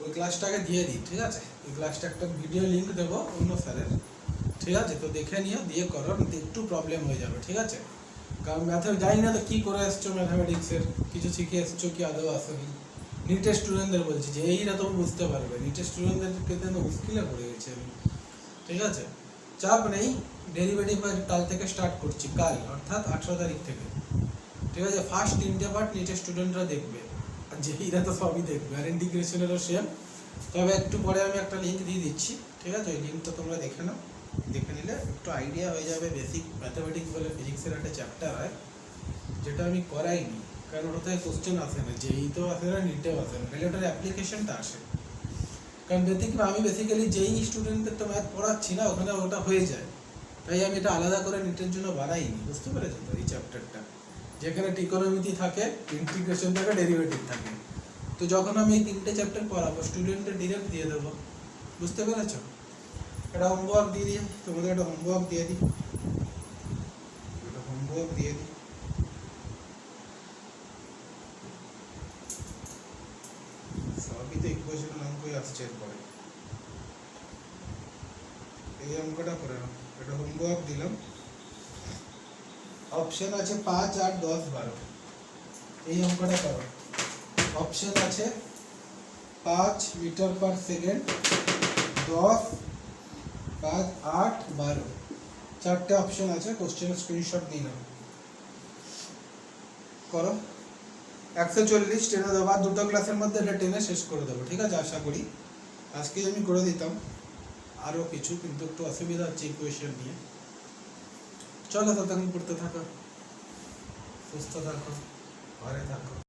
ওই ক্লাসটাকে দিয়ে দিই, ঠিক আছে, ওই ক্লাসটা একটা ভিডিও লিংক দেবো অন্য স্যারের, ঠিক আছে, তো দেখে নিও, দিয়ে করো, একটু প্রবলেম হয়ে যাবে, ঠিক আছে, কারণ ম্যাথে জানি না তো কী করে এসছো ম্যাথামেটিক্সের, কিছু শিখে এসছো কি আদৌ আসেনি, নিটের স্টুডেন্টদের বলছি যে এইরা তো বুঝতে পারবে, নিটের স্টুডেন্টদেরকে তো মুশকিলে পড়ে গেছি আমি, ঠিক আছে, চাপ নেই, ডেরিভেটিভ কাল থেকে স্টার্ট করছি, কাল অর্থাৎ 18 তারিখ থেকে, ঠিক আছে, ফার্স্ট 3টে পার্ট নিটের স্টুডেন্টরা দেখবে, আর যেইরা তো সবই দেখবে, আর ইন্টিগ্রেশনেরও সেম, তবে একটু পরে আমি একটা লিঙ্ক দিয়ে দিচ্ছি, ঠিক আছে, ওই লিঙ্কটা তোমরা দেখে নাও, দেখে নিলে একটু আইডিয়া হয়ে যাবে, বেসিক ম্যাথামেটিক্স বলে ফিজিক্সের একটা চ্যাপ্টার হয়, যেটা আমি করাইনি, কারণ ওটা থেকে কোশ্চেন আসে না, যেই তো আসে না, নিটেও আসে না, খালি ওটার অ্যাপ্লিকেশনটা আসে, কারণ আমি বেসিক্যালি যেই স্টুডেন্টদের তো ম্যাথ পড়াচ্ছি না, ওখানে ওটা হয়ে যায়, তাই আমি এটা আলাদা করে নিটের জন্য বাড়াইনি, বুঝতে পেরেছো তো, এই চ্যাপ্টারটা যেখানে ট্রিকোনোমিতি থাকে, ইন্টিগ্রেশন থাকে, ডেরিভেটিভ থাকে, তো যখন আমি এই 3টে চ্যাপ্টার পড়াবো স্টুডেন্টের ডিরেক্ট দিয়ে দেবো, বুঝতে পেরেছো, একটা হোমওয়ার্ক দিয়ে দিই, তোমাদের একটা হোমওয়ার্ক দিয়ে দিই, সবই তো ইকুয়েশনের অঙ্কই আসছে এরপরে, এই অঙ্কটা করে নাও, এটা হোমওয়ার্ক দিলাম, অপশন আছে 5, 8, 10, 12। এই অঙ্কটা করো। অপশন আছে 5 মিটার পার সেকেন্ড, 10, 5, 8, 12। চারটে অপশন আছে। কোশ্চেনের স্ক্রিনশট নিয়ে নাও, করো। 140 টেনে দেবো, আর দুটো ক্লাসের মধ্যে এটা টেনে শেষ করে দেবো, ঠিক আছে? আশা করি আজকে আমি করে দিতাম আরও কিছু, কিন্তু একটু অসুবিধা হচ্ছে ইকুয়েশন নিয়ে। চলো ততক্ষণ পড়তে থাকো, সুস্থ থাকো, ঘরে থাকো।